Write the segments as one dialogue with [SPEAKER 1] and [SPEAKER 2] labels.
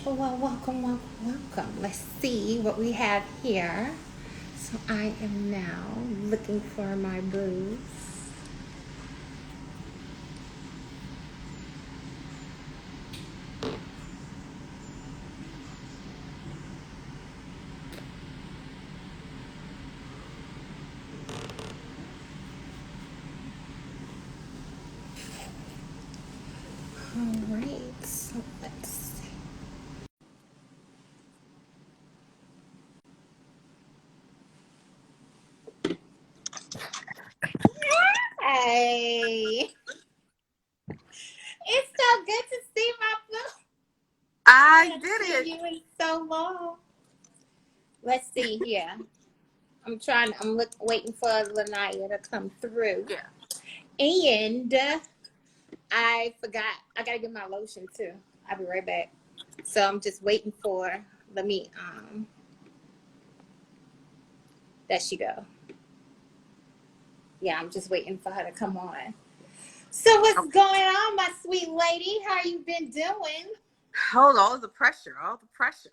[SPEAKER 1] Well, welcome. Let's see what we have here. So I am now looking for my booze. All right, so let's see. Hey, it's so good to see my boo. I
[SPEAKER 2] I
[SPEAKER 1] haven't
[SPEAKER 2] did
[SPEAKER 1] seen
[SPEAKER 2] it.
[SPEAKER 1] you in so long. Let's see here. Waiting for Lanaya to come through.
[SPEAKER 2] Yeah.
[SPEAKER 1] And I forgot, I gotta get my lotion too. I'll be right back. So I'm just waiting for, let me, there she go. Yeah, I'm just waiting for her to come on. So what's
[SPEAKER 2] Okay.
[SPEAKER 1] going on, my sweet lady? How you been doing?
[SPEAKER 2] Hold all the pressure, all the pressure.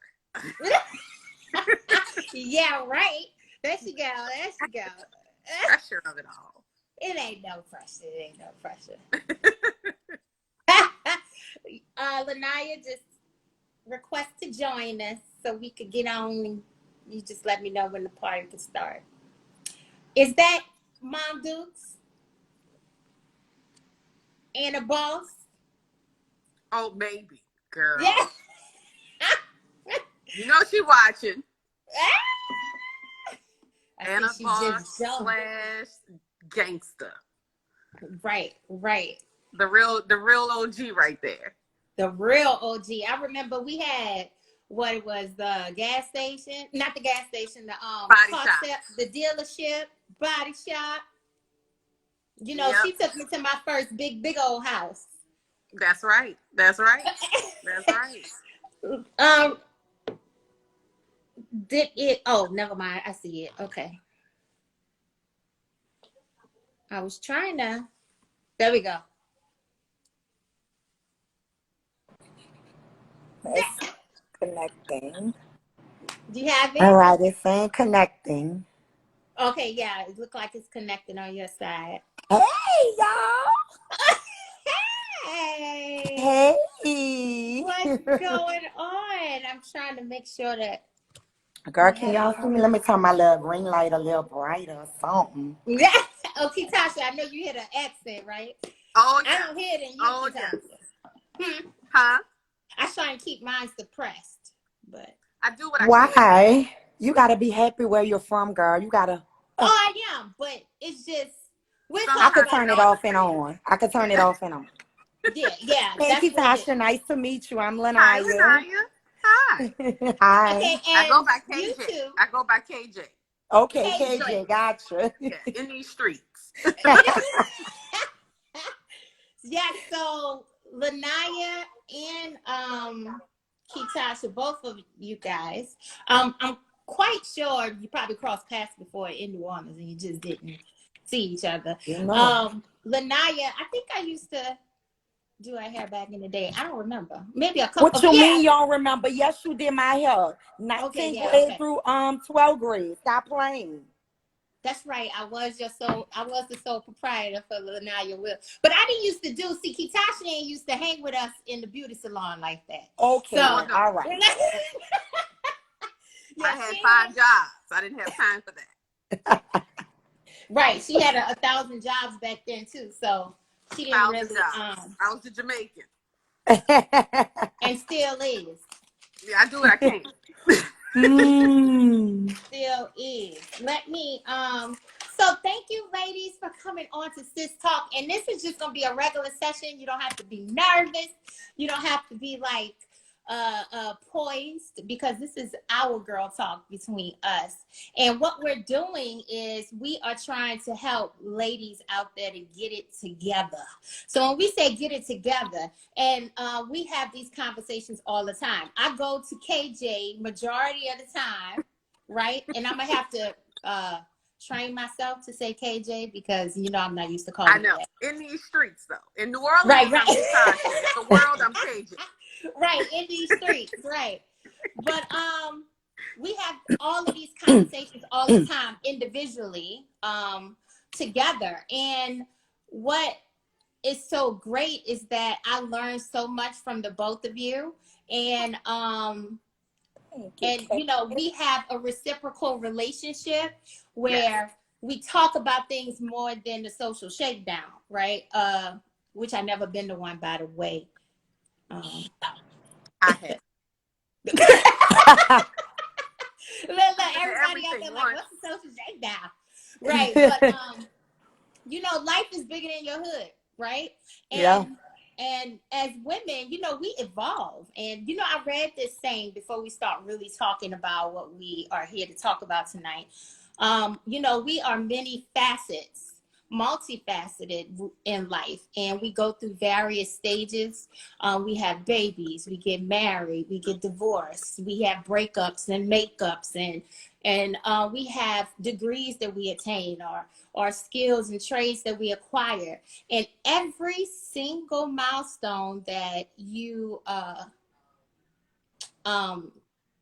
[SPEAKER 1] Yeah, right. There she go. There she go.
[SPEAKER 2] Pressure of it all.
[SPEAKER 1] It ain't no pressure. It ain't no pressure. Lanaya just request to join us so we could get on. And you just let me know when the party can start. Is that Mom Dukes and a boss?
[SPEAKER 2] Oh, maybe,
[SPEAKER 1] Yeah.
[SPEAKER 2] girl. You know she watching.
[SPEAKER 1] I
[SPEAKER 2] And
[SPEAKER 1] see
[SPEAKER 2] a
[SPEAKER 1] she
[SPEAKER 2] boss
[SPEAKER 1] just jumped.
[SPEAKER 2] slash gangster.
[SPEAKER 1] Right, right.
[SPEAKER 2] The real OG right there.
[SPEAKER 1] The real OG. I remember we had what it was, the gas station, not the gas station, the
[SPEAKER 2] Body
[SPEAKER 1] car
[SPEAKER 2] shop.
[SPEAKER 1] step, the dealership, body shop. You know,
[SPEAKER 2] Yep.
[SPEAKER 1] she took me to my first big old house.
[SPEAKER 2] That's right. That's right. That's right.
[SPEAKER 1] um, did it? Oh, never mind. I see it. Okay, I was trying to. There we go.
[SPEAKER 3] It's connecting.
[SPEAKER 1] Do you have
[SPEAKER 3] All
[SPEAKER 1] it?
[SPEAKER 3] right, it's saying connecting.
[SPEAKER 1] Okay, yeah. It looked like it's connecting on your side.
[SPEAKER 3] Hey, y'all.
[SPEAKER 1] Hey,
[SPEAKER 3] Hey.
[SPEAKER 1] what's going on? I'm trying to make sure that
[SPEAKER 3] Girl,
[SPEAKER 1] we
[SPEAKER 3] can
[SPEAKER 1] have it
[SPEAKER 3] y'all see
[SPEAKER 1] all.
[SPEAKER 3] me? Let me turn my little green light a little brighter or something.
[SPEAKER 1] Yeah. Okay, Tasha, I know you hear the accent, right?
[SPEAKER 2] Oh
[SPEAKER 1] I
[SPEAKER 2] yes.
[SPEAKER 1] don't hear it in you,
[SPEAKER 2] Oh yes.
[SPEAKER 1] Tasha. Hmm.
[SPEAKER 2] Huh?
[SPEAKER 1] I try and keep mine suppressed, but
[SPEAKER 2] I do what I can.
[SPEAKER 3] Why? You got to be happy where you're from, girl. You got to.
[SPEAKER 1] oh, I am. But it's just we'll
[SPEAKER 3] I
[SPEAKER 1] talk
[SPEAKER 3] could
[SPEAKER 2] Sometimes
[SPEAKER 1] about
[SPEAKER 2] it
[SPEAKER 3] turn it
[SPEAKER 1] that.
[SPEAKER 2] don't
[SPEAKER 3] off and
[SPEAKER 2] depend.
[SPEAKER 3] on. I could turn it off and on.
[SPEAKER 1] Yeah, yeah,
[SPEAKER 3] Thank
[SPEAKER 1] that's
[SPEAKER 3] you,
[SPEAKER 1] what it is.
[SPEAKER 3] Tasha. Nice to meet you. I'm
[SPEAKER 2] Hi,
[SPEAKER 3] Lanaya.
[SPEAKER 2] Lanaya. Hi.
[SPEAKER 3] Hi.
[SPEAKER 1] Okay,
[SPEAKER 2] I go
[SPEAKER 1] and
[SPEAKER 2] by
[SPEAKER 1] you
[SPEAKER 2] KJ.
[SPEAKER 1] two,
[SPEAKER 2] I go by KJ.
[SPEAKER 3] Okay,
[SPEAKER 1] KJ.
[SPEAKER 3] KJ, gotcha.
[SPEAKER 2] Yeah, in these streets.
[SPEAKER 1] You know, yeah. So Lanaya and Ketasha, both of you guys, I'm quite sure you probably crossed paths before in New Orleans and you just didn't see each other.
[SPEAKER 3] You know.
[SPEAKER 1] Lanaya, I think I used to do her hair back in the day. I don't remember. Maybe a couple
[SPEAKER 3] What
[SPEAKER 1] of
[SPEAKER 3] you
[SPEAKER 1] yeah.
[SPEAKER 3] mean you don't remember? Yes, you did my hair.
[SPEAKER 1] Okay,
[SPEAKER 3] 19th
[SPEAKER 1] yeah,
[SPEAKER 3] grade
[SPEAKER 1] okay.
[SPEAKER 3] through 12th grade. Stop playing.
[SPEAKER 1] That's right. I was the sole proprietor for Lanaya Will. But I didn't used to do see Ketasha ain't used to hang with us in the beauty salon like that.
[SPEAKER 3] Okay
[SPEAKER 2] Oh
[SPEAKER 1] So
[SPEAKER 3] then.
[SPEAKER 2] no.
[SPEAKER 3] All right.
[SPEAKER 1] yeah,
[SPEAKER 2] I had
[SPEAKER 1] she
[SPEAKER 2] five jobs. I didn't have time for that.
[SPEAKER 1] right. She had a thousand jobs back then too. So she didn't
[SPEAKER 2] 1,000
[SPEAKER 1] really
[SPEAKER 2] jobs. I was the Jamaican.
[SPEAKER 1] and still is.
[SPEAKER 2] Yeah, I do what I can.
[SPEAKER 3] mm.
[SPEAKER 1] Still is. Let me so thank you ladies for coming on to Sis Talk. And this is just gonna be a regular session. You don't have to be nervous. You don't have to be like poised because this is our girl talk between us. And what we're doing is we are trying to help ladies out there to get it together. So when we say get it together, and we have these conversations all the time. I go to KJ majority of the time, right? And I'm gonna have to train myself to say KJ because you know I'm not used to
[SPEAKER 2] I
[SPEAKER 1] calling you
[SPEAKER 2] know.
[SPEAKER 1] that.
[SPEAKER 2] In these streets, though. In New Orleans,
[SPEAKER 1] Right, right.
[SPEAKER 2] I'm Katasha. In the world, I'm KJ.
[SPEAKER 1] right, in these streets, right. But we have all of these conversations all the time individually, together. And what is so great is that I learned so much from the both of you. And you know, we have a reciprocal relationship
[SPEAKER 2] Yes,
[SPEAKER 1] where we talk about things more than the social shakedown, right? Which I never been to one, by the way.
[SPEAKER 2] I have.
[SPEAKER 1] Look,
[SPEAKER 2] Been to
[SPEAKER 1] everybody out
[SPEAKER 2] everything
[SPEAKER 1] there like,
[SPEAKER 2] once.
[SPEAKER 1] what's the social shakedown? Right. But you know, life is bigger than your hood, right?
[SPEAKER 3] Yeah.
[SPEAKER 1] And as women, you know, we evolve. And you know, I read this saying before we start really talking about what we are here to talk about tonight. You know, we are many facets, multifaceted in life, and we go through various stages. We have babies, we get married, we get divorced, we have breakups and makeups, and we have degrees that we attain, or skills and trades that we acquire. And every single milestone that um,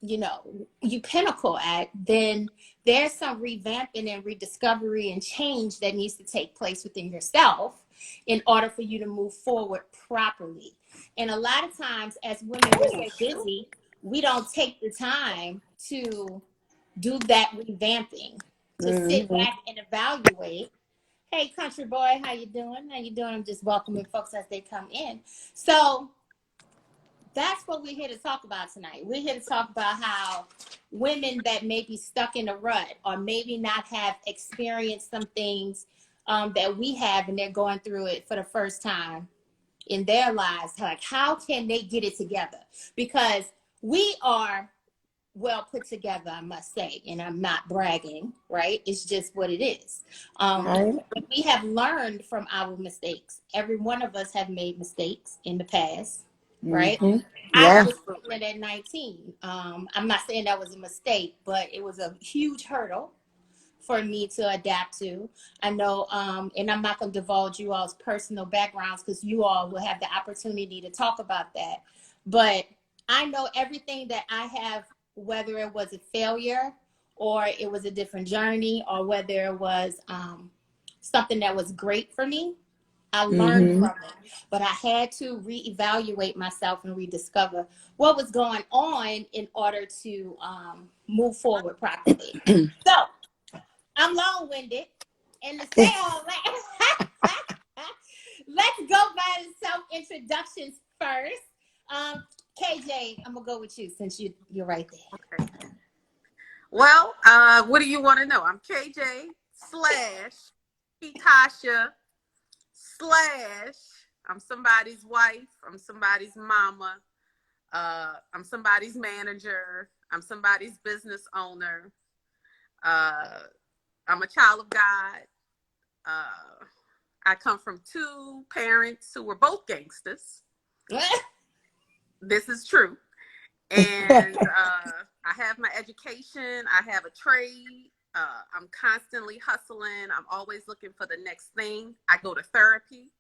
[SPEAKER 1] you know, you pinnacle at, then there's some revamping and rediscovery and change that needs to take place within yourself in order for you to move forward properly. And a lot of times, as women, we're so busy, we don't take the time to do that revamping, to sit
[SPEAKER 3] Mhm.
[SPEAKER 1] back and evaluate. Hey, country boy, how you doing? How you doing? I'm just welcoming folks as they come in. So that's what we're here to talk about tonight. We're here to talk about how women that may be stuck in a rut, or maybe not have experienced some things that we have, and they're going through it for the first time in their lives, like how can they get it together? Because we are well put together, I must say, and I'm not bragging, right? It's just what it is.
[SPEAKER 3] Right.
[SPEAKER 1] We have learned from our mistakes. Every one of us have made mistakes in the past, right?
[SPEAKER 3] Hmm.
[SPEAKER 1] I
[SPEAKER 3] Yeah.
[SPEAKER 1] was pregnant at 19. I'm not saying that was a mistake, but it was a huge hurdle for me to adapt to. I know, and I'm not going to divulge you all's personal backgrounds because you all will have the opportunity to talk about that. But I know everything that I have, whether it was a failure or it was a different journey, or whether it was something that was great for me, I learned
[SPEAKER 3] Hmm.
[SPEAKER 1] from it. But I had to reevaluate myself and rediscover what was going on in order to move forward properly. So, I'm long-winded, and to say all that, let's go by the self-introductions first. KJ, I'm gonna go with you since you're right there.
[SPEAKER 2] Okay. Well, what do you want to know? I'm KJ slash Tasha slash I'm somebody's wife. I'm somebody's mama. I'm somebody's manager. I'm somebody's business owner. Uh, I'm a child of God. I come from two parents who were both gangsters. This is true. And I have my education. I have a trade. I'm constantly hustling. I'm always looking for the next thing. I go to therapy.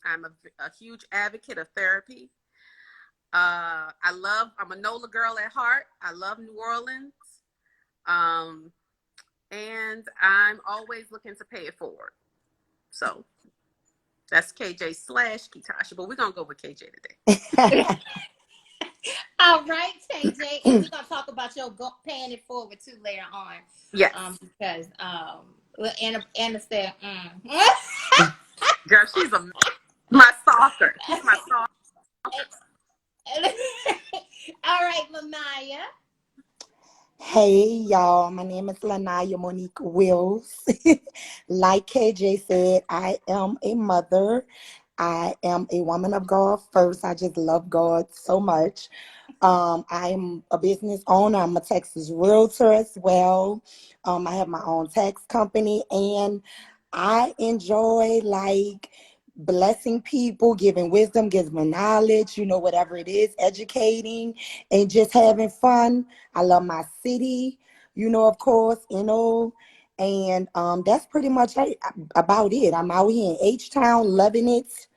[SPEAKER 2] I'm a huge advocate of therapy. I'm a NOLA girl at heart. I love New Orleans. Um, and I'm always looking to pay it forward. So that's KJ slash Kitasha, but we're going to go with KJ today.
[SPEAKER 1] All right, KJ, and we're gonna talk about your paying it forward too later on,
[SPEAKER 2] Yes.
[SPEAKER 1] because Anna said,
[SPEAKER 2] Girl, my stalker. She's my stalker.
[SPEAKER 1] All right, Lanaya.
[SPEAKER 3] Hey, y'all. My name is Lanaya Monique Wills. Like KJ said, I am a mother. I am a woman of God first. I just love God so much. I'm a business owner. I'm a Texas realtor as well. I have my own tax company, and I enjoy like blessing people, giving wisdom, giving knowledge, whatever it is, educating and just having fun. I love my city, of course, and that's pretty much about it. I'm out here in H-Town, loving it.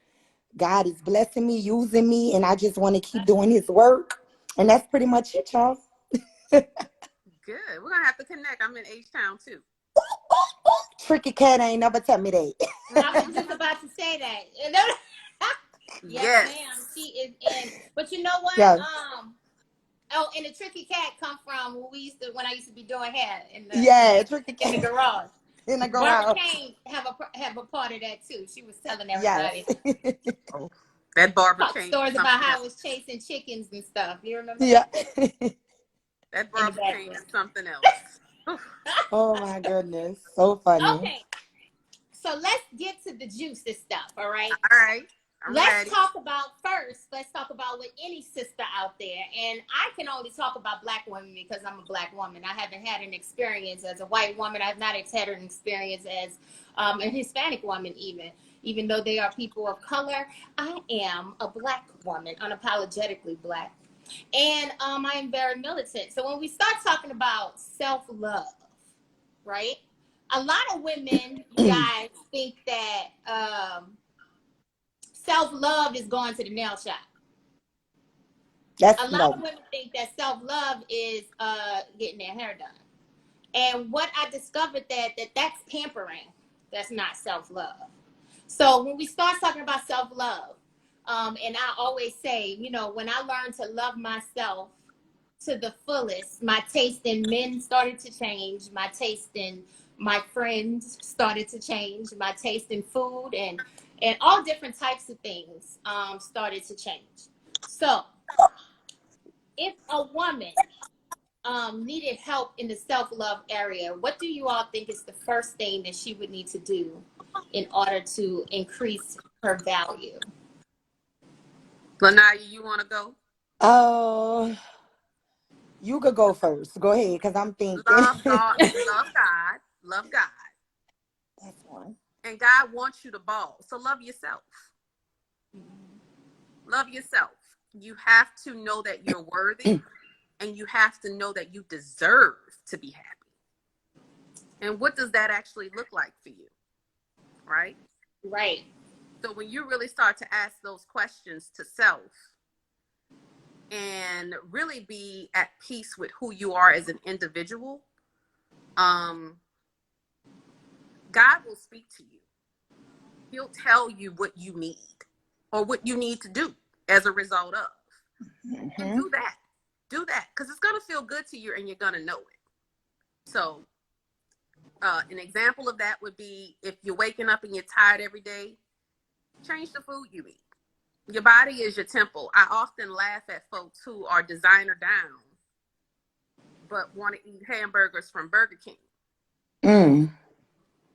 [SPEAKER 3] God is blessing me, using me, and I just want to keep doing his work. And that's pretty much it, y'all.
[SPEAKER 2] Good. We're gonna have to connect. I'm in H-Town too.
[SPEAKER 3] Tricky cat ain't never tell me that.
[SPEAKER 1] I was just about to say that. Yes,
[SPEAKER 2] Yes.
[SPEAKER 1] ma'am. She is in. But you know what?
[SPEAKER 3] Yeah.
[SPEAKER 1] Oh, and the tricky cat come from when I used to be doing hair
[SPEAKER 3] Tricky
[SPEAKER 1] in the
[SPEAKER 3] cat
[SPEAKER 1] garage.
[SPEAKER 3] in the
[SPEAKER 1] Barbara
[SPEAKER 3] garage.
[SPEAKER 1] Kane have a part of that too. She was telling
[SPEAKER 3] Yes.
[SPEAKER 1] everybody
[SPEAKER 2] Oh, that Barbara
[SPEAKER 1] talk
[SPEAKER 2] Kane
[SPEAKER 1] stories
[SPEAKER 2] is
[SPEAKER 1] about
[SPEAKER 2] something
[SPEAKER 1] how I
[SPEAKER 2] else.
[SPEAKER 1] was chasing chickens and stuff. You remember
[SPEAKER 3] Yeah.
[SPEAKER 1] that?
[SPEAKER 2] That
[SPEAKER 1] In the
[SPEAKER 2] Barbara Kane is
[SPEAKER 1] background.
[SPEAKER 2] something else.
[SPEAKER 3] Oh my goodness. So funny.
[SPEAKER 1] Okay, so let's get to the juicy stuff. All right.
[SPEAKER 2] All right. I'm
[SPEAKER 1] Let's
[SPEAKER 2] ready.
[SPEAKER 1] talk about with any sister out there. And I can only talk about Black women because I'm a Black woman. I haven't had an experience as a white woman. I've not had an experience as a Hispanic woman, even though they are people of color. I am a Black woman, unapologetically Black. And I am very militant. So when we start talking about self-love, right? A lot of women, you guys, think that self-love is going to the nail shop. A
[SPEAKER 3] That's
[SPEAKER 1] lot
[SPEAKER 3] no.
[SPEAKER 1] of women think that self-love is getting their hair done. And what I discovered that's pampering. That's not self-love. So when we start talking about self-love, and I always say, when I learned to love myself to the fullest, my taste in men started to change. My taste in my friends started to change. My taste in food and all different types of things started to change. So if a woman needed help in the self-love area, what do you all think is the first thing that she would need to do in order to increase her value?
[SPEAKER 2] Lanaya, you want to go?
[SPEAKER 3] Oh, you could go first. Go ahead, because I'm thinking.
[SPEAKER 2] Love God. Love God. Love God.
[SPEAKER 3] That's one.
[SPEAKER 2] And God wants you to ball. So love yourself. Love yourself. You have to know that you're worthy, and you have to know that you deserve to be happy. And what does that actually look like for you? Right?
[SPEAKER 1] Right.
[SPEAKER 2] So when you really start to ask those questions to self and really be at peace with who you are as an individual, God will speak to you. He'll tell you what you need or what you need to do as a result of. And do that. Do that. Because it's going to feel good to you and you're going to know it. So an example of that would be if you're waking up and you're tired every day, change the food you eat. Your body is your temple. I often laugh at folks who are designer down but want to eat hamburgers from Burger King.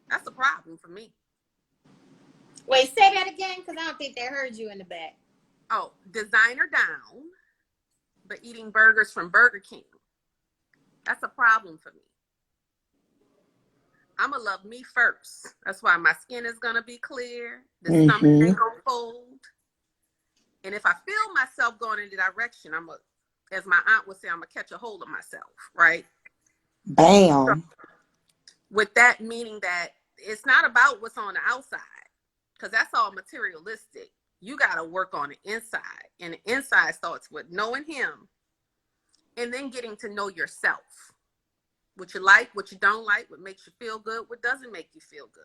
[SPEAKER 2] That's a problem for me.
[SPEAKER 1] Wait, say that again, because I don't think they heard you in the back.
[SPEAKER 2] Oh, designer down, but eating burgers from Burger King. That's a problem for me. I'm going to love me first. That's why my skin is going to be clear. The stomach ain't going to fold. And if I feel myself going in the direction, as my aunt would say, I'm going to catch a hold of myself, right?
[SPEAKER 3] Bam.
[SPEAKER 2] So, with that meaning that it's not about what's on the outside, because that's all materialistic. You got to work on the inside. And the inside starts with knowing him and then getting to know yourself. What you like, what you don't like, what makes you feel good, what doesn't make you feel good.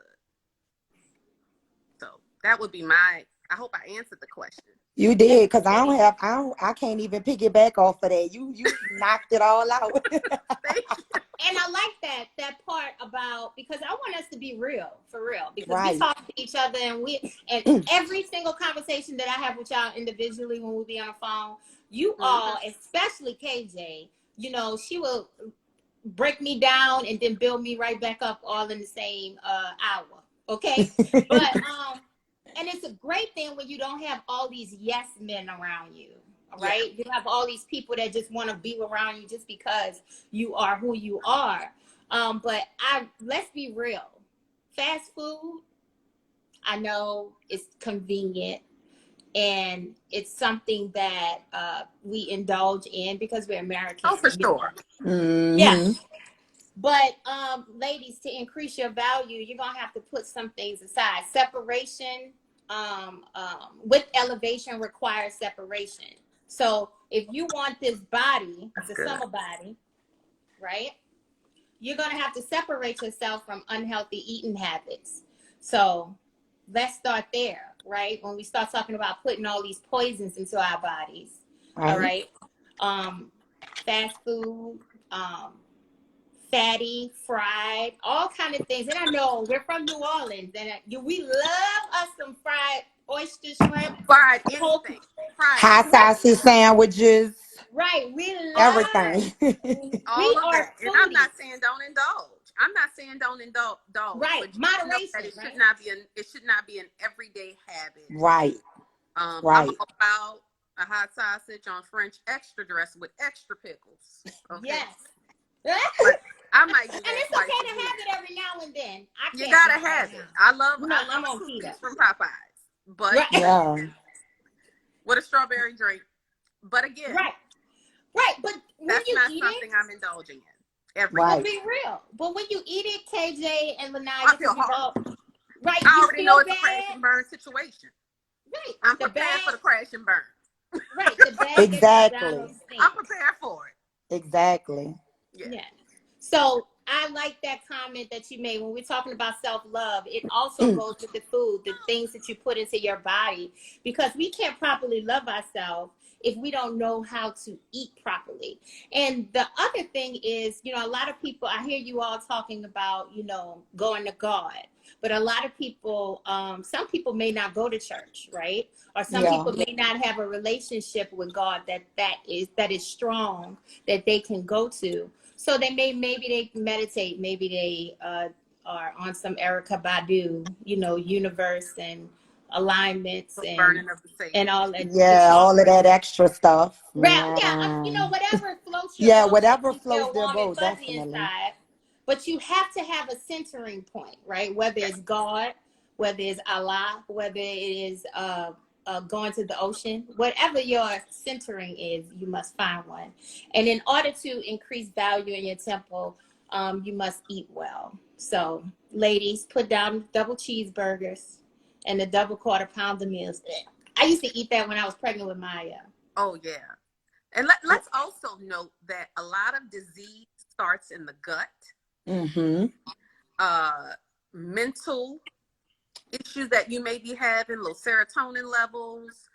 [SPEAKER 2] So that would be I hope I answered the question.
[SPEAKER 3] You did, because I can't even piggyback off of that. You knocked it all out.
[SPEAKER 1] And I like that part about, because I want us to be real, for real, because
[SPEAKER 3] Right.
[SPEAKER 1] we talk to each other and every single conversation that I have with y'all individually when we be on the phone, you all, especially KJ, she will break me down and then build me right back up all in the same hour. Okay. But and it's a great thing when you don't have all these yes men around you. Right. Yeah. You have all these people that just want to be around you just because you are who you are. But let's be real. Fast food, I know it's convenient and it's something that we indulge in because we're Americans.
[SPEAKER 2] Oh, for sure.
[SPEAKER 1] Yeah. But ladies, to increase your value, you're gonna have to put some things aside. Separation, with elevation requires separation. So if you want this body,
[SPEAKER 2] That's
[SPEAKER 1] the
[SPEAKER 2] good.
[SPEAKER 1] summer body, right? You're going to have to separate yourself from unhealthy eating habits. So let's start there, right? When we start talking about putting all these poisons into our bodies, all
[SPEAKER 3] Right.
[SPEAKER 1] right? Fast food, fatty, fried, all kind of things. And I know we're from New Orleans, and we love us some fried oyster shrimp,
[SPEAKER 2] Fried
[SPEAKER 1] pork.
[SPEAKER 2] anything. Fried
[SPEAKER 3] Hot
[SPEAKER 2] anything.
[SPEAKER 3] sausage sandwiches,
[SPEAKER 1] Right, we love.
[SPEAKER 3] everything.
[SPEAKER 1] We
[SPEAKER 2] All of
[SPEAKER 1] are
[SPEAKER 2] that. And I'm
[SPEAKER 1] foodies.
[SPEAKER 2] not saying don't indulge. I'm not saying don't indulge,
[SPEAKER 1] Right,
[SPEAKER 2] but just know that
[SPEAKER 1] moderation.
[SPEAKER 2] it should
[SPEAKER 1] Right,
[SPEAKER 2] not be an everyday habit.
[SPEAKER 3] Right.
[SPEAKER 2] I'm
[SPEAKER 3] Right.
[SPEAKER 2] all about a hot sausage on French extra dress with extra pickles. Okay.
[SPEAKER 1] yes.
[SPEAKER 2] But I might do
[SPEAKER 1] And
[SPEAKER 2] that
[SPEAKER 1] it's
[SPEAKER 2] twice
[SPEAKER 1] okay
[SPEAKER 2] a
[SPEAKER 1] to
[SPEAKER 2] year.
[SPEAKER 1] have it every now and then. I
[SPEAKER 2] You
[SPEAKER 1] can't
[SPEAKER 2] gotta
[SPEAKER 1] eat
[SPEAKER 2] have
[SPEAKER 1] right
[SPEAKER 2] it.
[SPEAKER 1] now. No,
[SPEAKER 2] I love
[SPEAKER 1] I'm
[SPEAKER 2] a
[SPEAKER 1] on keto.
[SPEAKER 2] cookies from Popeyes. But
[SPEAKER 1] Right,
[SPEAKER 3] Yeah.
[SPEAKER 2] with a strawberry drink. But again,
[SPEAKER 1] right, right. But when
[SPEAKER 2] that's
[SPEAKER 1] you
[SPEAKER 2] not
[SPEAKER 1] eat it,
[SPEAKER 2] something I'm indulging in every
[SPEAKER 1] but
[SPEAKER 3] Right.
[SPEAKER 2] day.
[SPEAKER 1] be real. But when you eat it, KJ and
[SPEAKER 2] I
[SPEAKER 1] Lanaya,
[SPEAKER 2] feel
[SPEAKER 1] because we've
[SPEAKER 2] horrible.
[SPEAKER 1] all right,
[SPEAKER 2] I
[SPEAKER 1] you
[SPEAKER 2] already know
[SPEAKER 1] feel
[SPEAKER 2] it's a crash
[SPEAKER 1] bad.
[SPEAKER 2] and burn situation.
[SPEAKER 1] Right,
[SPEAKER 2] I'm
[SPEAKER 1] the
[SPEAKER 2] prepared for
[SPEAKER 1] bag.
[SPEAKER 2] the crash and burn.
[SPEAKER 1] Right, the bag at
[SPEAKER 3] Exactly.
[SPEAKER 1] McDonald's
[SPEAKER 2] I'm
[SPEAKER 1] stinks.
[SPEAKER 2] prepared for it.
[SPEAKER 3] Exactly.
[SPEAKER 2] Yeah.
[SPEAKER 1] Yeah. So I like that comment that you made when we're talking about self-love. It also goes with the food, the things that you put into your body, because we can't properly love ourselves if we don't know how to eat properly. And the other thing is, a lot of people, I hear you all talking about, going to God. But a lot of people, some people may not go to church, right? Or some
[SPEAKER 3] Yeah.
[SPEAKER 1] people may not have a relationship with God that is strong, that they can go to. So maybe they meditate, maybe they are on some Erica Badu, universe and alignments
[SPEAKER 2] The
[SPEAKER 1] and
[SPEAKER 2] burning of the sage.
[SPEAKER 1] all that, the
[SPEAKER 3] Yeah. All of
[SPEAKER 1] chakras.
[SPEAKER 3] that extra stuff.
[SPEAKER 1] Right, yeah,
[SPEAKER 3] Yeah.
[SPEAKER 1] whatever floats your
[SPEAKER 3] Yeah.
[SPEAKER 1] boat, makes
[SPEAKER 3] Whatever
[SPEAKER 1] you
[SPEAKER 3] floats
[SPEAKER 1] feel
[SPEAKER 3] their
[SPEAKER 1] warm and
[SPEAKER 3] boat,
[SPEAKER 1] fuzzy
[SPEAKER 3] definitely.
[SPEAKER 1] inside. But you have to have a centering point, right? Whether
[SPEAKER 2] Yeah.
[SPEAKER 1] it's God, whether it's Allah, whether it is going to the ocean, whatever your centering is, you must find one. And in order to increase value in your temple, you must eat well. So, ladies, put down double cheeseburgers and the double quarter pounder meals. I used to eat that when I was pregnant with Maya.
[SPEAKER 2] Oh, yeah. And let's also note that a lot of disease starts in the gut.
[SPEAKER 3] Mm-hmm.
[SPEAKER 2] Uh, Mental issues that you may be having, low serotonin levels,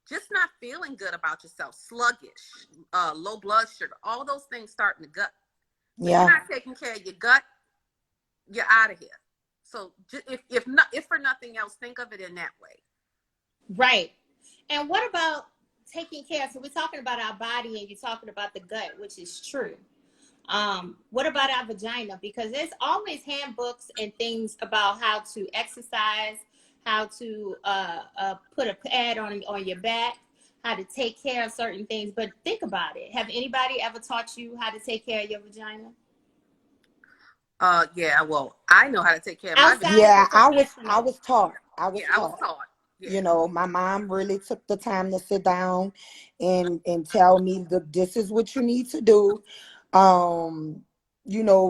[SPEAKER 2] just not feeling good about yourself, sluggish, low blood sugar, all those things start in the gut. So you're
[SPEAKER 3] Yeah.
[SPEAKER 2] not taking care of your gut, you're out of here. So if for nothing else, think of it in that way.
[SPEAKER 1] Right. And what about taking care? So we're talking about our body and you're talking about the gut, which is true. What about our vagina? Because there's always handbooks and things about how to exercise, how to put a pad on your back, how to take care of certain things. But think about it. Have anybody ever taught you how to take care of your vagina?
[SPEAKER 2] Yeah, well, I know how to take care of my vagina.
[SPEAKER 1] Outside of a
[SPEAKER 3] Yeah. I
[SPEAKER 1] professional.
[SPEAKER 3] was taught. I was
[SPEAKER 2] Yeah, I was
[SPEAKER 3] taught.
[SPEAKER 2] taught. Yeah.
[SPEAKER 3] My mom really took the time to sit down and tell me this is what you need to do. Um,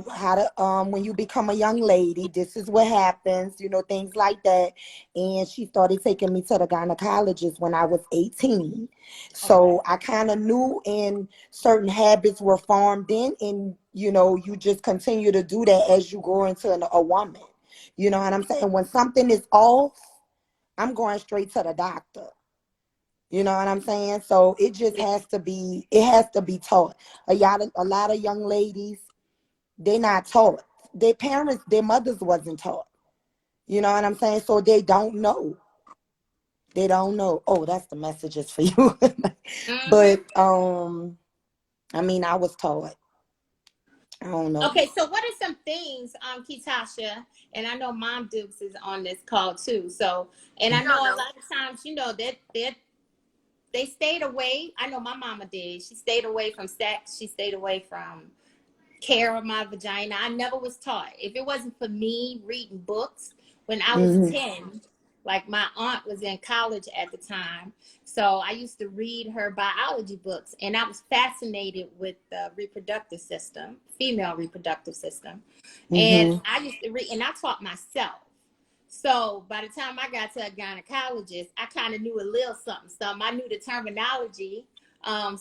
[SPEAKER 3] how to when you become a young lady, this is what happens, things like that. And she started taking me to the gynecologist when I was 18.
[SPEAKER 1] Okay.
[SPEAKER 3] So I kind of knew and certain habits were formed in, and you just continue to do that as you grow into a woman. You know what I'm saying? When something is off, I'm going straight to the doctor. You know what I'm saying? So it has to be taught. A lot of young ladies, they're not taught. Their parents, their mothers wasn't taught. You know what I'm saying? So they don't know. They don't know. Oh, that's the messages for you.
[SPEAKER 1] Mm-hmm.
[SPEAKER 3] But I was taught. I don't know.
[SPEAKER 1] Okay, so what are some things, Ketasha, and I know Mom Dukes is on this call too. So, and I know
[SPEAKER 2] Y'all
[SPEAKER 1] a
[SPEAKER 2] know.
[SPEAKER 1] lot of times, that they stayed away. I know my mama did. She stayed away from sex. She stayed away from care of my vagina. I never was taught. If it wasn't for me reading books when I was
[SPEAKER 3] Hmm.
[SPEAKER 1] 10, like my aunt was in college at the time. So I used to read her biology books and I was fascinated with the reproductive system, female reproductive system. And
[SPEAKER 3] Hmm.
[SPEAKER 1] I used to read and I taught myself. So by the time I got to a gynecologist, I kind of knew a little something. I knew the terminology.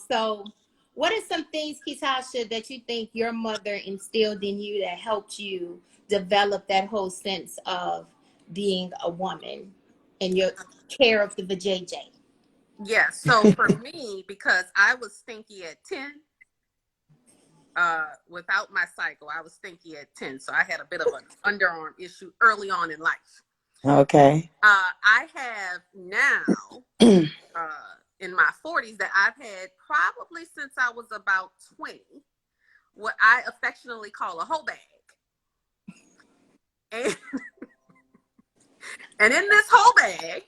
[SPEAKER 1] So what are some things, Ketasha, that you think your mother instilled in you that helped you develop that whole sense of being a woman and your care of the vajayjay?
[SPEAKER 2] Yeah, so for me, because I was stinky at 10, without my cycle, I was stinky at 10. So I had a bit of an underarm issue early on in life.
[SPEAKER 3] Okay.
[SPEAKER 2] I have now, in my 40s, that I've had probably since I was about 20, what I affectionately call a hoe bag. And, and in this hoe bag,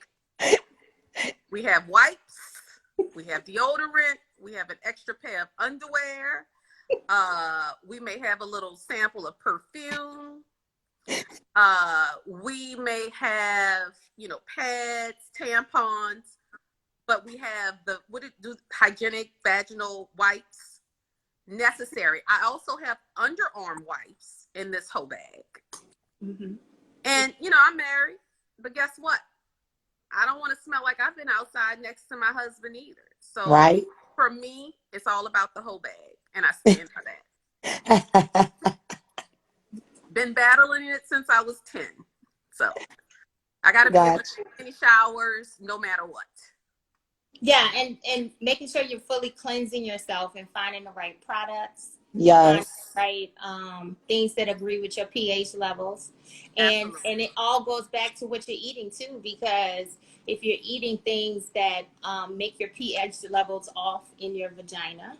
[SPEAKER 2] we have wipes, we have deodorant, we have an extra pair of underwear. We may have a little sample of perfume. We may have, pads, tampons, but we have hygienic vaginal wipes necessary. I also have underarm wipes in this whole bag.
[SPEAKER 1] Mm-hmm.
[SPEAKER 2] And, I'm married, but guess what? I don't want to smell like I've been outside next to my husband either. So
[SPEAKER 3] Right.
[SPEAKER 2] for me, it's all about the whole bag, and I stand for that. Been battling it since I was 10. So I got to be able to take any showers no matter what.
[SPEAKER 1] Yeah, and making sure you're fully cleansing yourself and finding the right products.
[SPEAKER 3] Yes.
[SPEAKER 1] Right, things that agree with your pH levels, and
[SPEAKER 2] Absolutely.
[SPEAKER 1] and it all goes back to what you're eating too, because if you're eating things that make your pH levels off in your vagina,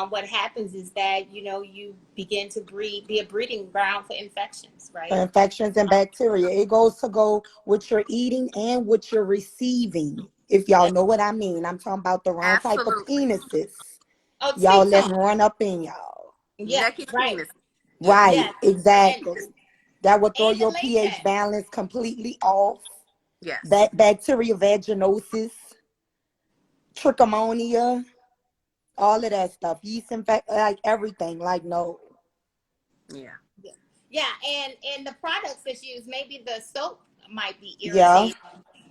[SPEAKER 1] what happens is that you begin to be a breeding ground for infections,
[SPEAKER 3] For
[SPEAKER 1] right?
[SPEAKER 3] infections and bacteria. It goes to go with your eating and what you're receiving. If y'all know what I mean. I'm talking about the wrong type of
[SPEAKER 2] Absolutely.
[SPEAKER 3] penises.
[SPEAKER 1] Oh,
[SPEAKER 3] Y'all
[SPEAKER 1] speak to
[SPEAKER 3] letting
[SPEAKER 1] 'em.
[SPEAKER 3] run up in y'all.
[SPEAKER 1] Yeah,
[SPEAKER 2] Naked
[SPEAKER 1] right.
[SPEAKER 2] penis. Yeah.
[SPEAKER 3] Right,
[SPEAKER 1] Yeah, and
[SPEAKER 3] exactly. That will throw
[SPEAKER 1] the
[SPEAKER 3] your pH
[SPEAKER 1] latex.
[SPEAKER 3] balance completely off.
[SPEAKER 2] Yes.
[SPEAKER 3] That bacteria vaginosis, trichomonia, all of that stuff. Yeast infect, like everything. Like no.
[SPEAKER 2] Yeah.
[SPEAKER 1] Yeah, and the products that you use, maybe the soap might be
[SPEAKER 3] Yeah.
[SPEAKER 1] irritating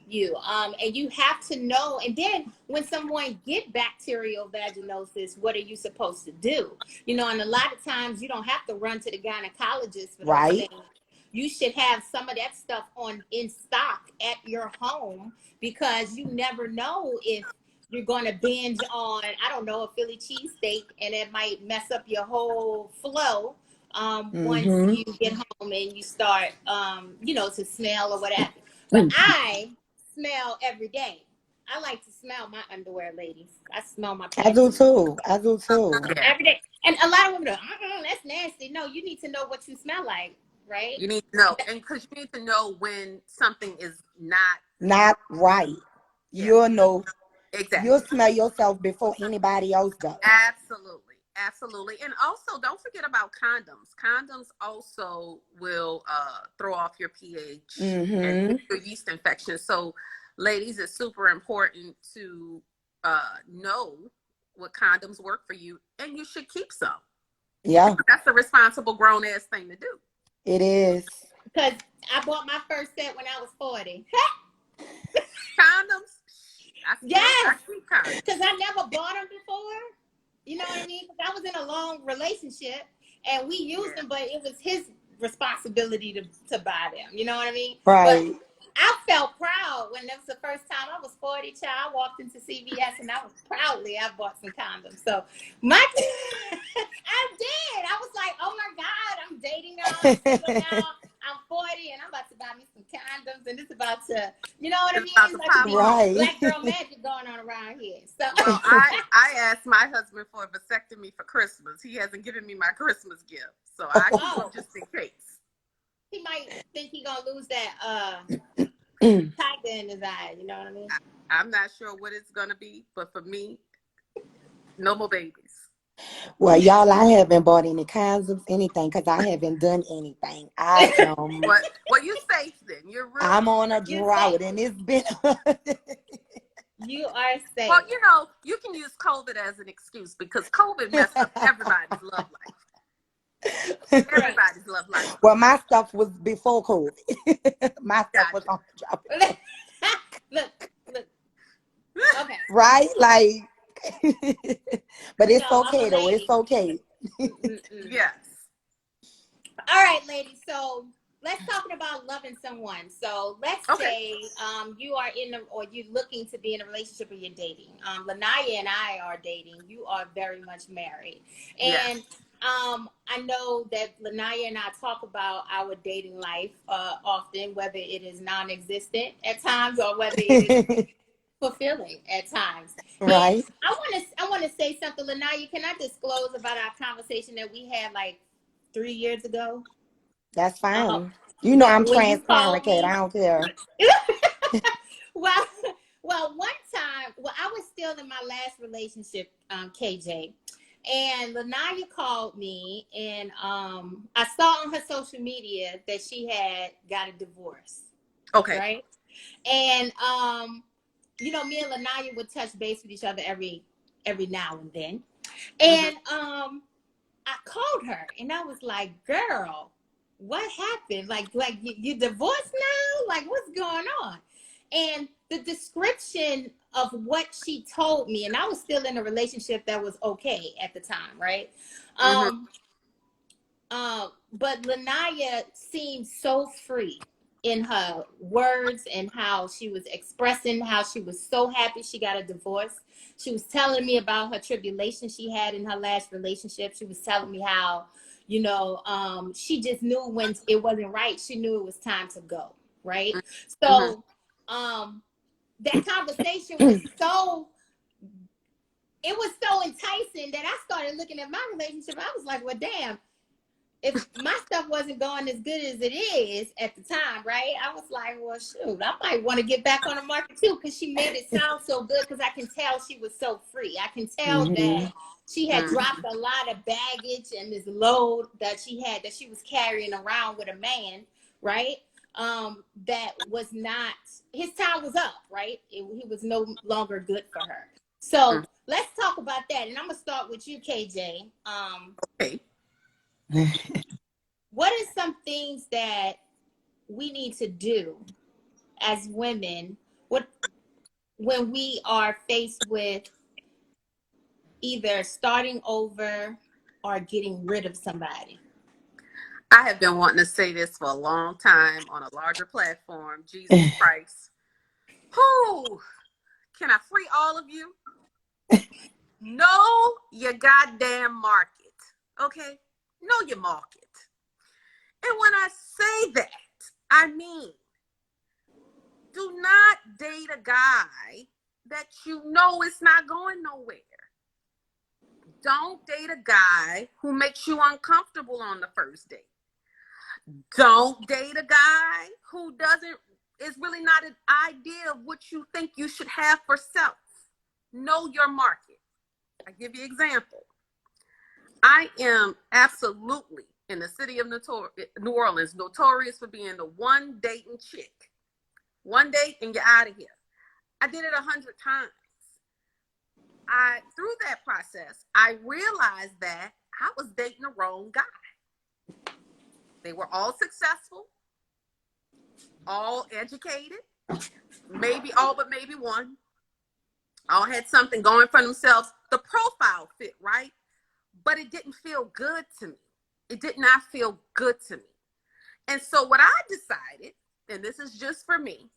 [SPEAKER 1] you. And you have to know. And then when someone get bacterial vaginosis, what are you supposed to do? And a lot of times you don't have to run to the gynecologist for those
[SPEAKER 3] Right.
[SPEAKER 1] things. You should have some of that stuff in stock at your home, because you never know if you're going to binge on, I don't know, a Philly cheesesteak, and it might mess up your whole flow once
[SPEAKER 3] Mm-hmm.
[SPEAKER 1] you get home and you start, to smell or whatever. But I smell every day. I like to smell my underwear, ladies. I smell my
[SPEAKER 3] I do
[SPEAKER 1] panties
[SPEAKER 3] too. I do too.
[SPEAKER 2] Yeah.
[SPEAKER 1] every day. And a lot of women go, that's nasty. No, you need to know what you smell like, right?
[SPEAKER 2] You need to know, and because you need to know when something is not.
[SPEAKER 3] Not right.
[SPEAKER 2] Yeah.
[SPEAKER 3] You'll know. You'll
[SPEAKER 2] Exactly.
[SPEAKER 3] smell yourself before anybody else does.
[SPEAKER 2] Absolutely. Absolutely. And also, don't forget about condoms. Condoms also will throw off your pH and
[SPEAKER 3] Mm-hmm.
[SPEAKER 2] give you a yeast infection. So, ladies, it's super important to know what condoms work for you, and you should keep some.
[SPEAKER 3] Yeah,
[SPEAKER 2] That's a responsible grown ass thing to do.
[SPEAKER 3] it is.
[SPEAKER 1] Because I bought my first set when I was 40.
[SPEAKER 2] Condoms. I
[SPEAKER 1] Yes,
[SPEAKER 2] keep condoms.
[SPEAKER 1] because I never bought them before. You know what I mean? Because I was in a long relationship and we used them, but it was his responsibility to buy them. You know what I mean? But
[SPEAKER 3] Right.
[SPEAKER 1] I felt proud when that was the first time I was 40, child. I walked into CVS and I was proudly, I bought some condoms. So my, I did. I was like, oh my God, I'm dating now. I'm single now. I'm 40 and I'm about to buy me some condoms, and it's about to, you know what I
[SPEAKER 2] It's
[SPEAKER 1] mean?
[SPEAKER 2] about
[SPEAKER 1] It's
[SPEAKER 2] to
[SPEAKER 1] about to
[SPEAKER 2] pop
[SPEAKER 1] be
[SPEAKER 2] off.
[SPEAKER 3] Right.
[SPEAKER 1] black girl magic going on around here. So
[SPEAKER 2] Well, I asked my husband for a vasectomy for Christmas. He hasn't given me my Christmas gift, so I keep them
[SPEAKER 1] oh,
[SPEAKER 2] just in case.
[SPEAKER 1] he might think he gonna lose that tiger in his eye. You know what I mean?
[SPEAKER 2] I'm not sure what it's gonna be, but for me, no more babies.
[SPEAKER 3] Well, y'all, I haven't bought any condoms, anything, because I haven't done anything.
[SPEAKER 2] Well, you're safe then. You're real
[SPEAKER 3] I'm on a
[SPEAKER 2] safe.
[SPEAKER 1] You're safe.
[SPEAKER 3] drought, and it's been.
[SPEAKER 1] You are
[SPEAKER 2] Well,
[SPEAKER 1] safe.
[SPEAKER 2] you can use COVID as an excuse because COVID messed up everybody's love life.
[SPEAKER 1] Right.
[SPEAKER 2] Everybody's love life was
[SPEAKER 3] Well,
[SPEAKER 2] great.
[SPEAKER 3] my stuff was before COVID. My stuff was
[SPEAKER 2] Gotcha.
[SPEAKER 3] on the job.
[SPEAKER 1] Look, look. Okay.
[SPEAKER 3] Right? Like, but
[SPEAKER 1] No,
[SPEAKER 3] it's
[SPEAKER 1] I'm a
[SPEAKER 3] okay though. It's
[SPEAKER 1] lady.
[SPEAKER 3] okay.
[SPEAKER 1] Mm-mm.
[SPEAKER 2] Yes.
[SPEAKER 1] All right, ladies. So let's talk about loving someone. So let's
[SPEAKER 2] Okay.
[SPEAKER 1] say you are in a, or you're looking to be in a relationship or you're dating. Lanaya and I are dating. You are very much married.
[SPEAKER 2] Yes.
[SPEAKER 1] And I know that Lanaya and I talk about our dating life often, whether it is non-existent at times or whether it is fulfilling at times. And
[SPEAKER 3] Right?
[SPEAKER 1] I want to say something, Lanaya. Can I disclose about our conversation that we had like 3 years ago?
[SPEAKER 3] That's
[SPEAKER 1] Uh,
[SPEAKER 3] fine. You know I'm
[SPEAKER 1] when you
[SPEAKER 3] transparent,
[SPEAKER 1] called
[SPEAKER 3] Kate.
[SPEAKER 1] me.
[SPEAKER 3] I don't care.
[SPEAKER 1] well, well, one time, well, I was still in my last relationship, KJ, and Lanaya called me, and I saw on her social media that she had got a divorce,
[SPEAKER 2] Okay.
[SPEAKER 1] right? And me and Lanaya would touch base with each other every now and then,
[SPEAKER 2] Mm-hmm.
[SPEAKER 1] and I called her and I was like, girl, what happened? Like you divorced now? Like what's going on? And the description of what she told me, and I was still in a relationship that was okay at the time, right?
[SPEAKER 2] Mm-hmm.
[SPEAKER 1] Um, but Lanaya seemed so free in her words and how she was expressing how she was so happy she got a divorce. She was telling me about her tribulation she had in her last relationship. She was telling me how, she just knew when it wasn't right. She knew it was time to go, right?
[SPEAKER 2] Mm-hmm.
[SPEAKER 1] So that conversation was so it was so enticing that I started looking at my relationship. I was like, well, damn, if my stuff wasn't going as good as it is at the time, right? I was like, well, shoot, I might want to get back on the market too, because she made it sound so good. Because I can tell she was so free. I can tell that
[SPEAKER 3] Hmm.
[SPEAKER 1] she had dropped a lot of baggage and this load that she had that she was carrying around with a man, right? That was not his time was up, right? He was no longer good for her. So let's talk about that, and I'm gonna start with you, KJ.
[SPEAKER 2] Okay.
[SPEAKER 1] What are some things that we need to do as women what when we are faced with either starting over or getting rid of somebody?
[SPEAKER 2] I have been wanting to say this for a long time on a larger platform. Jesus Christ. Who can I free all of you? Know your goddamn market. Okay? Know your market. And when I say that, I mean, do not date a guy that you know is not going nowhere. Don't date a guy who makes you uncomfortable on the first date. Don't date a guy who is really not an idea of what you think you should have for self. Know your market. I give you an example. I am absolutely in the city of New Orleans, notorious for being the one dating chick. One date and you're out of here. I did it 100 times. Through that process, I realized that I was dating the wrong guy. They were all successful, all educated, maybe all but maybe one. All had something going for themselves. The profile fit, right? But it didn't feel good to me. It did not feel good to me. And so what I decided, and this is just for me,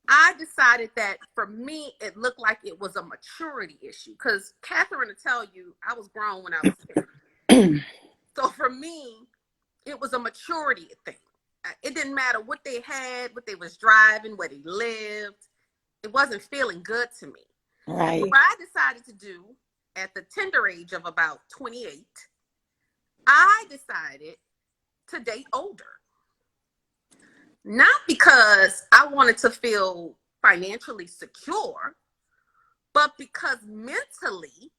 [SPEAKER 2] I decided that for me, it looked like it was a maturity issue. Because Catherine will tell you, I was grown when I was 10. So for me, it was a maturity thing. It didn't matter what they had, what they was driving, where they lived. It wasn't feeling good to me.
[SPEAKER 3] Right.
[SPEAKER 2] So what I decided to do at the tender age of about 28, I decided to date older. Not because I wanted to feel financially secure, but because mentally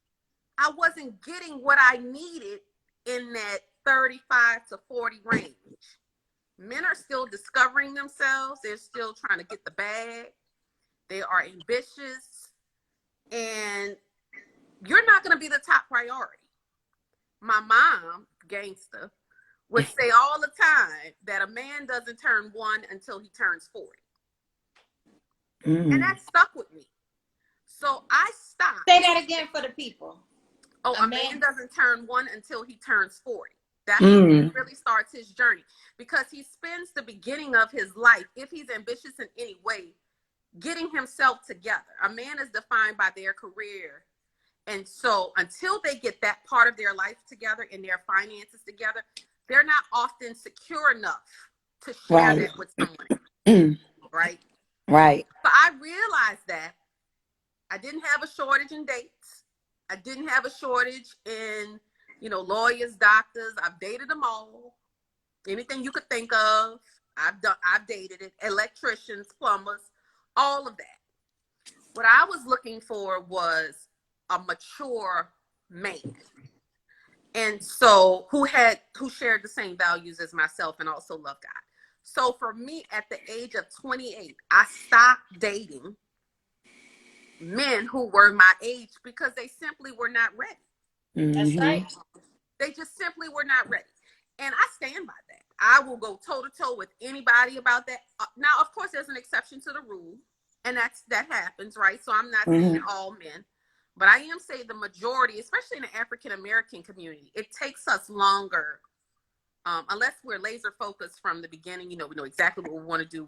[SPEAKER 2] I wasn't getting what I needed in that 35 to 40 range. Men are still discovering themselves. They're still trying to get the bag. They are ambitious. And you're not going to be the top priority. my mom, gangster, would say all the time that a man doesn't turn 1 until he turns 40. And that stuck with me. So I stopped.
[SPEAKER 1] Say that again for the people.
[SPEAKER 2] Oh, a man doesn't turn 1 until he turns 40. That's when he really starts his journey, because he spends the beginning of his life, if he's ambitious in any way, getting himself together. A man is defined by their career. And so until they get that part of their life together and their finances together, they're not often secure enough to share that with someone. Right?
[SPEAKER 3] Right.
[SPEAKER 2] So I realized that I didn't have a shortage in dates. I didn't have a shortage in, lawyers, doctors. I've dated them all. Anything you could think of, I've dated it. Electricians, plumbers, all of that. What I was looking for was a mature man. And so who shared the same values as myself and also loved God. So for me, at the age of 28, I stopped dating men who were my age because they simply were not ready.
[SPEAKER 1] That's right.
[SPEAKER 2] They just simply were not ready. And I stand by that. I will go toe to toe with anybody about that. Now, of course, there's an exception to the rule, and that happens, right? So I'm not saying all men, but I am saying the majority, especially in the African American community, it takes us longer, unless we're laser focused from the beginning. We know exactly what we want to do.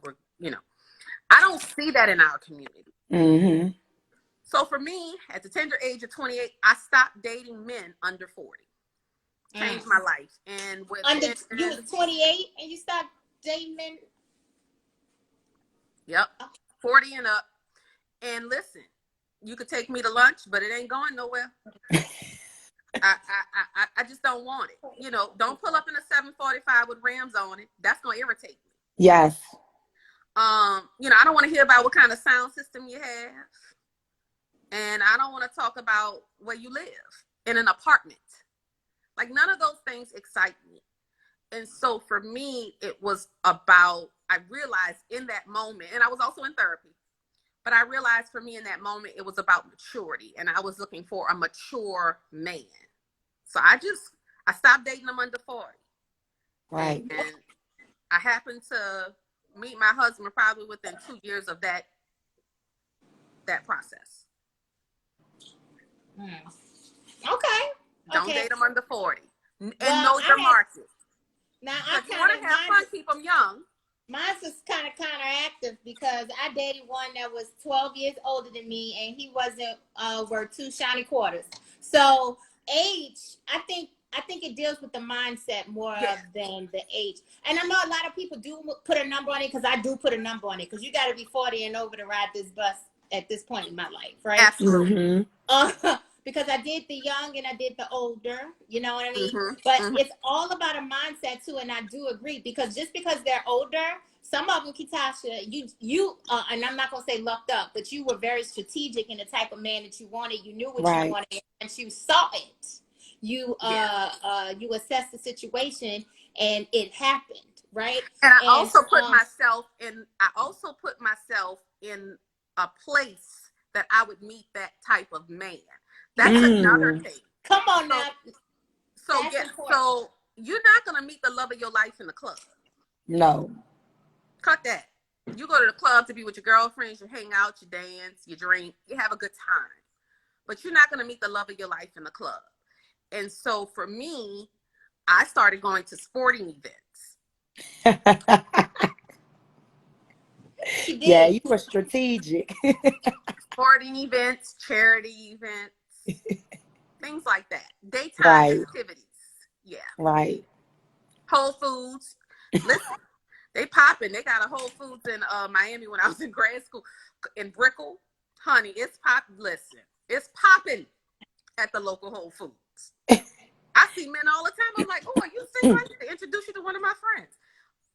[SPEAKER 2] I don't see that in our community. So for me, at the tender age of 28, I stopped dating men under 40. Changed my life. And
[SPEAKER 1] you was 28 and you stopped dating men?
[SPEAKER 2] Yep. 40 and up. And listen, you could take me to lunch, but it ain't going nowhere. I just don't want it. Don't pull up in a 745 with rims on it. That's gonna irritate me.
[SPEAKER 3] Yes.
[SPEAKER 2] I don't want to hear about what kind of sound system you have. And I don't want to talk about where you live in an apartment. Like, none of those things excite me. And so for me, it was about, I realized in that moment, and I was also in therapy, but I realized for me in that moment, it was about maturity. And I was looking for a mature man. So I stopped dating them under 40.
[SPEAKER 3] Right.
[SPEAKER 2] And I happened to meet my husband probably within 2 years of that process.
[SPEAKER 1] Okay.
[SPEAKER 2] Don't date them under 40. And know your market.
[SPEAKER 1] Now,
[SPEAKER 2] if you want to have fun, keep them young.
[SPEAKER 1] Mine was kind of counteractive because I dated one that was 12 years older than me, and he wasn't worth 2 shiny quarters. So age, I think it deals with the mindset more than the age. And I know a lot of people do put a number on it, because I do put a number on it, because you got to be 40 and over to ride this bus at this point in my life, right?
[SPEAKER 2] Absolutely.
[SPEAKER 1] Because I did the young and I did the older, you know what I mean? But it's all about a mindset too, and I do agree, because just because they're older, some of them, Kitasha, you and I'm not gonna say lucked up, but you were very strategic in the type of man that you wanted. You knew what you wanted, and you saw it. You you assessed the situation, and it happened, right?
[SPEAKER 2] And I also put myself in a place that I would meet that type of man. That's another thing.
[SPEAKER 1] Come on now.
[SPEAKER 2] So you're not gonna meet the love of your life in the club.
[SPEAKER 3] No.
[SPEAKER 2] Cut that. You go to the club to be with your girlfriends, you hang out, you dance, you drink, you have a good time. But you're not gonna meet the love of your life in the club. And so for me, I started going to sporting events.
[SPEAKER 3] Yeah, you were strategic.
[SPEAKER 2] Sporting events, charity events, things like that. Daytime activities. Yeah.
[SPEAKER 3] Right.
[SPEAKER 2] Whole Foods. Listen, they popping. They got a Whole Foods in Miami when I was in grad school. In Brickell. Honey, it's popping. Listen, it's popping at the local Whole Foods. I see men all the time. I'm like, oh, are you single? I need to introduce you to one of my friends.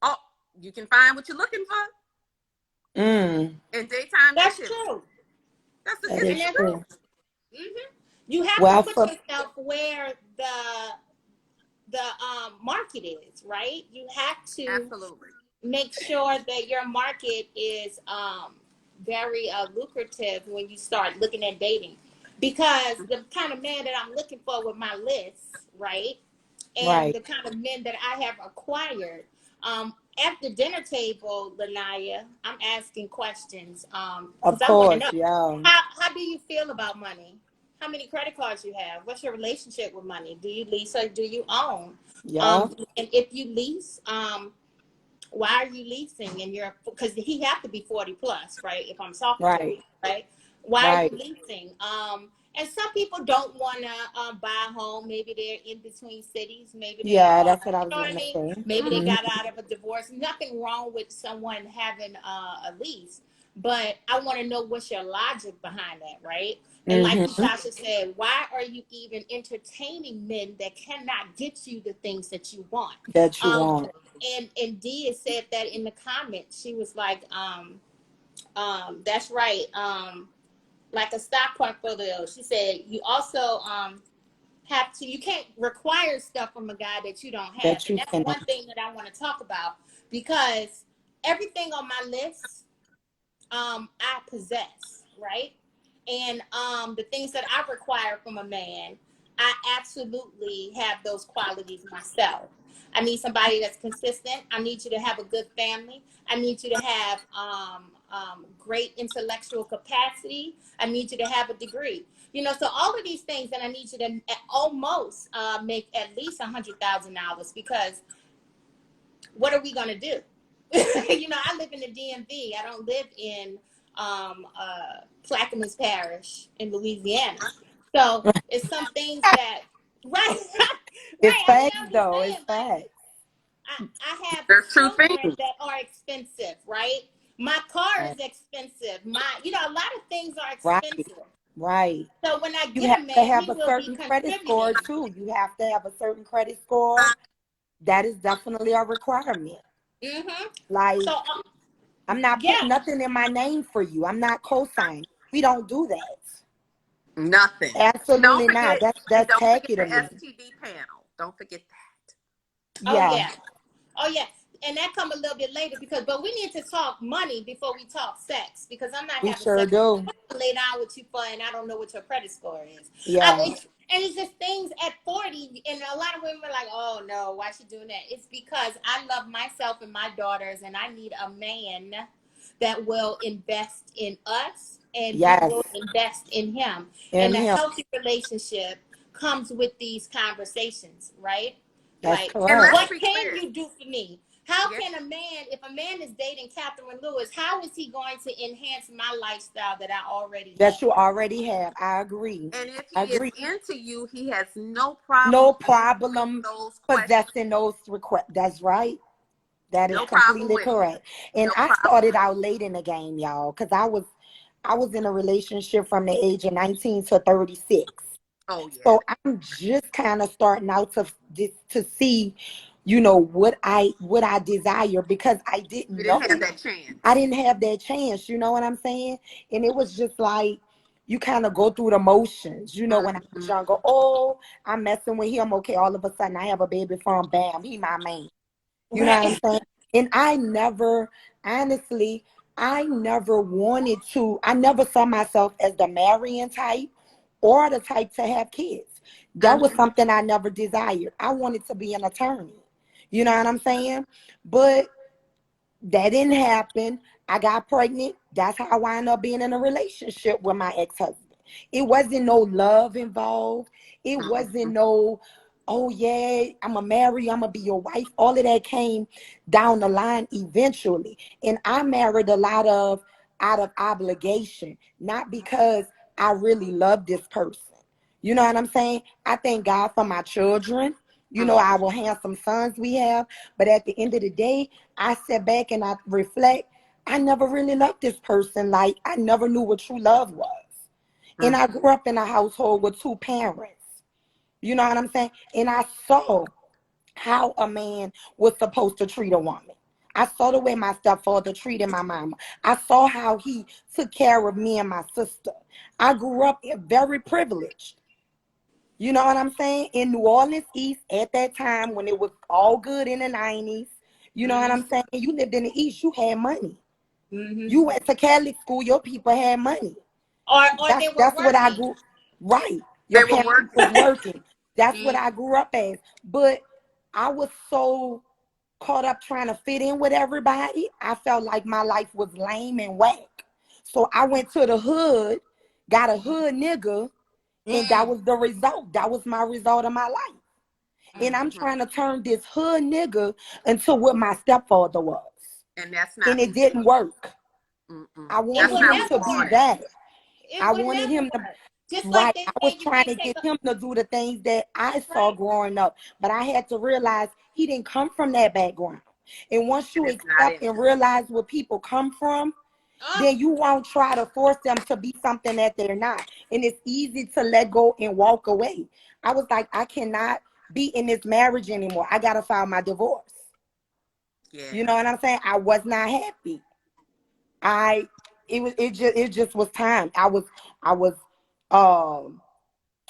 [SPEAKER 2] Oh, you can find what you're looking for. In daytime.
[SPEAKER 1] That's true.
[SPEAKER 2] That's
[SPEAKER 3] true.
[SPEAKER 1] You have to put yourself where the market is, right? You have to make sure that your market is very lucrative when you start looking at dating. because the kind of man that I'm looking for with my list, right? And
[SPEAKER 3] Right.
[SPEAKER 1] the kind of men that I have acquired. At the dinner table, Lanaya, I'm asking questions because
[SPEAKER 3] Of
[SPEAKER 1] I want to
[SPEAKER 3] course,
[SPEAKER 1] know
[SPEAKER 3] yeah.
[SPEAKER 1] how do you feel about money? How many credit cards you have? What's your relationship with money? Do you lease or do you own?
[SPEAKER 3] Yeah.
[SPEAKER 1] And if you lease, why are you leasing? And you're because he have to be 40 plus, right? If I'm talking to him,
[SPEAKER 3] Right.
[SPEAKER 1] right? Why are you
[SPEAKER 3] Right.
[SPEAKER 1] leasing? And some people don't want to buy a home. Maybe they're in between cities. Maybe they
[SPEAKER 3] Yeah,
[SPEAKER 1] are,
[SPEAKER 3] that's what I
[SPEAKER 1] you
[SPEAKER 3] was
[SPEAKER 1] know what I
[SPEAKER 3] gonna
[SPEAKER 1] mean?
[SPEAKER 3] say.
[SPEAKER 1] Maybe they
[SPEAKER 3] Hmm.
[SPEAKER 1] got out of a divorce. Nothing wrong with someone having a lease, but I want to know what's your logic behind that, right? And like
[SPEAKER 3] Hmm.
[SPEAKER 1] Tasha said, why are you even entertaining men that cannot get you the things that you want?
[SPEAKER 3] That you
[SPEAKER 1] Um,
[SPEAKER 3] want.
[SPEAKER 1] and Dia said that in the comments. She was like, that's right. Like a stock portfolio. She said you also have to. You can't require stuff from a guy that you don't have,
[SPEAKER 3] That
[SPEAKER 1] and
[SPEAKER 3] you
[SPEAKER 1] that's
[SPEAKER 3] cannot.
[SPEAKER 1] one thing that I want to talk about because everything on my list, I possess, right? And the things that I require from a man, I absolutely have those qualities myself. I need somebody that's consistent. I need you to have a good family. I need you to have great intellectual capacity. I need you to have a degree. You know, so all of these things, and I need you to almost make at least $100,000 because what are we gonna do? You know, I live in the DMV. I don't live in Clackamas Parish in Louisiana. So it's some things that right,
[SPEAKER 3] It's
[SPEAKER 1] right. I mean,
[SPEAKER 3] facts
[SPEAKER 1] I'm just
[SPEAKER 3] though. It's
[SPEAKER 1] saying, like,
[SPEAKER 3] facts.
[SPEAKER 1] I have
[SPEAKER 2] There's true
[SPEAKER 1] children
[SPEAKER 2] things.
[SPEAKER 1] that are expensive, right? My car
[SPEAKER 3] Right.
[SPEAKER 1] is expensive. You know, a lot of things are
[SPEAKER 3] Right.
[SPEAKER 1] expensive.
[SPEAKER 3] Right.
[SPEAKER 1] So when I
[SPEAKER 3] You
[SPEAKER 1] get a
[SPEAKER 3] have to
[SPEAKER 1] man,
[SPEAKER 3] have
[SPEAKER 1] he
[SPEAKER 3] a
[SPEAKER 1] will be
[SPEAKER 3] certain credit score
[SPEAKER 1] contributing.
[SPEAKER 3] too. You have to have a certain credit score. That is definitely a requirement.
[SPEAKER 1] Mm-hmm. So
[SPEAKER 3] Like, I'm not
[SPEAKER 1] yeah,
[SPEAKER 3] putting nothing in my name for you. I'm not co-signing. We don't do that.
[SPEAKER 2] Nothing. And don't
[SPEAKER 3] Absolutely not.
[SPEAKER 2] forget,
[SPEAKER 3] That's tacky
[SPEAKER 2] the
[SPEAKER 3] to me.
[SPEAKER 2] STD panel. Don't forget that.
[SPEAKER 1] oh
[SPEAKER 3] Yeah,
[SPEAKER 1] yeah. Oh yeah, and that come a little bit later but we need to talk money before we talk sex because I'm not
[SPEAKER 3] we
[SPEAKER 1] having
[SPEAKER 3] sure
[SPEAKER 1] sex.
[SPEAKER 3] do.
[SPEAKER 1] To lay down with you for, and I don't know what your credit score is.
[SPEAKER 3] Yeah,
[SPEAKER 1] And it's just things at 40, and a lot of women are like, "Oh no, why is she doing that?" It's because I love myself and my daughters, and I need a man that will invest in us, and we
[SPEAKER 3] yes,
[SPEAKER 1] will invest in him. And
[SPEAKER 3] and
[SPEAKER 1] a
[SPEAKER 3] him.
[SPEAKER 1] healthy relationship comes with these conversations, right?
[SPEAKER 3] That's
[SPEAKER 1] Like,
[SPEAKER 2] And
[SPEAKER 3] correct.
[SPEAKER 2] let's
[SPEAKER 1] what
[SPEAKER 2] be
[SPEAKER 1] can
[SPEAKER 2] clear.
[SPEAKER 1] you do for me? How
[SPEAKER 2] Yeah.
[SPEAKER 1] can a man, if a man is dating Catherine Lewis, how is he going to enhance my lifestyle that I already
[SPEAKER 3] That you
[SPEAKER 1] have?
[SPEAKER 3] already have. I agree.
[SPEAKER 2] And if
[SPEAKER 3] I
[SPEAKER 2] he is
[SPEAKER 3] agree.
[SPEAKER 2] into you, he has no problem
[SPEAKER 3] No
[SPEAKER 2] answering
[SPEAKER 3] problem
[SPEAKER 2] those questions.
[SPEAKER 3] possessing those requests. That's right. That is
[SPEAKER 2] No problem
[SPEAKER 3] completely
[SPEAKER 2] with it.
[SPEAKER 3] correct. And
[SPEAKER 2] No
[SPEAKER 3] I
[SPEAKER 2] problem
[SPEAKER 3] started
[SPEAKER 2] with
[SPEAKER 3] out late in the game, y'all, because I was in a relationship from the age of 19 to 36.
[SPEAKER 2] it. Oh yeah.
[SPEAKER 3] So I'm just kind of starting out to see, what I desire because I
[SPEAKER 2] You
[SPEAKER 3] didn't know.
[SPEAKER 2] didn't have that
[SPEAKER 3] I
[SPEAKER 2] chance.
[SPEAKER 3] didn't have that chance, you know what I'm saying? And it was just like you kind of go through the motions, when I was
[SPEAKER 2] Hmm.
[SPEAKER 3] younger. Oh, I'm messing with him. Okay, all of a sudden I have a baby from bam, he my man. You know what I'm
[SPEAKER 1] Right.
[SPEAKER 3] saying? And I never, honestly, I never saw myself as the marrying type or the type to have kids. That was
[SPEAKER 2] Hmm.
[SPEAKER 3] something I never desired. I wanted to be an attorney. You know what I'm saying? But that didn't happen. I got pregnant. That's how I wound up being in a relationship with my ex-husband. It wasn't no love involved. It wasn't
[SPEAKER 2] Hmm.
[SPEAKER 3] no, oh yeah, I'm gonna marry, I'm gonna be your wife. All of that came down the line eventually. And I married a lot of out of obligation, not because I really love this person. You know what I'm saying? I thank God for my children. Our handsome sons we have. But at the end of the day, I sit back and I reflect. I never really loved this person. Like, I never knew what true love was. And I grew up in a household with two parents. You know what I'm saying? And I saw how a man was supposed to treat a woman. I saw the way my stepfather treated my mama. I saw how he took care of me and my sister. I grew up very privileged. You know what I'm saying? In New Orleans East at that time when it was all good in the 90s. You know what
[SPEAKER 1] Hmm.
[SPEAKER 3] I'm saying? You lived in the East, you had money.
[SPEAKER 1] Hmm.
[SPEAKER 3] You went to Catholic school, your people had money.
[SPEAKER 1] Or
[SPEAKER 3] That's
[SPEAKER 1] they were
[SPEAKER 3] that's what I
[SPEAKER 1] working.
[SPEAKER 3] grew. Right. Your
[SPEAKER 2] They were
[SPEAKER 3] parents was
[SPEAKER 2] working.
[SPEAKER 3] working. That's what I grew up as. But I was so caught up trying to fit in with everybody. I felt like my life was lame and whack. So I went to the hood, got a hood nigga, and that was the result. That was my result of my life. And I'm
[SPEAKER 2] Mhm.
[SPEAKER 3] trying to turn this hood nigga into what my stepfather was.
[SPEAKER 2] And that's
[SPEAKER 3] And
[SPEAKER 2] not
[SPEAKER 3] it
[SPEAKER 2] who you
[SPEAKER 3] didn't work.
[SPEAKER 2] Mm-mm.
[SPEAKER 3] I
[SPEAKER 1] It
[SPEAKER 3] wanted
[SPEAKER 2] That's
[SPEAKER 1] would
[SPEAKER 2] not
[SPEAKER 3] him
[SPEAKER 2] what
[SPEAKER 1] never
[SPEAKER 3] to
[SPEAKER 2] you
[SPEAKER 3] be
[SPEAKER 1] work.
[SPEAKER 2] wanted.
[SPEAKER 3] that.
[SPEAKER 1] It
[SPEAKER 3] I
[SPEAKER 1] would
[SPEAKER 3] wanted
[SPEAKER 1] never
[SPEAKER 3] him to,
[SPEAKER 1] work. Just like
[SPEAKER 3] right.
[SPEAKER 1] they
[SPEAKER 3] I was
[SPEAKER 1] say, you
[SPEAKER 3] trying
[SPEAKER 1] can't
[SPEAKER 3] to
[SPEAKER 1] take
[SPEAKER 3] get
[SPEAKER 1] a
[SPEAKER 3] him to do the things that I saw
[SPEAKER 1] right.
[SPEAKER 3] growing up. But I had to realize he didn't come from that background. And once
[SPEAKER 2] And
[SPEAKER 3] you
[SPEAKER 2] it's not
[SPEAKER 3] accept
[SPEAKER 2] in
[SPEAKER 3] and
[SPEAKER 2] him.
[SPEAKER 3] realize where people come from,
[SPEAKER 1] Oh,
[SPEAKER 3] then you won't try to force them to be something that they're not. And it's easy to let go and walk away. I was like, I cannot be in this marriage anymore. I gotta file my divorce. You know
[SPEAKER 2] Yeah.
[SPEAKER 3] what I'm saying? I was not happy. I it just was time. I was um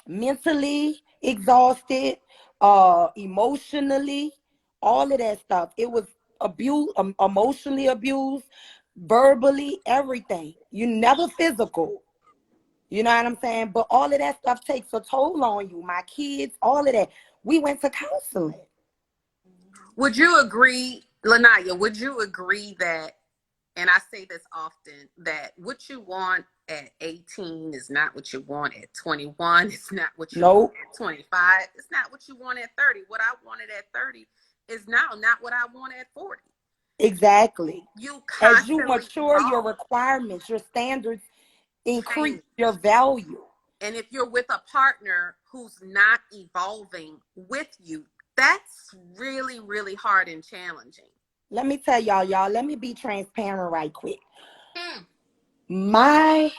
[SPEAKER 3] mentally exhausted, emotionally, all of that stuff. It was abuse, emotionally abused, verbally, everything. You never physical. You know what I'm saying? But all of that stuff takes a toll on you. My kids, all of that. We went to counseling.
[SPEAKER 2] Would you agree, Lanaya, would you agree that, and I say this often, that what you want at 18 is not what you want at 21. It's not what you want
[SPEAKER 3] Nope.
[SPEAKER 2] at 25. It's not what you want at 30. What I wanted at 30 is now not what I want at 40.
[SPEAKER 3] Exactly.
[SPEAKER 2] You
[SPEAKER 3] As you
[SPEAKER 2] constantly
[SPEAKER 3] mature, your
[SPEAKER 2] evolve,
[SPEAKER 3] requirements, your standards increase,
[SPEAKER 2] change.
[SPEAKER 3] your value.
[SPEAKER 2] And if you're with a partner who's not evolving with you, that's really, really hard and challenging.
[SPEAKER 3] Let me tell y'all, let me be transparent right quick.
[SPEAKER 1] mm,
[SPEAKER 3] My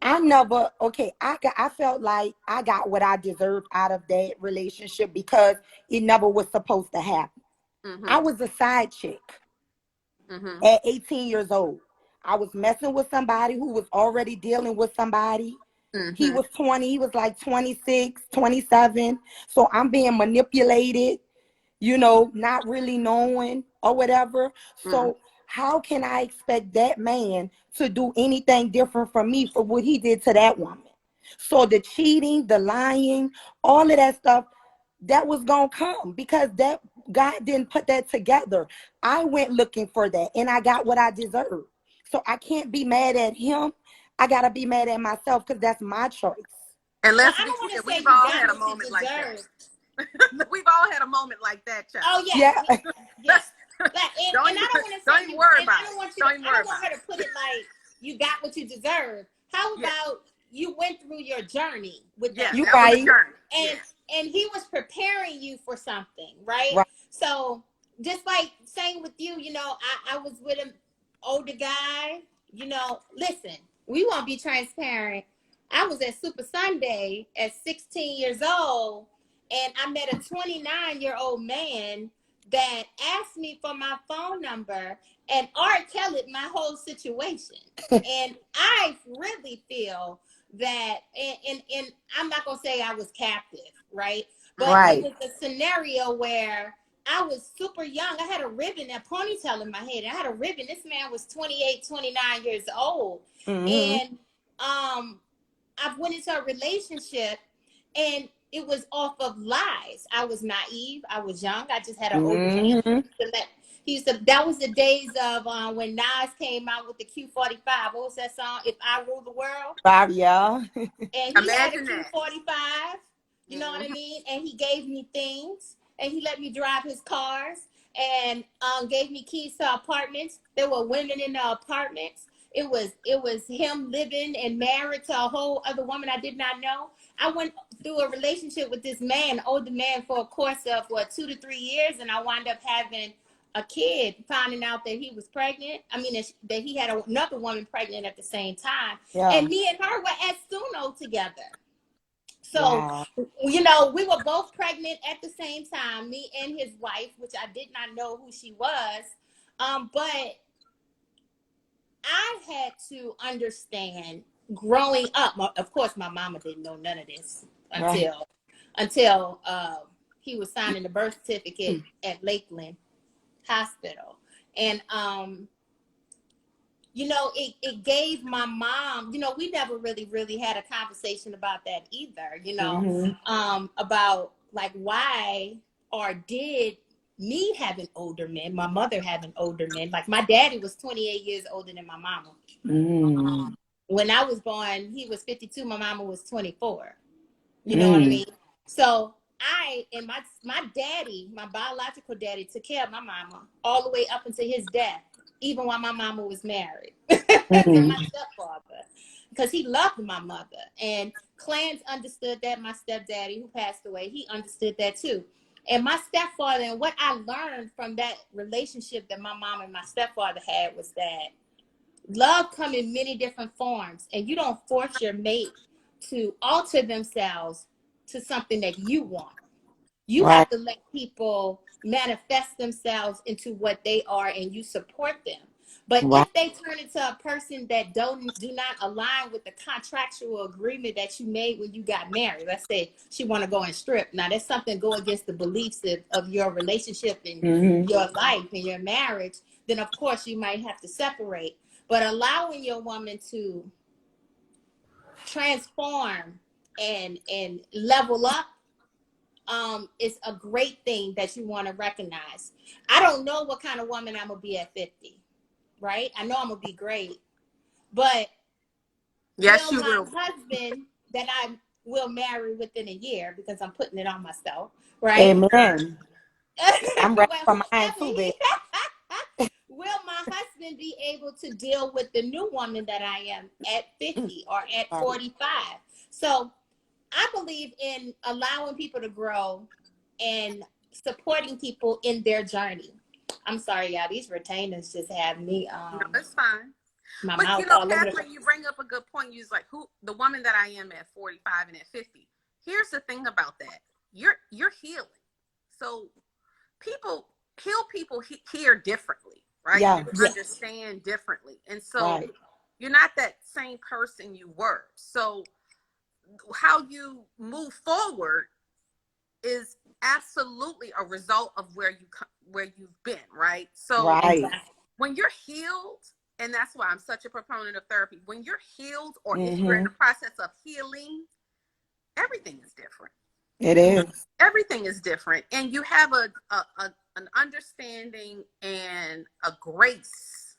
[SPEAKER 3] I never I felt like I got what I deserved out of that relationship because it never was supposed to happen. I
[SPEAKER 2] Mm-hmm.
[SPEAKER 3] was a side chick
[SPEAKER 2] Mm-hmm.
[SPEAKER 3] at 18 years old. I was messing with somebody who was already dealing with somebody. He
[SPEAKER 2] Mm-hmm.
[SPEAKER 3] was 20, he was like 26, 27. So I'm being manipulated, not really knowing or whatever.
[SPEAKER 2] Mm-hmm.
[SPEAKER 3] So how can I expect that man to do anything different from me for what he did to that woman? So the cheating, the lying, all of that stuff, that was gonna come because that God didn't put that together. I went looking for that and I got what I deserved. So I can't be mad at him. I gotta be mad at myself because that's my choice.
[SPEAKER 2] And
[SPEAKER 1] well,
[SPEAKER 2] let's
[SPEAKER 1] I
[SPEAKER 2] be
[SPEAKER 1] don't want
[SPEAKER 2] clear,
[SPEAKER 1] to say
[SPEAKER 2] we've
[SPEAKER 1] you
[SPEAKER 2] all
[SPEAKER 1] got
[SPEAKER 2] had a
[SPEAKER 1] what you
[SPEAKER 2] moment like that.
[SPEAKER 1] deserve.
[SPEAKER 2] We've all had a moment like that,
[SPEAKER 1] Oh
[SPEAKER 2] child.
[SPEAKER 1] yes,
[SPEAKER 3] Yeah,
[SPEAKER 1] yes. But and I don't want to say
[SPEAKER 2] don't even
[SPEAKER 1] you,
[SPEAKER 2] worry
[SPEAKER 1] and I
[SPEAKER 2] about
[SPEAKER 1] don't
[SPEAKER 2] it.
[SPEAKER 1] want you to.
[SPEAKER 2] Don't even
[SPEAKER 1] I
[SPEAKER 2] worry
[SPEAKER 1] don't want
[SPEAKER 2] about
[SPEAKER 1] her to
[SPEAKER 2] it.
[SPEAKER 1] put it like you got what you deserve. How
[SPEAKER 2] Yeah,
[SPEAKER 1] about you went through your journey with that
[SPEAKER 2] yeah,
[SPEAKER 3] you
[SPEAKER 2] that was
[SPEAKER 1] man,
[SPEAKER 2] a
[SPEAKER 3] right.
[SPEAKER 2] journey. Yeah.
[SPEAKER 1] and he was preparing you for something, right?
[SPEAKER 3] Right.
[SPEAKER 1] So just like saying with you, I was with an older guy. Listen, we won't be transparent. I was at Super Sunday at 16 years old, and I met a 29-year-old man that asked me for my phone number and R. Kelly my whole situation. And I really feel that, and I'm not gonna say I was captive, right? But
[SPEAKER 2] Mm-hmm.
[SPEAKER 1] it
[SPEAKER 3] Right.
[SPEAKER 1] was a scenario where I was super young. I had a ribbon, a ponytail in my head. I had a ribbon. This man was 28, 29 years old.
[SPEAKER 3] Mm-hmm.
[SPEAKER 1] And I went into a relationship and it was off of lies. I was naive. I was young. I just had an older man.
[SPEAKER 3] Mm-hmm.
[SPEAKER 1] That was the days of when Nas came out with the Q45. What was that song? If I Rule the World.
[SPEAKER 3] Yeah.
[SPEAKER 1] And he had a
[SPEAKER 2] Imagine that.
[SPEAKER 1] Q45, you know what I
[SPEAKER 2] Mm-hmm.
[SPEAKER 1] mean? And he gave me things, and he let me drive his cars, and gave me keys to apartments. There were women in the apartments. It was him living and married to a whole other woman I did not know. I went through a relationship with this man, older man, for a course of 2 to 3 years, and I wound up having a kid, finding out that he was pregnant. I mean, that he had another woman pregnant at the same time.
[SPEAKER 3] Yeah.
[SPEAKER 1] And me and her were at Suno together. So,
[SPEAKER 3] Wow.
[SPEAKER 1] we were both pregnant at the same time, me and his wife, which I did not know who she was. But I had to understand growing up. Of course, my mama didn't know none of this
[SPEAKER 3] Right.
[SPEAKER 1] until he was signing the birth certificate at Lakeland Hospital. And you know, it gave my mom, you know, we never really had a conversation about that either, you know, about like why or did me having older men, my mother having older men, like my daddy was 28 years older than my mama. When I was born, he was 52, my mama was 24. You know what I mean? So I and my daddy, my biological daddy, took care of my mama all the way up until his death, even while my mama was married to my stepfather, because he loved my mother. And Clarence understood that. My stepdaddy, who passed away, he understood that too. And my stepfather, and what I learned from that relationship that my mom and my stepfather had was that love come in many different forms, and you don't force your mate to alter themselves to something that you want. You have to let people manifest themselves into what they are, and you support them. But if they turn into a person that do not align with the contractual agreement that you made when you got married, let's say she want to go and strip. Now that's something go against the beliefs of your relationship and your life and your marriage. Then of course you might have to separate. But allowing your woman to transform and level up is a great thing that you want to recognize. I don't know what kind of woman I'm gonna be at 50, right? I know I'm gonna be great, but
[SPEAKER 2] Yes,
[SPEAKER 1] will
[SPEAKER 2] you
[SPEAKER 1] my
[SPEAKER 2] will.
[SPEAKER 1] husband that I will marry within a year, because I'm putting it on myself, right?
[SPEAKER 3] Amen. I'm ready
[SPEAKER 1] Well,
[SPEAKER 3] for mine
[SPEAKER 1] whoever
[SPEAKER 3] too,
[SPEAKER 1] he
[SPEAKER 3] babe.
[SPEAKER 1] will my husband be able to deal with the new woman that I am at 50 or at 45? So I believe in allowing people to grow and supporting people in their journey. I'm sorry, y'all. These retainers just have me
[SPEAKER 2] No, it's fine.
[SPEAKER 1] my
[SPEAKER 2] But
[SPEAKER 1] mouth
[SPEAKER 2] you know,
[SPEAKER 1] all over the place.
[SPEAKER 2] Catherine, you bring up a good point. You're like, who the woman that I am at 45 and at 50. Here's the thing about that. You're healing. So people hear differently, right?
[SPEAKER 3] Yeah.
[SPEAKER 2] You
[SPEAKER 1] Yes.
[SPEAKER 2] understand differently. And so you're not that same person you were. So how you move forward is absolutely a result of where you've been, right? So when you're healed, and that's why I'm such a proponent of therapy, when you're healed or if you're in the process of healing, everything is different.
[SPEAKER 3] It is.
[SPEAKER 2] Everything is different, and you have an understanding and a grace,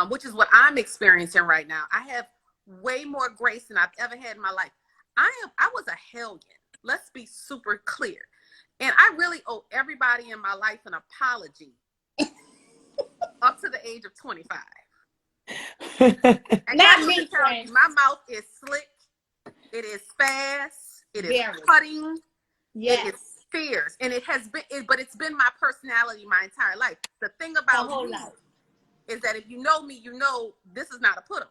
[SPEAKER 2] which is what I'm experiencing right now. I have way more grace than I've ever had in my life. I was a hellion. Let's be super clear. And I really owe everybody in my life an apology up to the age of 25. And
[SPEAKER 1] Not
[SPEAKER 2] Catherine
[SPEAKER 1] me,
[SPEAKER 2] can tell
[SPEAKER 1] friend.
[SPEAKER 2] you, my mouth is slick. It is fast. It is
[SPEAKER 1] Very.
[SPEAKER 2] cutting.
[SPEAKER 1] Yes.
[SPEAKER 2] It is fierce. And it has been, but it's been my personality my entire life. The thing
[SPEAKER 1] The
[SPEAKER 2] about
[SPEAKER 1] whole
[SPEAKER 2] me
[SPEAKER 1] life.
[SPEAKER 2] is that if you know me, you know this is not a put on,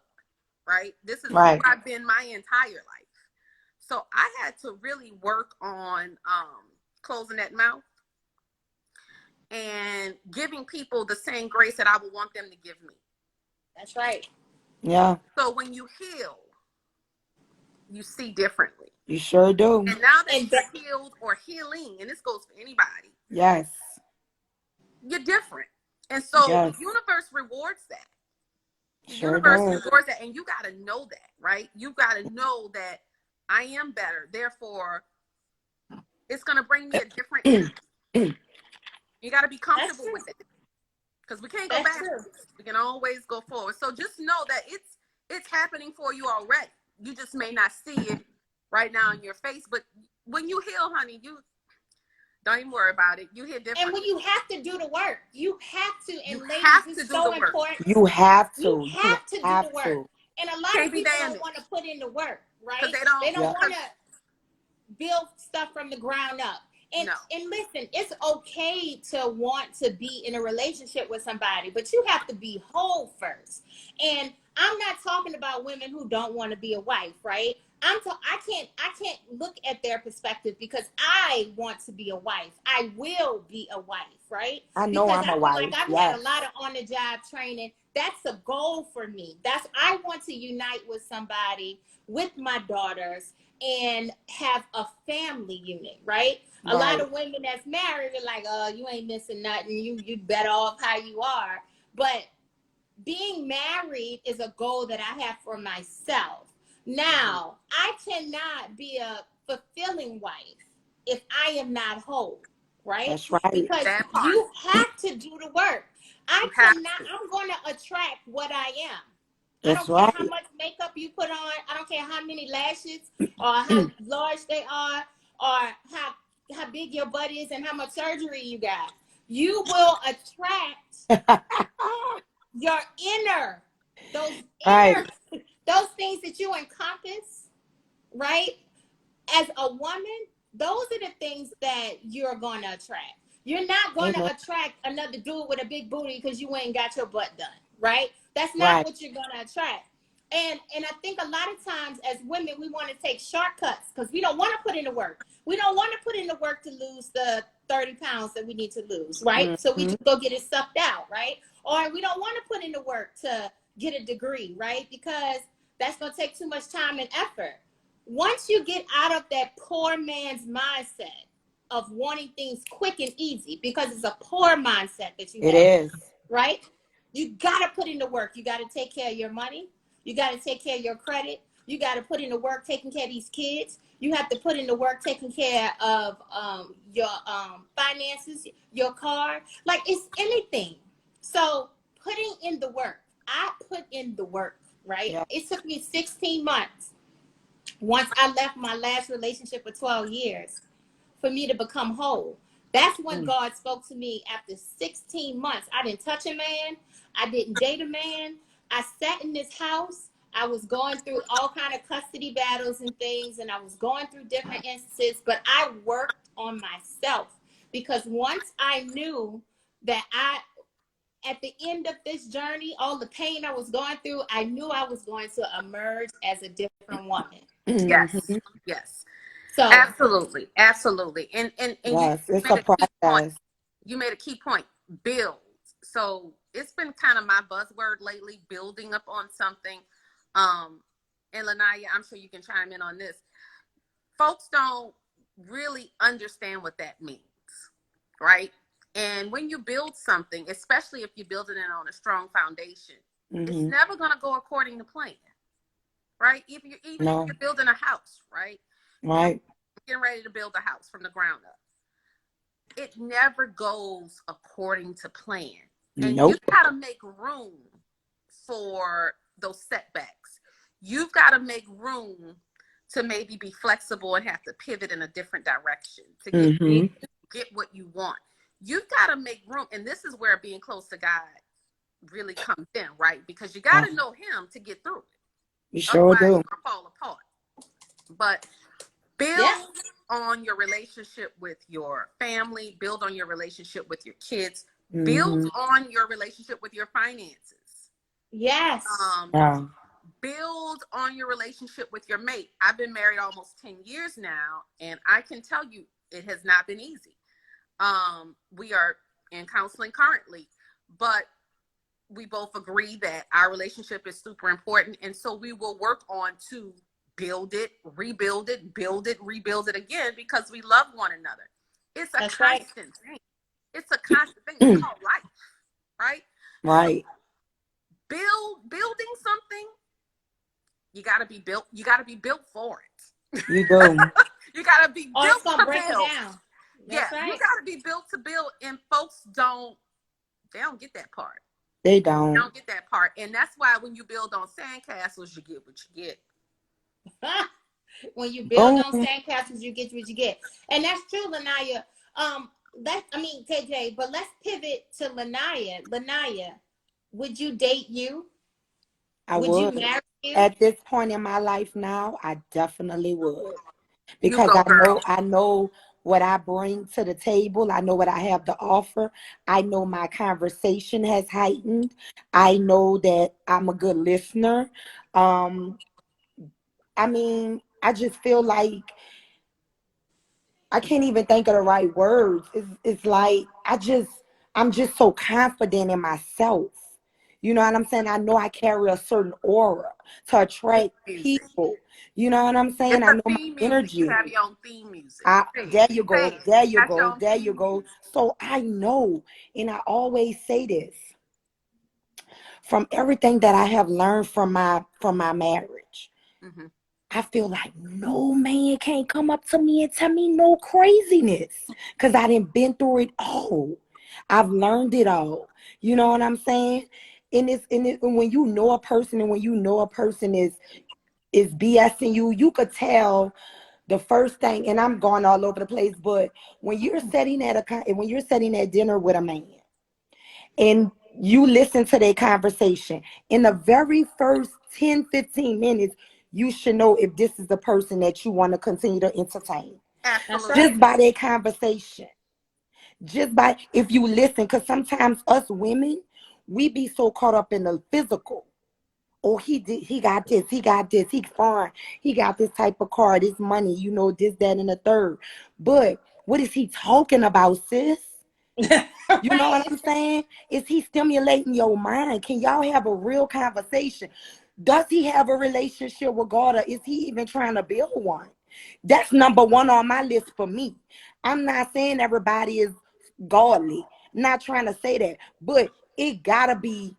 [SPEAKER 2] right? This is who
[SPEAKER 3] Right.
[SPEAKER 2] I've been my entire life. So I had to really work on closing that mouth and giving people the same grace that I would want them to give me.
[SPEAKER 1] That's right.
[SPEAKER 3] Yeah.
[SPEAKER 2] So when you heal, you see differently.
[SPEAKER 3] You sure do.
[SPEAKER 2] And now that
[SPEAKER 1] And
[SPEAKER 2] you're healed or healing, and this goes for anybody,
[SPEAKER 3] Yes.
[SPEAKER 2] you're different. And so
[SPEAKER 3] Yes.
[SPEAKER 2] the universe rewards that. The
[SPEAKER 3] Sure
[SPEAKER 2] universe
[SPEAKER 3] does.
[SPEAKER 2] rewards that. And you got to know that, right? You got to know that I am better. Therefore, it's going to bring me a different energy. You got to be comfortable with it. Because we can't go backwards. We can always go forward. So just know that it's happening for you already. You just may not see it right now in your face. But when you heal, honey, you don't even worry about it. You hear different.
[SPEAKER 1] And when you have to do the work, you have to. And
[SPEAKER 2] you
[SPEAKER 1] ladies,
[SPEAKER 2] have
[SPEAKER 1] it's
[SPEAKER 2] to do
[SPEAKER 1] so
[SPEAKER 2] the work.
[SPEAKER 1] important.
[SPEAKER 3] You have to.
[SPEAKER 1] You have to do the work.
[SPEAKER 3] To.
[SPEAKER 1] And a lot
[SPEAKER 2] Can't
[SPEAKER 1] of
[SPEAKER 2] be
[SPEAKER 1] people
[SPEAKER 2] damaged.
[SPEAKER 1] don't want to put in the work, right?
[SPEAKER 2] Because
[SPEAKER 1] They don't want to build stuff from the ground up. And listen, it's okay to want to be in a relationship with somebody, but you have to be whole first. And I'm not talking about women who don't want to be a wife, right? I can't look at their perspective because I want to be a wife. I will be a wife, right?
[SPEAKER 3] I know
[SPEAKER 1] because
[SPEAKER 3] I'm a
[SPEAKER 1] I feel
[SPEAKER 3] wife.
[SPEAKER 1] like I've had a lot of on the job training. That's a goal for me. I want to unite with somebody, with my daughters, and have a family unit, right? A lot of women that's married are like, oh, you ain't missing nothing. You better off how you are. But being married is a goal that I have for myself. Now, I cannot be a fulfilling wife if I am not whole, right?
[SPEAKER 3] That's right.
[SPEAKER 1] Because
[SPEAKER 2] That part.
[SPEAKER 1] you have to do the work. I
[SPEAKER 2] You have
[SPEAKER 1] cannot,
[SPEAKER 2] to.
[SPEAKER 1] I'm going to attract what I am. I
[SPEAKER 3] That's
[SPEAKER 1] don't care how
[SPEAKER 3] right.
[SPEAKER 1] much makeup you put on. I don't care how many lashes or how large they are or how big your butt is and how much surgery you got. You will attract your inner, those
[SPEAKER 3] Right.
[SPEAKER 1] inner, those things that you encompass, right? As a woman, those are the things that you're going to attract. You're not going to
[SPEAKER 3] Amen.
[SPEAKER 1] attract another dude with a big booty because you ain't got your butt done, right? That's not
[SPEAKER 3] Right.
[SPEAKER 1] what you're going to attract. And I think a lot of times as women, we want to take shortcuts because we don't want to put in the work. We don't want to put in the work to lose the 30 pounds that we need to lose, right? So we
[SPEAKER 3] Mm-hmm.
[SPEAKER 1] just go get it sucked out, right? Or we don't want to put in the work to get a degree, right? Because that's going to take too much time and effort. Once you get out of that poor man's mindset of wanting things quick and easy, because it's a poor mindset that you
[SPEAKER 3] It
[SPEAKER 1] have,
[SPEAKER 3] is.
[SPEAKER 1] right? You got to put in the work. You got to take care of your money. You got to take care of your credit. You got to put in the work taking care of these kids. You have to put in the work taking care of your finances, your car. Like it's anything. So putting in the work. I put in the work, right?
[SPEAKER 3] Yeah.
[SPEAKER 1] It took me 16 months once I left my last relationship for 12 years for me to become whole. That's when
[SPEAKER 3] Mm.
[SPEAKER 1] God spoke to me after 16 months. I didn't touch a man. I didn't date a man. I sat in this house. I was going through all kind of custody battles and things, and I was going through different instances, but I worked on myself because once I knew that at the end of this journey, all the pain I was going through, I knew I was going to emerge as a different woman.
[SPEAKER 2] Yes.
[SPEAKER 3] Mm-hmm.
[SPEAKER 2] Yes.
[SPEAKER 1] So,
[SPEAKER 2] Absolutely. Absolutely. And you
[SPEAKER 3] Yes. It's
[SPEAKER 2] made
[SPEAKER 3] a
[SPEAKER 2] a key point.
[SPEAKER 3] process.
[SPEAKER 2] You made a key point. Build. So it's been kind of my buzzword lately, building up on something. Um, and Lanaya, I'm sure you can chime in on this. Folks don't really understand what that means, right? And when you build something, especially if you're building it on a strong foundation, it's
[SPEAKER 3] Mm-hmm.
[SPEAKER 2] never going to go according to plan, right? Even if
[SPEAKER 3] No.
[SPEAKER 2] you're building a house, right? You're
[SPEAKER 3] Right.
[SPEAKER 2] getting ready to build a house from the ground up. It never goes according to plan. And you
[SPEAKER 3] Nope.
[SPEAKER 2] got to make room for those setbacks. You've got to make room to maybe be flexible and have to pivot in a different direction to
[SPEAKER 3] Mm-hmm.
[SPEAKER 2] get what you want. You've got to make room. And this is where being close to God really comes in, right? Because you got to know him to get through
[SPEAKER 3] You
[SPEAKER 2] it.
[SPEAKER 3] sure
[SPEAKER 2] Otherwise,
[SPEAKER 3] do.
[SPEAKER 2] you're going to fall apart. But
[SPEAKER 1] yeah.
[SPEAKER 2] build on your relationship with your family, build on your relationship with your kids, build
[SPEAKER 3] Mm-hmm.
[SPEAKER 2] on your relationship with your finances.
[SPEAKER 1] Yes.
[SPEAKER 3] Yeah.
[SPEAKER 2] Build on your relationship with your mate. I've been married almost 10 years now, and I can tell you it has not been easy. We are in counseling currently, but we both agree that our relationship is super important. And so we will work on to build it, rebuild it, build it, rebuild it again because we love one another. It's a
[SPEAKER 1] That's right.
[SPEAKER 2] constant thing. It's a constant thing. It's called life, right? So
[SPEAKER 3] Right.
[SPEAKER 2] building something, you gotta be built, you gotta be built for it.
[SPEAKER 3] You do.
[SPEAKER 2] You gotta be
[SPEAKER 1] Or
[SPEAKER 2] built
[SPEAKER 1] it's going to
[SPEAKER 2] to
[SPEAKER 1] break you
[SPEAKER 2] build.
[SPEAKER 1] down.
[SPEAKER 2] Yeah,
[SPEAKER 1] That's
[SPEAKER 2] you
[SPEAKER 1] right.
[SPEAKER 2] gotta be built to build, and folks they don't get that part.
[SPEAKER 3] They
[SPEAKER 2] They
[SPEAKER 3] don't.
[SPEAKER 2] don't get that part. And that's why when you build on sandcastles, you get what you get.
[SPEAKER 1] When you build on
[SPEAKER 3] Boom.
[SPEAKER 1] sandcastles, you get what you get. And that's true, Lanaya. KJ, but let's pivot to Lanaya. Lanaya, would you date you?
[SPEAKER 3] I
[SPEAKER 1] Would you
[SPEAKER 3] would.
[SPEAKER 1] marry you?
[SPEAKER 3] At this point in my life now, I definitely would.
[SPEAKER 2] You
[SPEAKER 3] Because
[SPEAKER 2] go, girl.
[SPEAKER 3] I know what I bring to the table. I know what I have to offer. I know my conversation has heightened. I know that I'm a good listener. Um, I mean, I just feel like I can't even think of the right words. It's like I'm just so confident in myself. You know what I'm saying? I know I carry a certain aura to attract
[SPEAKER 2] Music.
[SPEAKER 3] people. You know what I'm saying?
[SPEAKER 2] It's
[SPEAKER 3] I
[SPEAKER 2] a
[SPEAKER 3] know my
[SPEAKER 2] theme music. You
[SPEAKER 3] energy.
[SPEAKER 2] have your own theme music. Say it.
[SPEAKER 3] There you
[SPEAKER 2] Say
[SPEAKER 3] go,
[SPEAKER 2] it.
[SPEAKER 3] there
[SPEAKER 2] You
[SPEAKER 3] you
[SPEAKER 2] got your
[SPEAKER 3] go,
[SPEAKER 2] own
[SPEAKER 3] there you
[SPEAKER 2] theme
[SPEAKER 3] go.
[SPEAKER 2] music.
[SPEAKER 3] So I know, and I always say this: from everything that I have learned from my marriage,
[SPEAKER 2] Mm-hmm.
[SPEAKER 3] I feel like no man can't come up to me and tell me no craziness. Cause I didn't been through it all. I've learned it all. You know what I'm saying? And when you know a person and when you know a person is BSing you, you could tell the first thing, and I'm going all over the place, but when you're when you're sitting at dinner with a man and you listen to their conversation, in the very first 10-15 minutes, you should know if this is the person that you want to continue to entertain.
[SPEAKER 1] That's
[SPEAKER 2] Absolutely.
[SPEAKER 1] right.
[SPEAKER 3] Just by their conversation. Just by if you listen, because sometimes us women, we be so caught up in the physical. Oh, he got this, he's fine, he got this type of car, this money, this, that, and the third. But what is he talking about, sis? You know what
[SPEAKER 1] Right.
[SPEAKER 3] I'm saying? Is he stimulating your mind? Can y'all have a real conversation? Does he have a relationship with God, or is he even trying to build one? That's number one on my list for me. I'm not saying everybody is godly. Not trying to say that, but it gotta be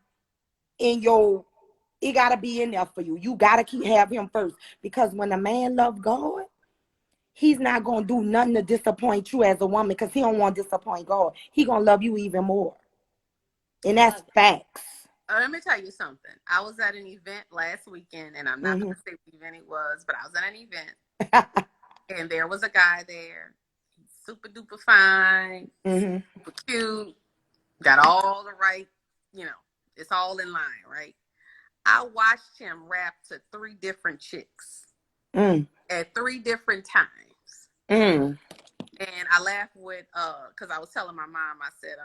[SPEAKER 3] in your it gotta be in there for you. You gotta have him first. Because when a man loves God, he's not gonna do nothing to disappoint you as a woman because he don't want to disappoint God. He gonna love you even more. And
[SPEAKER 1] I
[SPEAKER 3] that's
[SPEAKER 1] love
[SPEAKER 3] facts.
[SPEAKER 2] Let me tell you something. I was at an event last weekend, and I'm not going
[SPEAKER 3] Hmm.
[SPEAKER 2] to say what event it was, but I was at an event, and there was a guy there, super duper fine,
[SPEAKER 3] Hmm.
[SPEAKER 2] super cute, got all the right, you know, it's all in line, right? I watched him rap to 3 different chicks
[SPEAKER 3] Mm.
[SPEAKER 2] at 3 different times.
[SPEAKER 3] Mm.
[SPEAKER 2] And I laughed with because I was telling my mom, I said,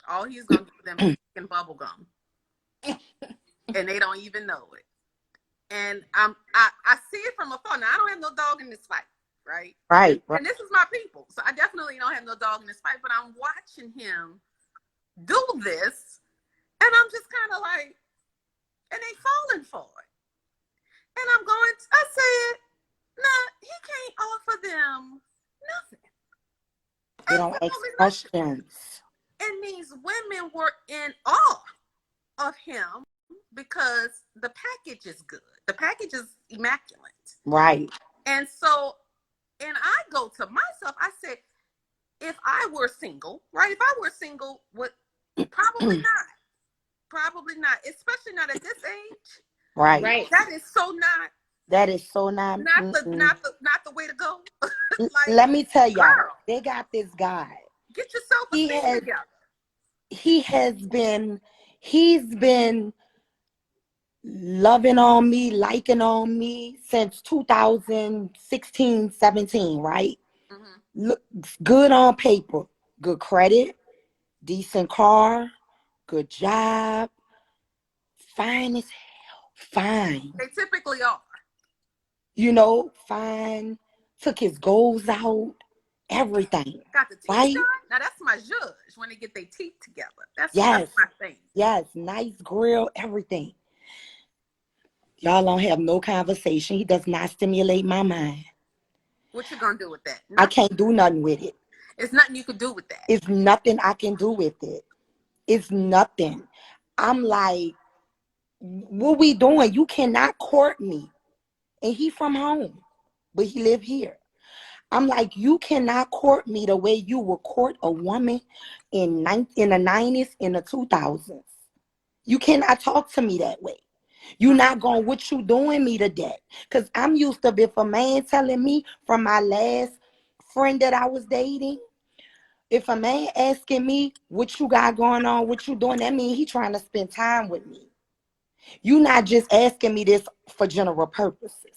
[SPEAKER 2] all he's gonna give them is fucking bubble gum. And they don't even know it. And I see it from afar. Now I don't have no dog in this fight, right?
[SPEAKER 3] Right, right.
[SPEAKER 2] And this is my people. So I definitely don't have no dog in this fight, but I'm watching him do this, and I'm just kind of like, and they falling for it. And I said, nah, he can't offer them nothing.
[SPEAKER 3] They don't ask
[SPEAKER 2] Absolutely nothing.
[SPEAKER 3] questions.
[SPEAKER 2] And these women were in awe of him because the package is good. The package is immaculate.
[SPEAKER 3] Right.
[SPEAKER 2] And so, and I go to myself, I said, if I were single, right? If I were single, would probably not. Probably not. Especially not at this age.
[SPEAKER 3] Right.
[SPEAKER 1] right.
[SPEAKER 2] That is so not
[SPEAKER 3] That is so not. Mm-mm.
[SPEAKER 2] not the way to go. Like,
[SPEAKER 3] Let me tell y'all,
[SPEAKER 2] girl,
[SPEAKER 3] they got this guy.
[SPEAKER 2] get your self
[SPEAKER 3] He
[SPEAKER 2] esteem
[SPEAKER 3] has
[SPEAKER 2] together.
[SPEAKER 3] he has been he's been loving on me, liking on me since 2016, 17, right?
[SPEAKER 2] Mm-hmm.
[SPEAKER 3] Looks good on paper, good credit, decent car, good job, fine as fine.
[SPEAKER 2] They typically are.
[SPEAKER 3] Fine. Took his goals out, everything,
[SPEAKER 2] Got the teeth
[SPEAKER 3] right?
[SPEAKER 2] done. Now that's my judge when they get their teeth together. That's
[SPEAKER 3] Yes,
[SPEAKER 2] my thing.
[SPEAKER 3] yes, nice grill, everything. Y'all don't have no conversation. He does not stimulate my mind.
[SPEAKER 2] What you gonna do with that?
[SPEAKER 3] I
[SPEAKER 2] Nothing.
[SPEAKER 3] can't do nothing with it.
[SPEAKER 2] It's nothing you could do with that.
[SPEAKER 3] It's nothing I can do with it. It's nothing. I'm like, what we doing? You cannot court me. And he from home, but he live here. I'm like, you cannot court me the way you would court a woman in the 90s, in the 2000s. You cannot talk to me that way. You
[SPEAKER 2] Mm-hmm.
[SPEAKER 3] not going, what you doing me today? Because I'm used to if a man telling me from my last friend that I was dating, if a man asking me what you got going on, what you doing, that means he trying to spend time with me. You not just asking me this for general purposes.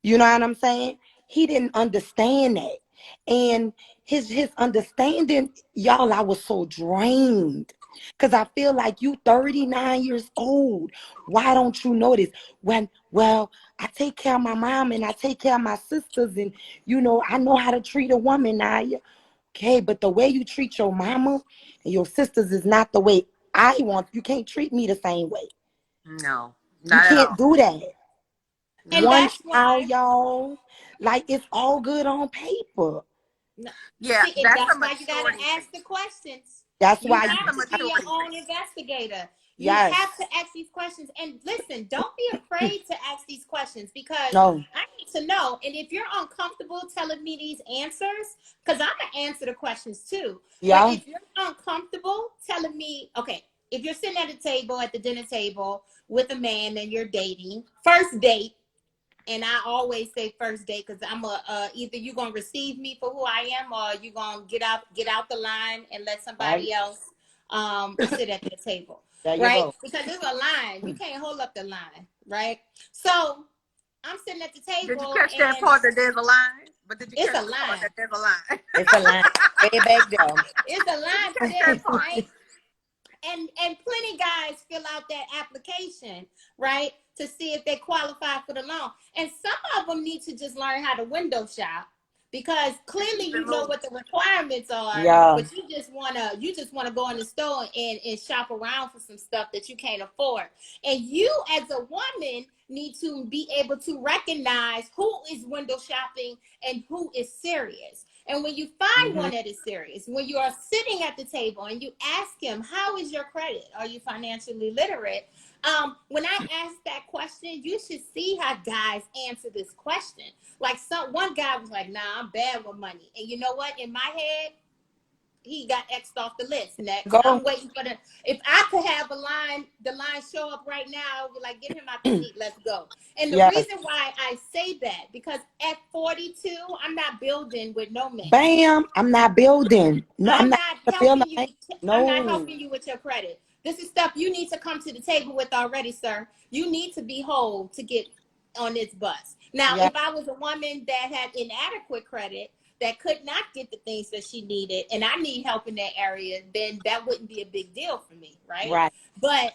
[SPEAKER 3] You know what I'm saying? He didn't understand that. And his understanding, y'all, I was so drained. Cause I feel like you 39 years old. Why don't you know this? Well, I take care of my mom and I take care of my sisters, and I know how to treat a woman now. Okay, but the way you treat your mama and your sisters is not the way I want. You can't treat me the same way.
[SPEAKER 2] No,
[SPEAKER 3] You
[SPEAKER 2] not at
[SPEAKER 3] can't
[SPEAKER 2] all.
[SPEAKER 3] do that.
[SPEAKER 1] And
[SPEAKER 2] No.
[SPEAKER 3] One
[SPEAKER 1] that's
[SPEAKER 3] child,
[SPEAKER 1] why,
[SPEAKER 3] y'all. Like, it's all good on paper.
[SPEAKER 1] no,
[SPEAKER 2] Yeah,
[SPEAKER 1] see,
[SPEAKER 2] that's a
[SPEAKER 1] that's why you got to
[SPEAKER 2] maturity
[SPEAKER 1] ask
[SPEAKER 2] thing.
[SPEAKER 1] the questions.
[SPEAKER 3] That's
[SPEAKER 1] You
[SPEAKER 3] why
[SPEAKER 2] That's
[SPEAKER 3] you
[SPEAKER 1] have
[SPEAKER 2] a
[SPEAKER 1] to be your
[SPEAKER 2] maturity thing.
[SPEAKER 1] own investigator. You
[SPEAKER 3] Yes.
[SPEAKER 1] have to ask these questions. And listen, don't be afraid to ask these questions, because
[SPEAKER 3] No.
[SPEAKER 1] I need to know. And if you're uncomfortable telling me these answers, because I'm going to answer the questions too. But
[SPEAKER 3] Yeah.
[SPEAKER 1] if you're uncomfortable telling me, okay, if you're sitting at a table, at the dinner table with a man and you're dating, first date, and I always say first date, because I'm either you're gonna receive me for who I am, or you're gonna get out the line and let
[SPEAKER 3] Right.
[SPEAKER 1] somebody else sit at the table,
[SPEAKER 3] There you
[SPEAKER 1] right?
[SPEAKER 3] go.
[SPEAKER 1] Because there's a line, you can't hold up the line, right? So I'm sitting at the
[SPEAKER 2] Did you
[SPEAKER 1] table
[SPEAKER 2] catch that
[SPEAKER 1] and
[SPEAKER 2] part that there's a line? But did you
[SPEAKER 1] it's
[SPEAKER 2] catch
[SPEAKER 1] a
[SPEAKER 2] the part
[SPEAKER 1] line.
[SPEAKER 2] that there's a line?
[SPEAKER 3] It's a line way back there.
[SPEAKER 1] It's a
[SPEAKER 2] Did you
[SPEAKER 1] line for
[SPEAKER 2] catch that
[SPEAKER 1] this,
[SPEAKER 2] part?
[SPEAKER 1] right? And plenty guys fill out that application, right, to see if they qualify for the loan. And some of them need to just learn how to window shop, because clearly
[SPEAKER 2] Keep it
[SPEAKER 1] you know
[SPEAKER 2] moving.
[SPEAKER 1] what the requirements are,
[SPEAKER 3] Yeah.
[SPEAKER 1] but you just wanna go in the store and shop around for some stuff that you can't afford. And you as a woman need to be able to recognize who is window shopping and who is serious. And when you find
[SPEAKER 3] Mm-hmm.
[SPEAKER 1] one that is serious, when you are sitting at the table and you ask him, how is your credit? Are you financially literate? When I ask that question, you should see how guys answer this question. Like one guy was like, nah, I'm bad with money. And you know what? In my head, he got X'd off the list. Next,
[SPEAKER 3] Go.
[SPEAKER 1] I'm waiting for if I could have the line show up right now, I would be like, get him out the seat, let's go. And the
[SPEAKER 3] Yes.
[SPEAKER 1] reason why I say that, because at 42, I'm not building with no man.
[SPEAKER 3] Bam. I'm not building. No, I'm
[SPEAKER 1] I'm
[SPEAKER 3] not
[SPEAKER 1] not
[SPEAKER 3] building.
[SPEAKER 1] helping you. I'm not
[SPEAKER 3] No.
[SPEAKER 1] helping you with your credit. This is stuff you need to come to the table with already, sir. You need to be whole to get on this bus. Now,
[SPEAKER 3] Yeah.
[SPEAKER 1] if I was a woman that had inadequate credit, that could not get the things that she needed, and I need help in that area, then that wouldn't be a big deal for me, right?
[SPEAKER 3] Right.
[SPEAKER 1] But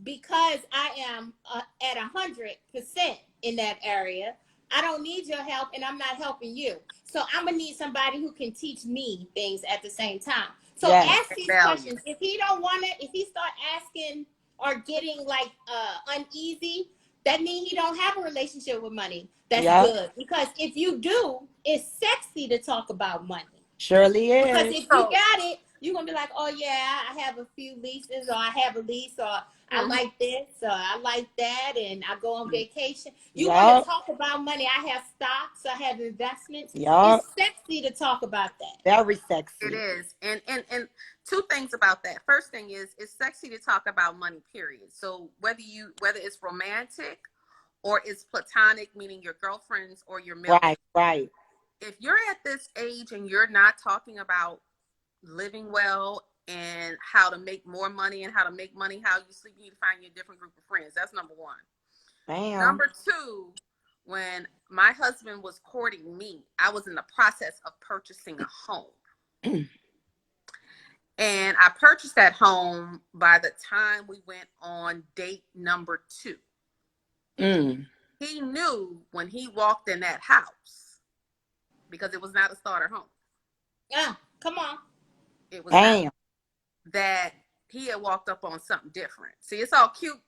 [SPEAKER 1] because I am at 100% in that area, I don't need your help, and I'm not helping you. So I'm gonna need somebody who can teach me things at the same time. So
[SPEAKER 3] Yes.
[SPEAKER 1] ask these
[SPEAKER 2] Value.
[SPEAKER 1] questions. If he don't want it, if he start asking or getting like uneasy, that means he don't have a relationship with money. That's
[SPEAKER 3] Yeah.
[SPEAKER 1] good, because if you do, it's sexy to talk about money.
[SPEAKER 3] Surely
[SPEAKER 1] Because
[SPEAKER 3] is.
[SPEAKER 1] if you
[SPEAKER 2] So,
[SPEAKER 1] got it, you're gonna be like, oh yeah, I have a few leases, or I have a lease, or I
[SPEAKER 2] mhm.
[SPEAKER 1] like this, or I like that, and I go on vacation. You want to
[SPEAKER 3] Yup.
[SPEAKER 1] talk about money. I have stocks, I have investments.
[SPEAKER 3] Yup.
[SPEAKER 1] It's sexy to talk about that.
[SPEAKER 3] Very
[SPEAKER 2] It
[SPEAKER 3] sexy.
[SPEAKER 2] is. And two things about that. First thing is, it's sexy to talk about money, period. So whether it's romantic or it's platonic, meaning your girlfriends or your male,
[SPEAKER 3] Right. Right.
[SPEAKER 2] if you're at this age and you're not talking about living well and how to make more money and how to make money, how you sleep, you need to find your different group of friends. That's number one.
[SPEAKER 3] Bam.
[SPEAKER 2] Number two, when my husband was courting me, I was in the process of purchasing a home. And I purchased that home by the time we went on date number 2.
[SPEAKER 3] Mm.
[SPEAKER 2] He knew when he walked in that house, because it was not a starter home.
[SPEAKER 1] Yeah, come on.
[SPEAKER 2] It was not.
[SPEAKER 3] Bam.
[SPEAKER 2] That he had walked up on something different. See, it's all cute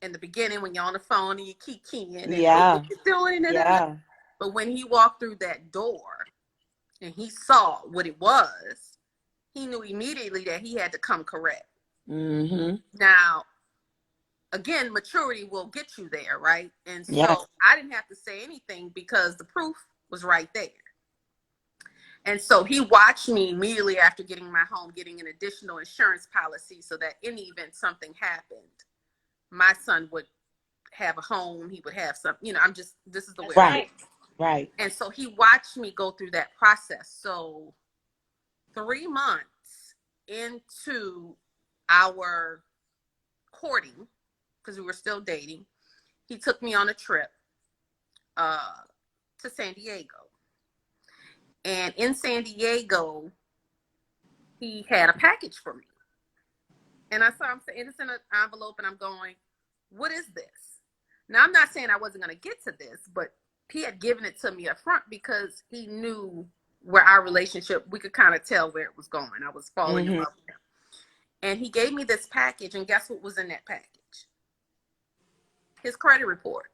[SPEAKER 2] in the beginning when you're on the phone and you keep keying and
[SPEAKER 3] Yeah.
[SPEAKER 2] what you doing.
[SPEAKER 3] Yeah.
[SPEAKER 2] But when he walked through that door and he saw what it was, he knew immediately that he had to come correct.
[SPEAKER 3] Mm-hmm.
[SPEAKER 2] Now, again, maturity will get you there, right? And so
[SPEAKER 3] Yes.
[SPEAKER 2] I didn't have to say anything because the proof was right there. And so he watched me immediately after getting my home, getting an additional insurance policy so that in the event something happened, my son would have a home. He would have something, this is the way.
[SPEAKER 3] Right. Right.
[SPEAKER 2] And so he watched me go through that process. So 3 months into our courting, because we were still dating, he took me on a trip to San Diego. And in San Diego, he had a package for me. And I saw him, and it's in an envelope, and I'm going, what is this? Now, I'm not saying I wasn't going to get to this, but he had given it to me up front because he knew where our relationship, we could kind of tell where it was going. I was falling in love with him. And he gave me this package, and guess what was in that package? His credit report.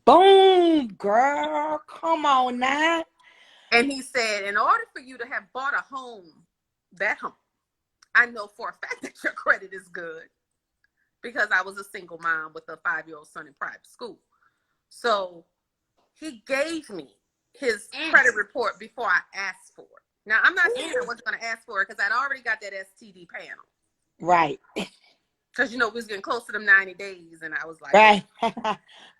[SPEAKER 3] Boom, girl. Come on now.
[SPEAKER 2] And he said, in order for you to have bought a home, that home, I know for a fact that your credit is good because I was a single mom with a 5-year-old son in private school. So he gave me his credit report before I asked for it. Now, I'm not saying I wasn't going to ask for it because I'd already got that STD panel.
[SPEAKER 3] Right.
[SPEAKER 2] Because, we was getting close to them 90 days, and I was like,
[SPEAKER 3] right.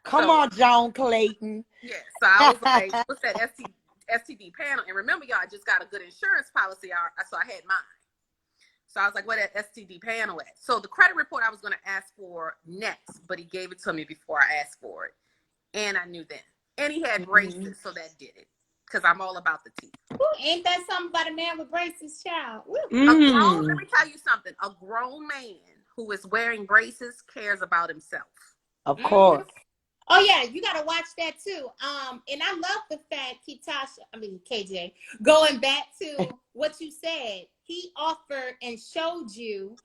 [SPEAKER 3] Come on, John Clayton.
[SPEAKER 2] Yeah, so I was like, what's that STD panel? And remember, y'all, I just got a good insurance policy, so I had mine. So I was like, what that STD panel at? So the credit report I was going to ask for next, but he gave it to me before I asked for it. And I knew then. And he had braces, so that did it. Because I'm all about the teeth.
[SPEAKER 1] Ooh, ain't that something about a man with braces, child?
[SPEAKER 2] Let me tell you something. A grown man who is wearing braces cares about himself.
[SPEAKER 3] Of course.
[SPEAKER 1] Oh yeah, you gotta watch that too. And I love the fact KJ, going back to what you said, he offered and showed you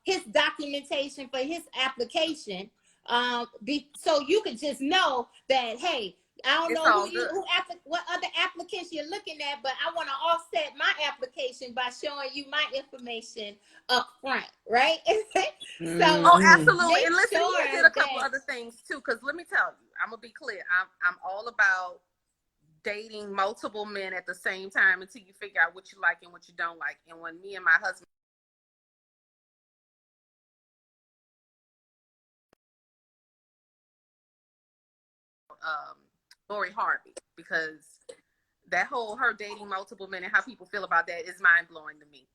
[SPEAKER 1] his documentation for his application. So you could just know that, hey, I don't know what other applicants you're looking at, but I want to offset my application by showing you my information up front, right?
[SPEAKER 2] Oh, absolutely. And listen, he did a couple other things too, because let me tell you, I'm gonna be clear. I'm all about dating multiple men at the same time until you figure out what you like and what you don't like. And when me and my husband Lori Harvey, because that whole her dating multiple men and how people feel about that is mind blowing to me.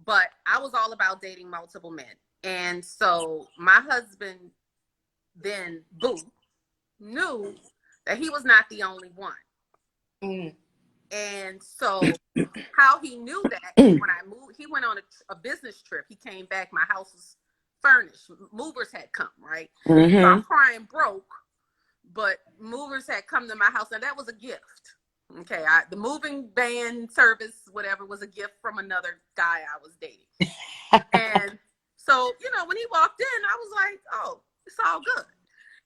[SPEAKER 2] But I was all about dating multiple men. And so my husband then, Boo, knew that he was not the only one. And so how he knew that when I moved, he went on a business trip. He came back. My house was furnished. Movers had come, right? So I'm crying broke, but movers had come to my house. Now that was a gift. Okay, the moving van service, whatever, was a gift from another guy I was dating. And so, when he walked in, I was like, oh, it's all good.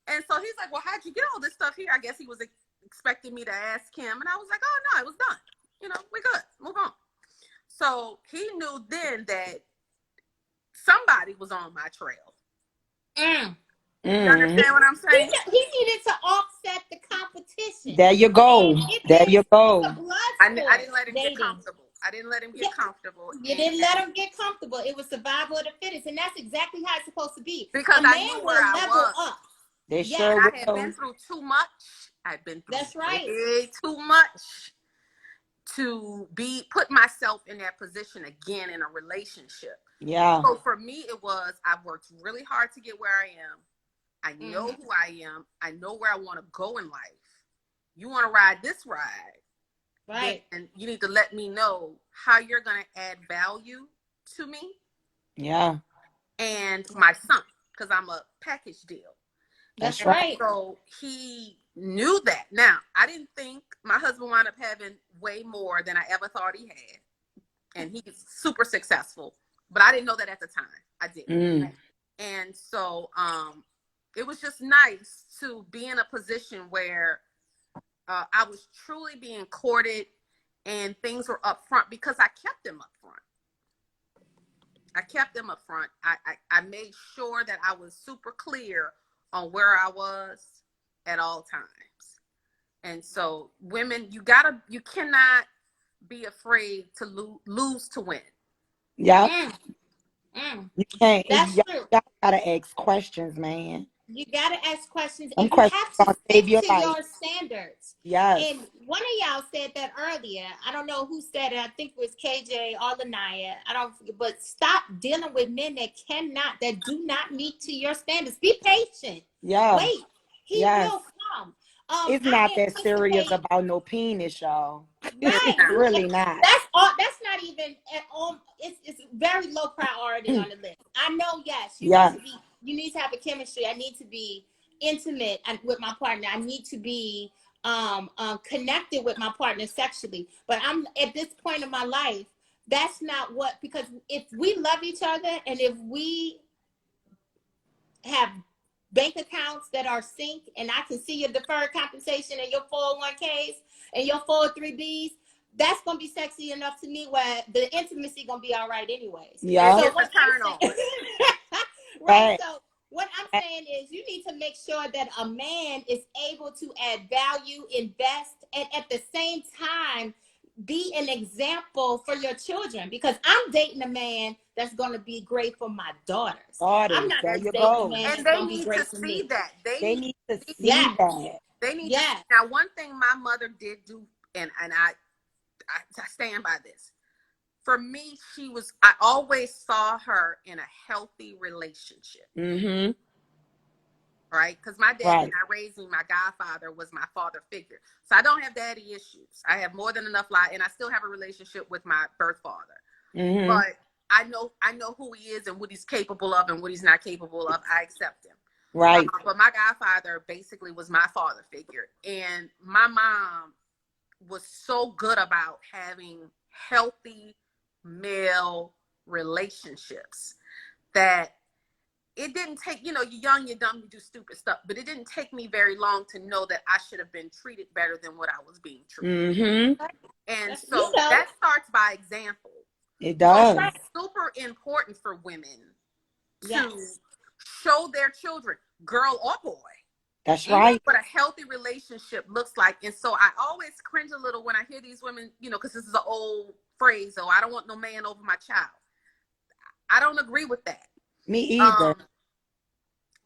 [SPEAKER 2] And so he's like, well, how'd you get all this stuff here? I guess he was expecting me to ask him. And I was like, oh, no, it was done. We're good. Move on. So he knew then that somebody was on my trail. You understand what I'm saying?
[SPEAKER 1] He needed to offset the competition.
[SPEAKER 3] There you go. There you go.
[SPEAKER 2] I didn't let him get comfortable.
[SPEAKER 1] You didn't let him get comfortable. It was survival of the fittest. And that's exactly how it's supposed to be.
[SPEAKER 2] Because
[SPEAKER 1] a man will level up.
[SPEAKER 3] They sure
[SPEAKER 2] I had been through too much. I'd been through way too much to put myself in that position again in a relationship.
[SPEAKER 3] Yeah.
[SPEAKER 2] So for me, it was, I've worked really hard to get where I am. I know who I am. I know where I want to go in life. You want to ride this ride.
[SPEAKER 1] Right.
[SPEAKER 2] And you need to let me know how you're going to add value to me.
[SPEAKER 3] Yeah.
[SPEAKER 2] And my son, because I'm a package deal.
[SPEAKER 1] That's right.
[SPEAKER 2] So he knew that. Now, I didn't think my husband wound up having way more than I ever thought he had. And he's super successful. But I didn't know that at the time. I didn't. And so it was just nice to be in a position where I was truly being courted and things were up front because I kept them up front. I made sure that I was super clear on where I was at all times. And so women, you cannot be afraid to lose to win.
[SPEAKER 3] Yeah. You can't.
[SPEAKER 1] That's
[SPEAKER 3] true.
[SPEAKER 1] You
[SPEAKER 3] gotta ask questions, man.
[SPEAKER 1] You gotta ask questions,
[SPEAKER 3] and
[SPEAKER 1] you have to stick to your standards.
[SPEAKER 3] Yes.
[SPEAKER 1] And one of y'all said that earlier. I don't know who said it. I think it was KJ or Lanaya. But stop dealing with men that do not meet to your standards. Be patient.
[SPEAKER 3] Yeah.
[SPEAKER 1] Wait. He will come.
[SPEAKER 3] It's not that serious about no penis, y'all.
[SPEAKER 1] Right.
[SPEAKER 3] It's really not.
[SPEAKER 1] That's not even at all. It's very low priority on the list. I know, yes, you need to have a chemistry. I need to be intimate with my partner. I need to be connected with my partner sexually. But I'm at this point in my life, that's not because if we love each other and if we have bank accounts that are synced and I can see your deferred compensation and your 401ks and your 403bs, that's gonna be sexy enough to me where the intimacy gonna be all right anyways.
[SPEAKER 3] Yeah.
[SPEAKER 1] So
[SPEAKER 2] It's
[SPEAKER 1] what
[SPEAKER 2] a turn
[SPEAKER 1] I'm
[SPEAKER 2] on.
[SPEAKER 1] saying, right? So what I'm saying is, you need to make sure that a man is able to add value, invest, and at the same time be an example for your children. Because I'm dating a man that's gonna be great for my daughters. I'm
[SPEAKER 3] Daughters,
[SPEAKER 1] not
[SPEAKER 3] there
[SPEAKER 1] just
[SPEAKER 3] you
[SPEAKER 1] dating a
[SPEAKER 3] go.
[SPEAKER 1] man
[SPEAKER 2] And
[SPEAKER 1] that's
[SPEAKER 2] they
[SPEAKER 1] gonna be
[SPEAKER 2] need to
[SPEAKER 1] great for
[SPEAKER 2] see
[SPEAKER 1] me.
[SPEAKER 2] that.
[SPEAKER 3] They need to
[SPEAKER 2] See
[SPEAKER 3] see
[SPEAKER 1] Yes,
[SPEAKER 3] that.
[SPEAKER 2] They need to see.
[SPEAKER 1] yes.
[SPEAKER 2] Now, one thing my mother did do, and I stand by this. For me, I always saw her in a healthy relationship,
[SPEAKER 3] Mm-hmm.
[SPEAKER 2] right? Because my dad
[SPEAKER 3] Right.
[SPEAKER 2] did not raise me. My godfather was my father figure. So I don't have daddy issues. I have more than enough and I still have a relationship with my birth father.
[SPEAKER 3] Mm-hmm.
[SPEAKER 2] But I know who he is and what he's capable of and what he's not capable of. I accept him.
[SPEAKER 3] Right.
[SPEAKER 2] But my godfather basically was my father figure. And my mom was so good about having healthy male relationships that it didn't take, you're young, you're dumb, you do stupid stuff, but it didn't take me very long to know that I should have been treated better than what I was being treated.
[SPEAKER 3] Mm-hmm.
[SPEAKER 2] And
[SPEAKER 1] That's,
[SPEAKER 2] so that starts by example.
[SPEAKER 3] It
[SPEAKER 2] So
[SPEAKER 1] that's
[SPEAKER 3] does.
[SPEAKER 1] right.
[SPEAKER 2] it's super important for women to
[SPEAKER 1] Yes.
[SPEAKER 2] show their children, girl or boy,
[SPEAKER 3] That's right.
[SPEAKER 2] what a healthy relationship looks like. And so I always cringe a little when I hear these women, because this is an old phrase, I don't want no man over my child. I don't agree with that.
[SPEAKER 3] Me either.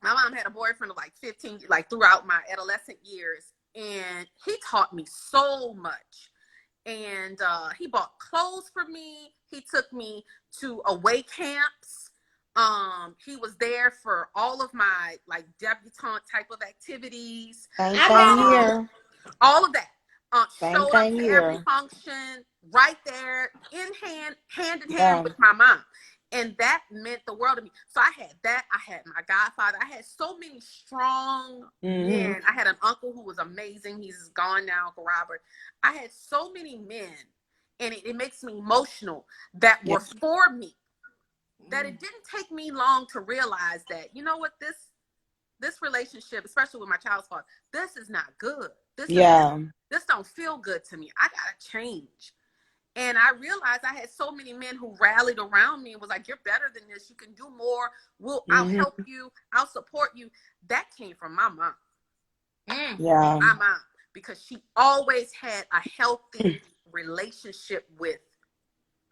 [SPEAKER 2] My mom had a boyfriend of like 15, like throughout my adolescent years, and he taught me so much. And he bought clothes for me. He took me to away camps. He was there for all of my like debutante type of activities.
[SPEAKER 3] Same
[SPEAKER 1] I
[SPEAKER 3] thing
[SPEAKER 1] met him.
[SPEAKER 3] here.
[SPEAKER 2] All of that.
[SPEAKER 3] Same
[SPEAKER 2] Showed up
[SPEAKER 3] thing
[SPEAKER 2] to every
[SPEAKER 3] here.
[SPEAKER 2] function right there hand in hand
[SPEAKER 3] Yeah.
[SPEAKER 2] with my mom. And that meant the world to me. So I had that. I had my godfather. I had so many strong men. I had an uncle who was amazing. He's gone now, Uncle Robert. I had so many men, and it makes me emotional, that were for me, that it didn't take me long to realize that, you know what, this relationship, especially with my child's father, this is not good. This don't feel good to me. I gotta change. And I realized I had so many men who rallied around me and was like, you're better than this. You can do more. I'll help you. I'll support you. That came from my mom.
[SPEAKER 3] Yeah.
[SPEAKER 2] My mom. Because she always had a healthy relationship with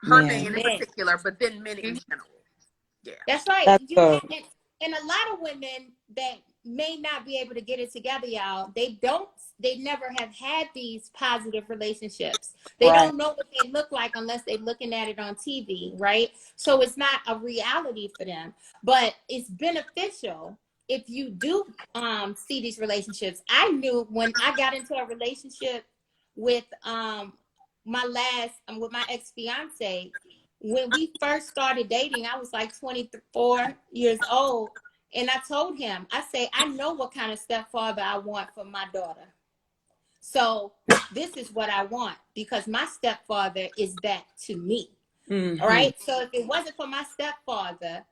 [SPEAKER 2] her man in particular, but then men in general. Yeah.
[SPEAKER 1] That's right.
[SPEAKER 3] That's good.
[SPEAKER 1] And a lot of women that may not be able to get it together, y'all, they never have had these positive relationships. They don't know what they look like unless they're looking at it on TV, right? So it's not a reality for them. But it's beneficial if you do see these relationships. I knew when I got into a relationship with with my ex-fiance, when we first started dating, I was like 24 years old. And I told him, I say, I know what kind of stepfather I want for my daughter. So this is what I want, because my stepfather is that to me. All right. So if it wasn't for my stepfather,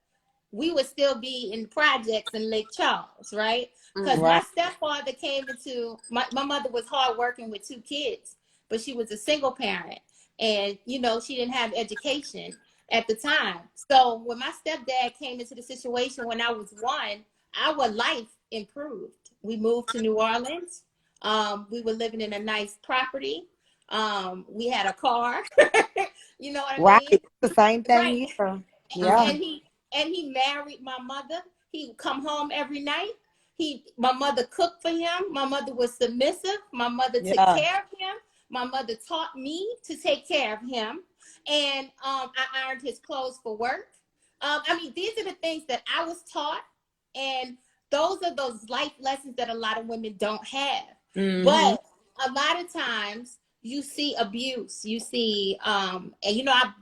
[SPEAKER 1] we would still be in projects in Lake Charles, right? Because my stepfather came into, my mother was hard working with 2 kids, but she was a single parent. And, she didn't have education at the time. So when my stepdad came into the situation when I was 1, our life improved. We moved to New Orleans. We were living in a nice property. We had a car. You know what I mean?
[SPEAKER 3] The same thing
[SPEAKER 1] Right.
[SPEAKER 3] here. Yeah.
[SPEAKER 1] And he married my mother. He would come home every night. My mother cooked for him. My mother was submissive. My mother took care of him. My mother taught me to take care of him. And I ironed his clothes for work. These are the things that I was taught. And those are those life lessons that a lot of women don't have. But a lot of times you see abuse, you see, and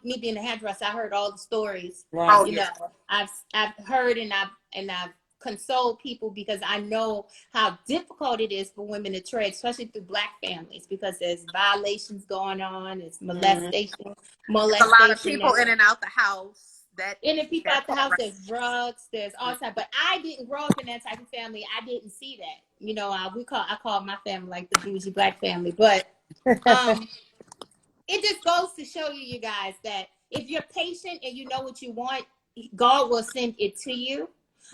[SPEAKER 1] me being a hairdresser, I heard all the stories. I've heard and I've consoled people, because I know how difficult it is for women to trade, especially through Black families, because there's violations going on, it's molestation.
[SPEAKER 2] There's a lot of people in and out the house.
[SPEAKER 1] People out the house, there's drugs, there's all type. But I didn't grow up in that type of family. I didn't see that. I call my family like the bougie Black family. But it just goes to show you, you guys, that if you're patient and you know what you want, God will send it to you.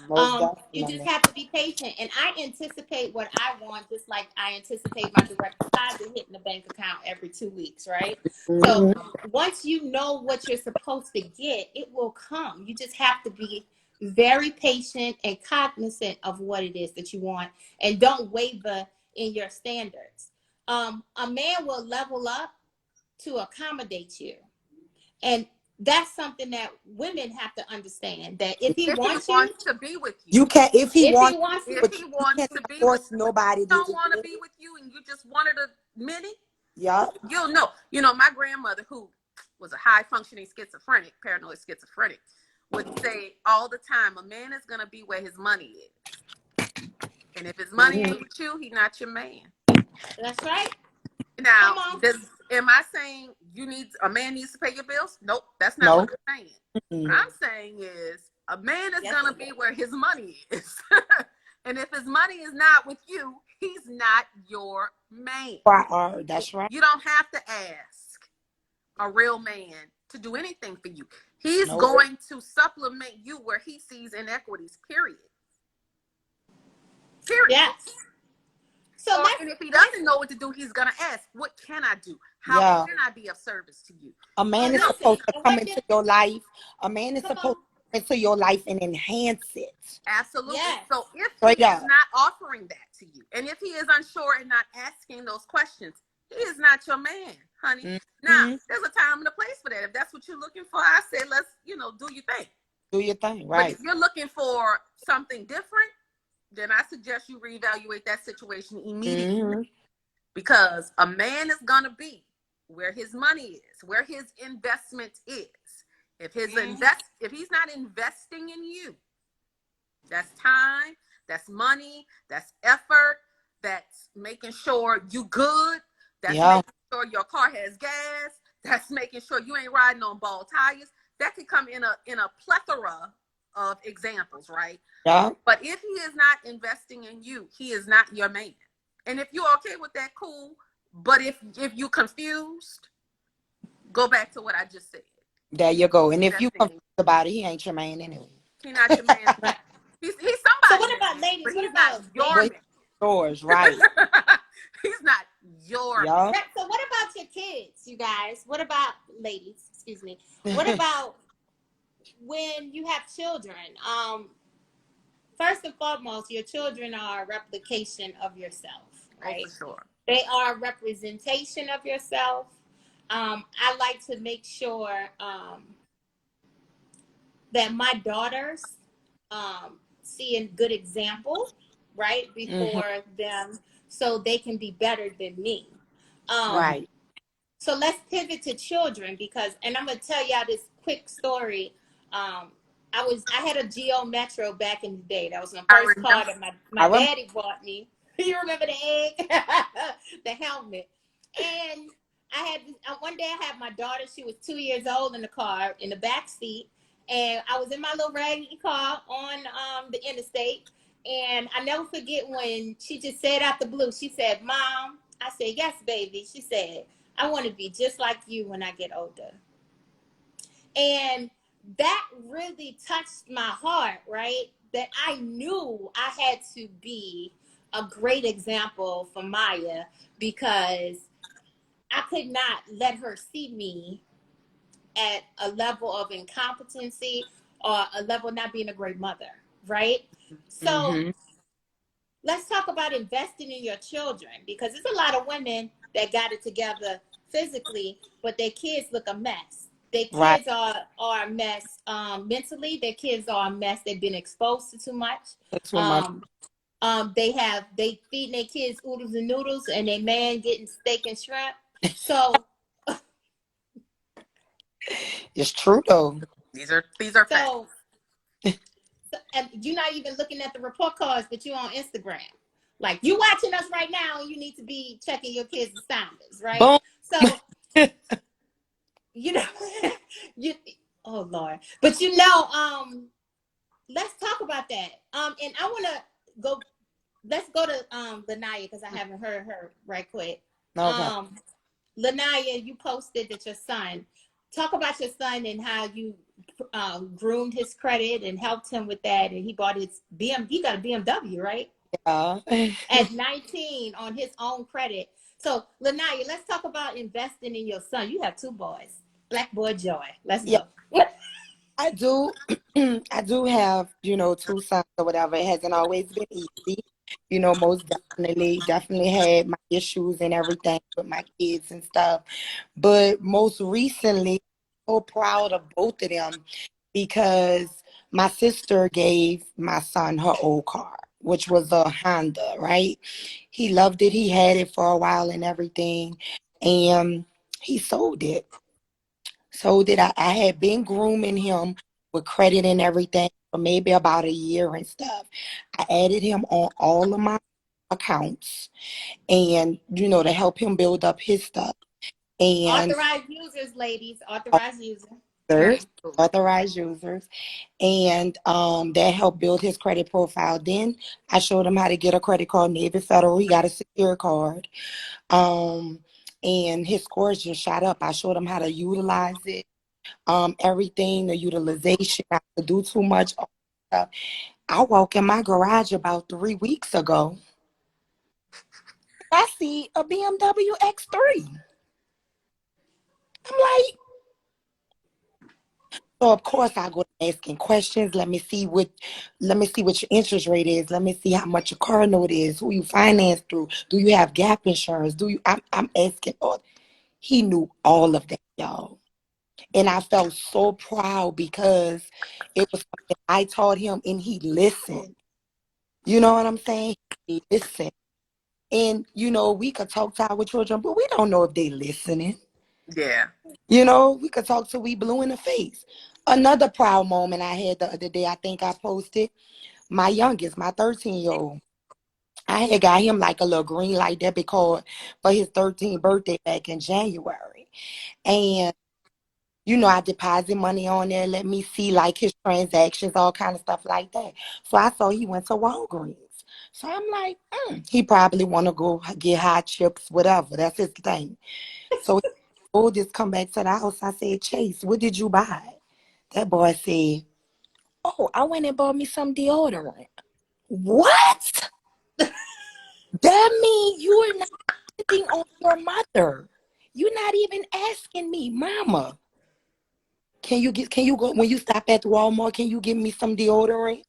[SPEAKER 3] Most
[SPEAKER 1] You just
[SPEAKER 3] definitely.
[SPEAKER 1] have to be patient. And I anticipate what I want, just like I anticipate my direct deposit hitting the bank account every 2 weeks, right? So
[SPEAKER 3] Mm-hmm.
[SPEAKER 1] once you know what you're supposed to get, it will come. You just have to be very patient and cognizant of what it is that you want, and don't waver in your standards. A man will level up to accommodate you. And that's something that women have to understand, that if he
[SPEAKER 2] If he
[SPEAKER 1] wants you,
[SPEAKER 2] wants to be with you,
[SPEAKER 3] You can't if he
[SPEAKER 1] if he
[SPEAKER 3] wants
[SPEAKER 1] wants
[SPEAKER 3] to,
[SPEAKER 1] you,
[SPEAKER 2] if
[SPEAKER 3] but
[SPEAKER 2] he
[SPEAKER 3] you
[SPEAKER 2] wants to
[SPEAKER 3] cannot
[SPEAKER 2] be with
[SPEAKER 3] force
[SPEAKER 2] you, but
[SPEAKER 3] nobody
[SPEAKER 2] he
[SPEAKER 3] to
[SPEAKER 2] don't
[SPEAKER 3] do
[SPEAKER 2] want to
[SPEAKER 3] it.
[SPEAKER 2] be with you, and you just wanted a minute,
[SPEAKER 3] Yeah.
[SPEAKER 2] you'll know. You know, my grandmother, who was a high functioning schizophrenic, paranoid schizophrenic, would say all the time, a man is gonna be where his money is. And if his money
[SPEAKER 3] Mm-hmm.
[SPEAKER 2] ain't with you, he's not your man.
[SPEAKER 1] that's right. Come
[SPEAKER 2] Now,
[SPEAKER 1] on.
[SPEAKER 2] am I saying a man needs to pay your bills? Nope, that's not what
[SPEAKER 3] No.
[SPEAKER 2] I'm saying. What
[SPEAKER 3] Mm-hmm.
[SPEAKER 2] I'm saying is a man is
[SPEAKER 1] Yes.
[SPEAKER 2] gonna be where his money is. And if his money is not with you, he's not your man.
[SPEAKER 3] That's right.
[SPEAKER 2] You don't have to ask a real man to do anything for you. He's
[SPEAKER 3] No.
[SPEAKER 2] going to supplement you where he sees inequities, period. Period.
[SPEAKER 1] Yes. So
[SPEAKER 2] And if he
[SPEAKER 1] let's
[SPEAKER 2] doesn't know what to do, he's going to ask, what can I do? How
[SPEAKER 3] Yeah.
[SPEAKER 2] can I be of service to you?
[SPEAKER 3] A man is
[SPEAKER 1] listen.
[SPEAKER 3] supposed to
[SPEAKER 1] And
[SPEAKER 3] come
[SPEAKER 1] what did
[SPEAKER 3] into your life. A man is
[SPEAKER 1] come
[SPEAKER 3] supposed
[SPEAKER 1] on?
[SPEAKER 3] to come into your life and enhance it.
[SPEAKER 2] Absolutely.
[SPEAKER 1] Yes.
[SPEAKER 2] So if
[SPEAKER 3] Straight
[SPEAKER 2] he is
[SPEAKER 3] up.
[SPEAKER 2] not offering that to you, and if he is unsure and not asking those questions, he is not your man, honey. Now,
[SPEAKER 3] Mm-hmm.
[SPEAKER 2] there's a time and a place for that. If that's what you're looking for, I say let's, do your thing.
[SPEAKER 3] Do your thing,
[SPEAKER 2] But
[SPEAKER 3] right?
[SPEAKER 2] if you're looking for something different, then I suggest you reevaluate that situation immediately.
[SPEAKER 3] Mm-hmm.
[SPEAKER 2] Because a man is gonna be where his money is, where his investment is. If if he's not investing in you, that's time, that's money, that's effort, that's making sure you good, that's
[SPEAKER 3] Yeah.
[SPEAKER 2] making sure your car has gas, that's making sure you ain't riding on bald tires. That could come in a plethora of examples, right?
[SPEAKER 3] Yeah.
[SPEAKER 2] But if he is not investing in you, he is not your man. And if you're okay with that, cool. But if you're confused, go back to what I just said.
[SPEAKER 3] There you go. And if you
[SPEAKER 2] Investing in
[SPEAKER 3] confused about it, he ain't your man anyway.
[SPEAKER 2] He's not your man.
[SPEAKER 1] Right.
[SPEAKER 2] He's
[SPEAKER 1] So
[SPEAKER 2] somebody's
[SPEAKER 1] what about
[SPEAKER 2] man,
[SPEAKER 1] ladies?
[SPEAKER 2] but
[SPEAKER 1] What
[SPEAKER 2] he's not
[SPEAKER 1] about
[SPEAKER 2] your
[SPEAKER 3] But
[SPEAKER 1] ladies?
[SPEAKER 2] man.
[SPEAKER 3] yours, right?
[SPEAKER 2] He's not your man.
[SPEAKER 3] Yeah.
[SPEAKER 1] Right. So what about your kids, you guys? What about ladies? Excuse me. What about when you have children? First and foremost, your children are a replication of yourself,
[SPEAKER 2] Oh, for
[SPEAKER 1] right?
[SPEAKER 2] sure.
[SPEAKER 1] They are a representation of yourself. I like to make sure that my daughters see a good example, right,
[SPEAKER 3] Mm-hmm.
[SPEAKER 1] before them, so they can be better than me. Um,
[SPEAKER 3] Right.
[SPEAKER 1] so let's pivot to children, because, and I'm gonna tell y'all this quick story. Um, I had a Geo Metro back in the day. That was my
[SPEAKER 2] I
[SPEAKER 1] first car
[SPEAKER 2] remember.
[SPEAKER 1] that my
[SPEAKER 3] I remember.
[SPEAKER 1] daddy bought me. You remember the egg, the helmet, and I had one day I had my daughter. She was 2 years old in the car in the back seat, and I was in my little raggedy car on the interstate. And I never forget when she just said out the blue, she said, "Mom," I said, "Yes, baby." She said, "I want to be just like you when I get older." And that really touched my heart, right? That I knew I had to be a great example for Maya, because I could not let her see me at a level of incompetency or a level of not being a great mother, right? So
[SPEAKER 3] Mm-hmm.
[SPEAKER 1] let's talk about investing in your children, because there's a lot of women that got it together physically, but their kids look a mess. Their
[SPEAKER 3] Right.
[SPEAKER 1] kids are a mess mentally. Their kids are a mess. They've been exposed to too much.
[SPEAKER 3] That's too much.
[SPEAKER 1] Um, they feeding their kids oodles and noodles, and their man getting steak and shrimp. So
[SPEAKER 3] It's true though.
[SPEAKER 2] These are facts.
[SPEAKER 1] so and you're not even looking at the report cards, but you're on Instagram. Like, you watching us right now, and you need to be checking your kids' standards, right?
[SPEAKER 3] Boom.
[SPEAKER 1] So, you know, you, oh Lord, but let's talk about that. And I want to go. Let's go to Lanaya, because I haven't heard her right quick.
[SPEAKER 3] Okay.
[SPEAKER 1] Um, Lanaya, you posted that your son. Talk about your son and how you groomed his credit and helped him with that, and he bought his He got a BMW, right?
[SPEAKER 3] Yeah.
[SPEAKER 1] At 19 on his own credit. So, Lanaya, let's talk about investing in your son. You have two boys, Black Boy Joy. Let's
[SPEAKER 3] Yeah,
[SPEAKER 1] go.
[SPEAKER 3] I do. I do have, two sons or whatever. It hasn't always been easy. Most definitely had my issues and everything with my kids and stuff. But most recently, I'm so proud of both of them because my sister gave my son her old car, which was a Honda, right? He loved it. He had it for a while and everything. And he sold it. I had been grooming him with credit and everything for maybe about a year and stuff. I added him on all of my accounts and, to help him build up his stuff. And
[SPEAKER 1] Authorized users, ladies. Authorized user.
[SPEAKER 3] others,
[SPEAKER 2] Absolutely.
[SPEAKER 3] authorized users, and that helped build his credit profile. Then I showed him how to get a credit card, Navy Federal. He got a secure card. Um, and his scores just shot up. I showed him how to utilize it, everything, the utilization, not to do too much. All that stuff. I walk in my garage about 3 weeks ago. I see a BMW X3. I'm like, so of course I go asking questions. Let me see what your interest rate is. Let me see how much your car note is. Who you finance through? Do you have gap insurance? I'm asking all. He knew all of that, y'all. And I felt so proud because it was something I taught him and he listened. You know what I'm saying? He listened. And we could talk to our children, but we don't know if they listening.
[SPEAKER 2] Yeah.
[SPEAKER 3] We could talk till we blue in the face. Another proud moment I had the other day, I think I posted my youngest, my 13-year-old. I had got him like a little green light debit card for his 13th birthday back in January. And I deposit money on there, let me see like his transactions, all kind of stuff like that. So I saw he went to Walgreens. So I'm like, he probably want to go get hot chips, whatever. That's his thing. So we'll just come back to the house. I said, Chase, what did you buy? That boy said, oh, I went and bought me some deodorant. What? That means you are not depending on your mother. You're not even asking me, Mama. Can you go when you stop at Walmart, can you give me some deodorant?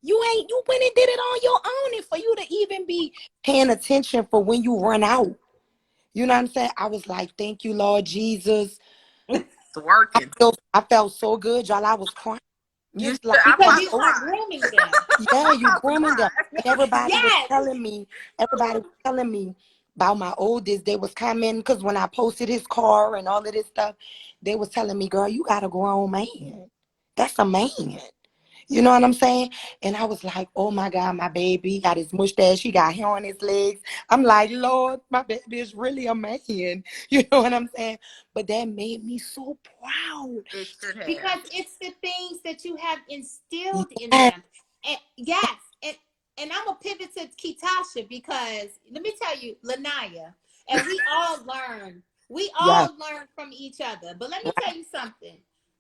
[SPEAKER 3] You went and did it on your own, and for you to even be paying attention for when you run out. You know what I'm saying? I was like, thank you, Lord Jesus.
[SPEAKER 2] It's working.
[SPEAKER 3] I felt so good, y'all. I was crying.
[SPEAKER 2] You
[SPEAKER 3] It's
[SPEAKER 2] should.
[SPEAKER 3] like
[SPEAKER 2] I
[SPEAKER 1] Because
[SPEAKER 3] you
[SPEAKER 2] about
[SPEAKER 1] you
[SPEAKER 2] to
[SPEAKER 3] so
[SPEAKER 1] are
[SPEAKER 2] cry.
[SPEAKER 1] grooming them.
[SPEAKER 3] yeah,
[SPEAKER 2] I'm
[SPEAKER 3] you
[SPEAKER 2] about to
[SPEAKER 3] grooming them.
[SPEAKER 2] cry.
[SPEAKER 3] And
[SPEAKER 1] Yes.
[SPEAKER 3] everybody was telling me about my oldest. They was commenting because when I posted his car and all of this stuff, they was telling me, girl, you got a grown man. That's a man. You know what I'm saying? And I was like, oh my God, my baby he got his mustache. He got hair on his legs. I'm like, Lord, my baby is really a man. You know what I'm saying? But that made me so proud.
[SPEAKER 2] It should have.
[SPEAKER 1] Because it's the things that you have instilled in
[SPEAKER 3] Yes,
[SPEAKER 1] them. And yes, and I'm gonna pivot to Kitasha because let me tell you, Lanaya, and we
[SPEAKER 3] yes,
[SPEAKER 1] all learn from each other. But let me
[SPEAKER 3] right.
[SPEAKER 1] tell you something.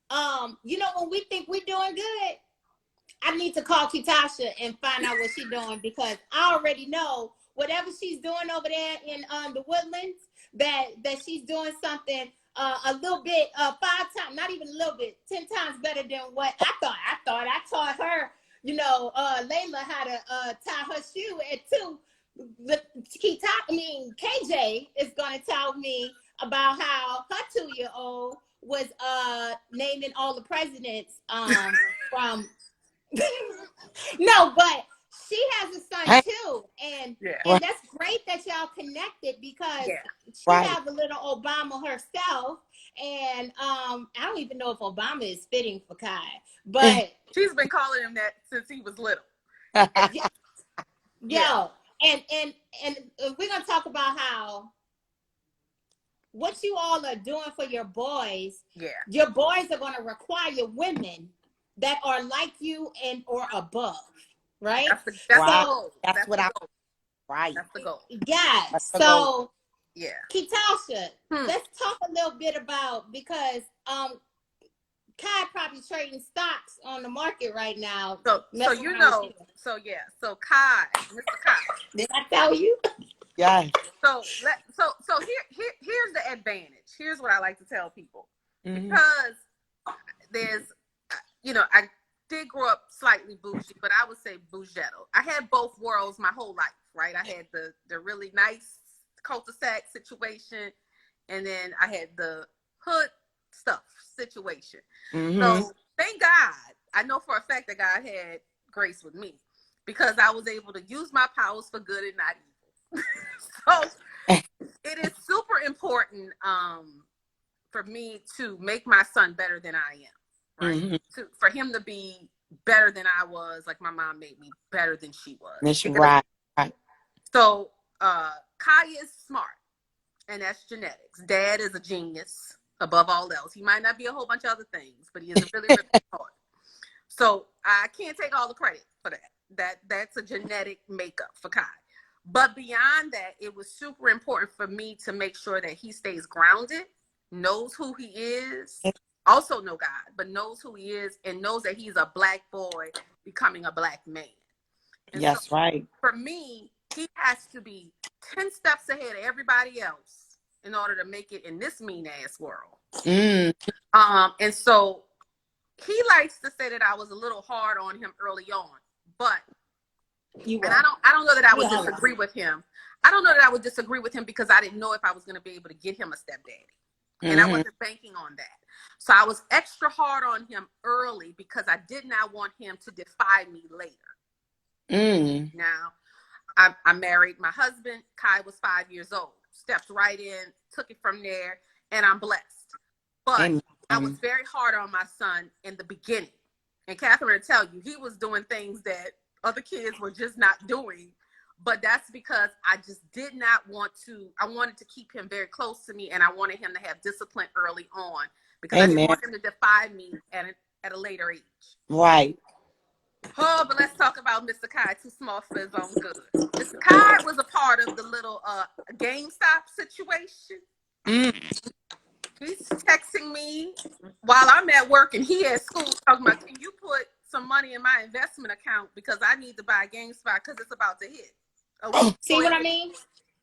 [SPEAKER 1] When we think we're doing good, I need to call Kitasha and find out what she's doing because I already know whatever she's doing over there in the woodlands that she's doing something a little bit 5 times, not even a little bit, 10 times better than what I thought. I taught her, Layla how to tie her shoe at 2. KJ is gonna tell me about how her 2-year-old was naming all the presidents from no, but she has a son
[SPEAKER 3] Hey,
[SPEAKER 1] too, and
[SPEAKER 2] Yeah.
[SPEAKER 3] right,
[SPEAKER 1] that's great that y'all connected because
[SPEAKER 2] Yeah.
[SPEAKER 1] she
[SPEAKER 3] right.
[SPEAKER 1] have a little Obama herself, and I don't even know if Obama is fitting for Kai, but
[SPEAKER 2] She's been calling him that since he was little.
[SPEAKER 1] y-
[SPEAKER 2] Yeah.
[SPEAKER 1] yo, and we're gonna talk about how what you all are doing for your boys.
[SPEAKER 2] Yeah.
[SPEAKER 1] Your boys are gonna require women that are like you and or above, right?
[SPEAKER 2] That's the
[SPEAKER 3] Right.
[SPEAKER 1] So
[SPEAKER 2] goal.
[SPEAKER 3] That's
[SPEAKER 2] That's
[SPEAKER 3] what
[SPEAKER 2] the
[SPEAKER 3] I
[SPEAKER 2] goal.
[SPEAKER 3] right.
[SPEAKER 2] That's the goal.
[SPEAKER 1] yeah,
[SPEAKER 3] That's the goal.
[SPEAKER 1] so
[SPEAKER 2] Yeah.
[SPEAKER 1] Ketasha, let's talk a little bit about, because Kai probably trading stocks on the market right now.
[SPEAKER 2] So you know, so Kai, Mr. Kai.
[SPEAKER 1] Did I tell you?
[SPEAKER 3] Yes.
[SPEAKER 2] So here's the advantage. Here's what I like to tell people. Because there's, I did grow up slightly bougie, but I would say bougetto. I had both worlds my whole life, right? I had the really nice cul-de-sac situation, and then I had the hood stuff situation. So thank God, I know for a fact that God had grace with me, because I was able to use my powers for good and not evil. So it is super important for me to make my son better than I am, right? For him to be better than I was, like my mom made me better than she was.
[SPEAKER 3] That's right.
[SPEAKER 2] So Kai is smart, and that's genetics. Dad is a genius above all else. He might not be a whole bunch of other things, but he is really, really smart. So I can't take all the credit for that. That's a genetic makeup for Kai. But beyond that, it was super important for me to make sure that he stays grounded, knows who he is, also know God, but knows who he is, and knows that he's a Black boy becoming a Black man. And
[SPEAKER 3] yes,
[SPEAKER 2] so
[SPEAKER 3] right.
[SPEAKER 2] For me, he has to be 10 steps ahead of everybody else in order to make it in this mean ass world. And so he likes to say that I was a little hard on him early on, but I don't know that I would disagree with him. I don't know that I would disagree with him because I didn't know if I was going to be able to get him a stepdaddy. And I wasn't banking on that. So I was extra hard on him early because I did not want him to defy me later. Now, I married my husband. Kai was 5 years old. Stepped right in, took it from there, and I'm blessed. But I was very hard on my son in the beginning. And Catherine will tell you, he was doing things that other kids were just not doing. But that's because I just did not want to. I wanted to keep him very close to me, and I wanted him to have discipline early on because I didn't want him to defy me at a later age.
[SPEAKER 3] Right.
[SPEAKER 2] Oh, but let's talk about Mr. Kai, too small for his own good. Mr. Kai was a part of the little GameStop situation. He's texting me while I'm at work and he at school talking about, can you put some money in my investment account because I need to buy GameStop because it's about to hit.
[SPEAKER 1] See what I mean?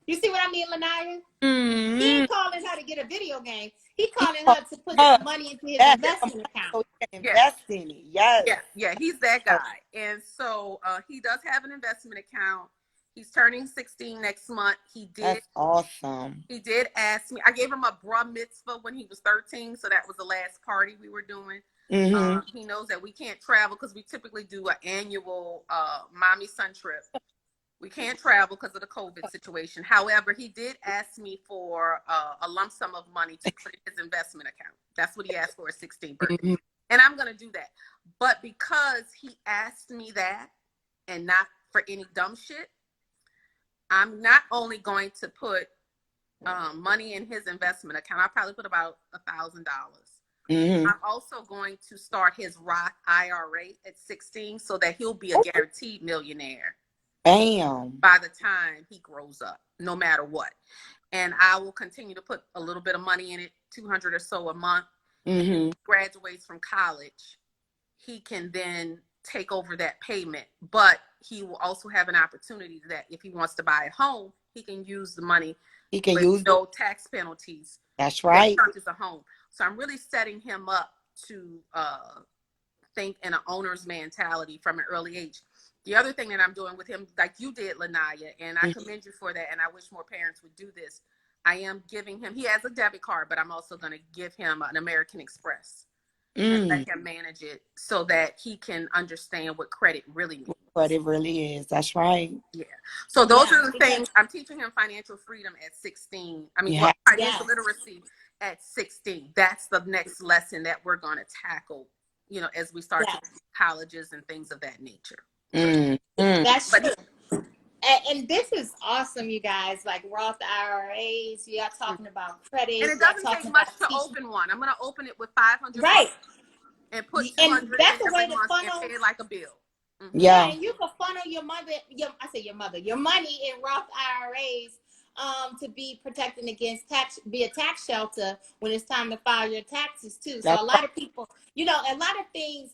[SPEAKER 1] You see what I mean, Lanaya? He ain't calling her to get a video game. He calling her to put some money into his investment account.
[SPEAKER 3] So he can invest in it. Yes.
[SPEAKER 2] Yeah, he's that guy. And so he does have an investment account. He's turning 16 next month.
[SPEAKER 3] That's awesome.
[SPEAKER 2] He did ask me. I gave him a bar mitzvah when he was 13, so that was the last party we were doing. He knows that we can't travel because we typically do an annual mommy-son trip. We can't travel because of the COVID situation. However, he did ask me for a lump sum of money to put in his investment account. That's what he asked for his 16th birthday. And I'm going to do that. But because he asked me that and not for any dumb shit, I'm not only going to put money in his investment account. I'll probably put about $1,000. I'm also going to start his Roth IRA at 16 so that he'll be a guaranteed millionaire.
[SPEAKER 3] Bam.
[SPEAKER 2] By the time he grows up, no matter what. And I will continue to put a little bit of money in it, $200 or so a month. When he graduates from college, he can then take over that payment. But he will also have an opportunity that if he wants to buy a home, he can use the money.
[SPEAKER 3] He can use
[SPEAKER 2] no tax penalties.
[SPEAKER 3] That's right.
[SPEAKER 2] Purchase a home. So I'm really setting him up to think in an owner's mentality from an early age. The other thing that I'm doing with him, like you did, Lanaya, and I commend you for that, and I wish more parents would do this. I am giving him, he has a debit card, but I'm also going to give him an American Express and let him manage it so that he can understand what credit really means.
[SPEAKER 3] What it really is. That's right.
[SPEAKER 2] Yeah. So those are the things. I'm teaching him financial freedom at 16. I mean, financial literacy at 16. That's the next lesson that we're going to tackle, as we start to colleges and things of that nature.
[SPEAKER 1] That's true. And this is awesome, you guys. Like Roth IRAs, you are talking about credit.
[SPEAKER 2] And it doesn't take much to open one. I'm going to open it with $500.
[SPEAKER 1] Right.
[SPEAKER 2] And put $200
[SPEAKER 1] and that's a way to funnel.
[SPEAKER 2] And pay it like a bill.
[SPEAKER 3] Yeah.
[SPEAKER 1] And you can funnel your money in Roth IRAs to be protecting against be a tax shelter when it's time to file your taxes too. So
[SPEAKER 3] That's
[SPEAKER 1] a lot of people, a lot of things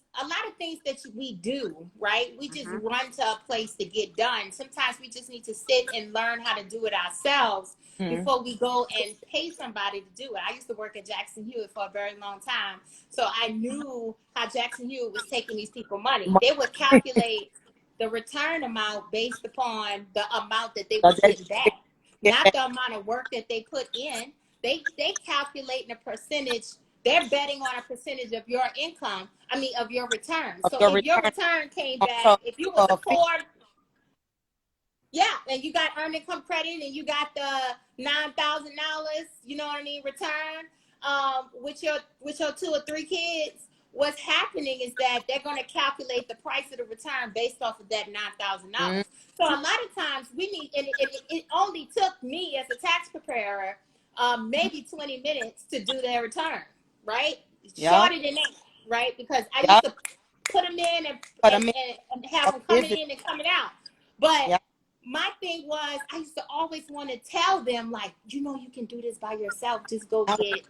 [SPEAKER 1] that we do, right? We just run to a place to get done. Sometimes we just need to sit and learn how to do it ourselves before we go and pay somebody to do it. I used to work at Jackson Hewitt for a very long time, so I knew how Jackson Hewitt was taking these people money. They would calculate the return amount based upon the amount that they would get back, not the amount of work that they put in. They calculate a percentage. They're betting on a percentage of your income. Of your return. So if your return came back, if you was a poor, yeah, and you got earned income credit and you got the $9,000, return, with your 2 or 3 kids, what's happening is that they're going to calculate the price of the return based off of that $9,000. So a lot of times we need, and it only took me as a tax preparer maybe 20 minutes to do their return, right? Shorter than that, right? Because I used to put them in and have them coming in and coming out. But my thing was, I used to always want to tell them, like, you can do this by yourself. Just go get,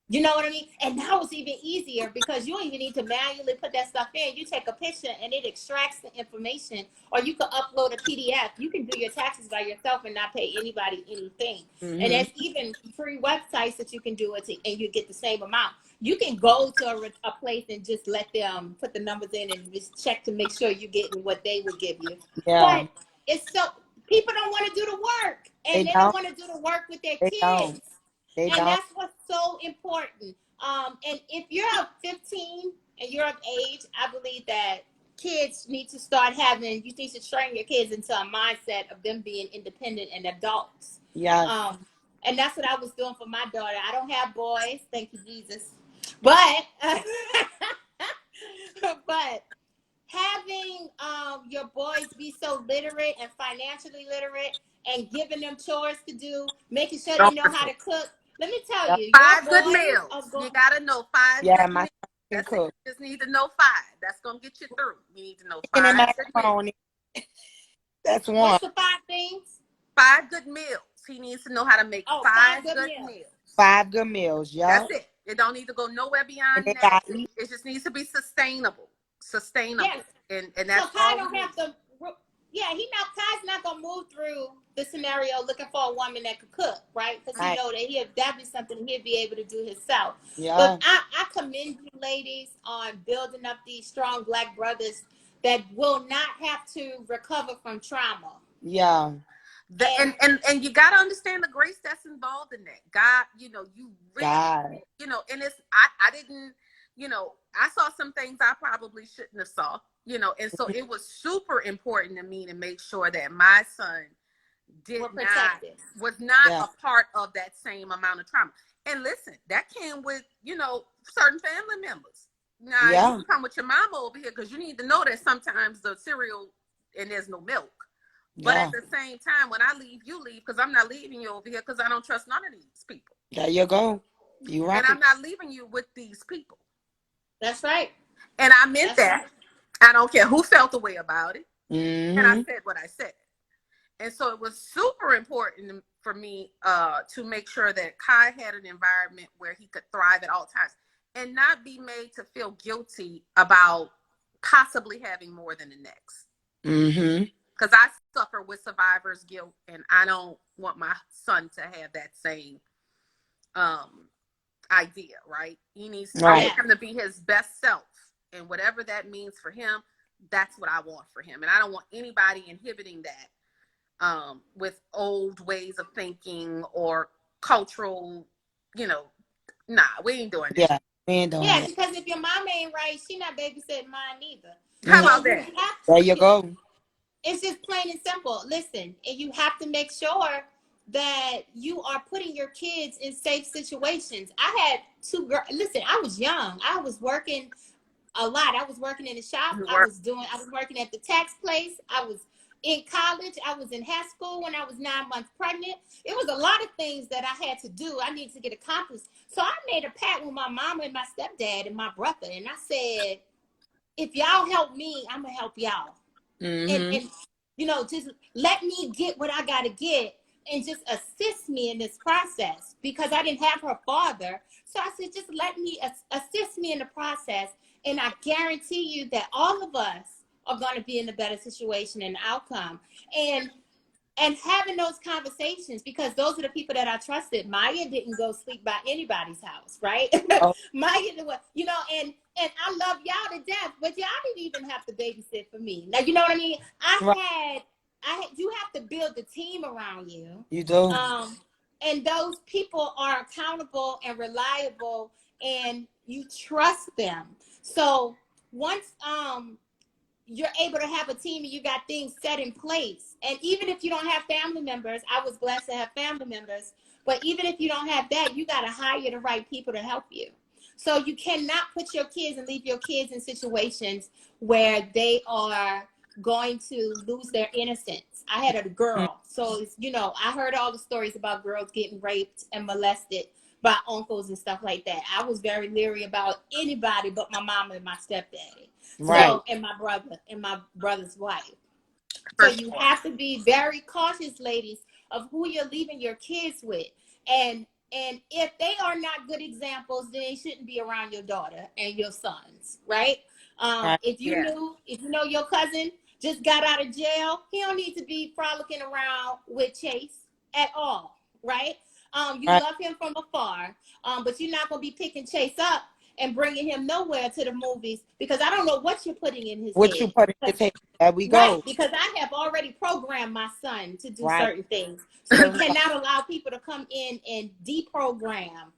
[SPEAKER 1] you know what I mean? And now it's even easier because you don't even need to manually put that stuff in. You take a picture and it extracts the information, or you can upload a PDF. You can do your taxes by yourself and not pay anybody anything. And there's even free websites that you can do it and you get the same amount. You can go to a place and just let them put the numbers in and just check to make sure you're getting what they would give you. But it's so people don't want to do the work, and they don't want to do the work with their kids. And that's what's so important. And if you're 15 and you're of age, I believe that kids need to you need to train your kids into a mindset of them being independent and adults. And that's what I was doing for my daughter. I don't have boys, thank you, Jesus. But having your boys be so literate and financially literate and giving them chores to do, making sure they know how to cook. Let me tell you,
[SPEAKER 2] 5 good meals. You gotta know 5 good meals. That's it. You just need to know 5. That's gonna get you through. You need to know 5 good meals.
[SPEAKER 3] That's one.
[SPEAKER 1] What's the 5 things?
[SPEAKER 2] 5 good meals. He needs to know how to make 5 good meals.
[SPEAKER 3] 5 good meals,
[SPEAKER 2] That's it. It don't need to go nowhere beyond that. It just needs to be sustainable.
[SPEAKER 1] Yes.
[SPEAKER 2] And that's
[SPEAKER 1] so
[SPEAKER 2] all.
[SPEAKER 1] Don't have to. Yeah, Kai's not gonna move through the scenario looking for a woman that could cook, right? Because he know that that'd be something he'd be able to do himself. But I commend you ladies on building up these strong Black brothers that will not have to recover from trauma.
[SPEAKER 2] And you got to understand the grace that's involved in that. God, you really, and it's, I didn't, I saw some things I probably shouldn't have saw, and so it was super important to me to make sure that my son was not a part of that same amount of trauma. And listen, that came with, certain family members. Now, you can come with your mama over here because you need to know that sometimes the cereal and there's no milk. But at the same time, when I leave, you leave, because I'm not leaving you over here because I don't trust none of these people.
[SPEAKER 3] There you go. You right.
[SPEAKER 2] And I'm not leaving you with these people.
[SPEAKER 1] That's right.
[SPEAKER 2] And I meant that. Right. I don't care who felt the way about it. And I said what I said. And so it was super important for me to make sure that Kai had an environment where he could thrive at all times and not be made to feel guilty about possibly having more than the next. Because I suffer with survivor's guilt, and I don't want my son to have that same idea, right? He needs I want him to be his best self, and whatever that means for him, that's what I want for him. And I don't want anybody inhibiting that with old ways of thinking or cultural, nah, we ain't doing that.
[SPEAKER 3] Yeah, we ain't doing that.
[SPEAKER 1] Because if your mama ain't right, she not babysitting mine either.
[SPEAKER 2] How about that?
[SPEAKER 3] There you go.
[SPEAKER 1] It's just plain and simple. Listen, and you have to make sure that you are putting your kids in safe situations. I had 2 girls. Listen, I was young. I was working a lot. I was working in the shop. I was working at the tax place. I was in college. I was in high school when I was 9 months pregnant. It was a lot of things that I had to do. I needed to get accomplished. So I made a pact with my mama and my stepdad and my brother. And I said, if y'all help me, I'm going to help y'all. And just let me get what I got to get, and just assist me in this process because I didn't have her father. So I said, just let me assist me in the process. And I guarantee you that all of us are going to be in a better situation and outcome. And having those conversations, because those are the people that I trusted. Maya didn't go sleep by anybody's house, right?
[SPEAKER 3] Oh,
[SPEAKER 1] Maya, you know, and I love y'all to death, but y'all didn't even have to babysit for me. Now, you know what I mean?
[SPEAKER 3] right.
[SPEAKER 1] You have to build a team around you.
[SPEAKER 3] You do.
[SPEAKER 1] And those people are accountable and reliable, and you trust them. So once you're able to have a team and you got things set in place. And even if you don't have family members, I was blessed to have family members, but even if you don't have that, you got to hire the right people to help you. So you cannot put your kids and leave your kids in situations where they are going to lose their innocence. I had a
[SPEAKER 3] Mm,
[SPEAKER 1] girl. So, you know, I heard all the stories about girls getting raped and molested by uncles and stuff like that. I was very leery about anybody but my mama and my stepdaddy.
[SPEAKER 3] right.
[SPEAKER 1] So, and my brother's wife. So
[SPEAKER 2] For
[SPEAKER 1] you
[SPEAKER 2] sure.
[SPEAKER 1] have to be very cautious, ladies, of who you're leaving your kids with. And if they are not good examples, then they shouldn't be around your daughter and your sons, right?
[SPEAKER 3] Right.
[SPEAKER 1] If you
[SPEAKER 2] Yeah.
[SPEAKER 1] know your cousin just got out of jail, he don't need to be frolicking around with Chase at all, right? You
[SPEAKER 3] Right.
[SPEAKER 1] love him from afar, but you're not gonna be picking Chase up and bringing him nowhere to the movies because I don't know what you're putting in his
[SPEAKER 3] What you
[SPEAKER 1] head.
[SPEAKER 3] put in his head, there we
[SPEAKER 1] Right,
[SPEAKER 3] go.
[SPEAKER 1] because I have already programmed my son to do
[SPEAKER 3] Right.
[SPEAKER 1] certain things. So we
[SPEAKER 3] There we go.
[SPEAKER 1] cannot allow people to come in and deprogram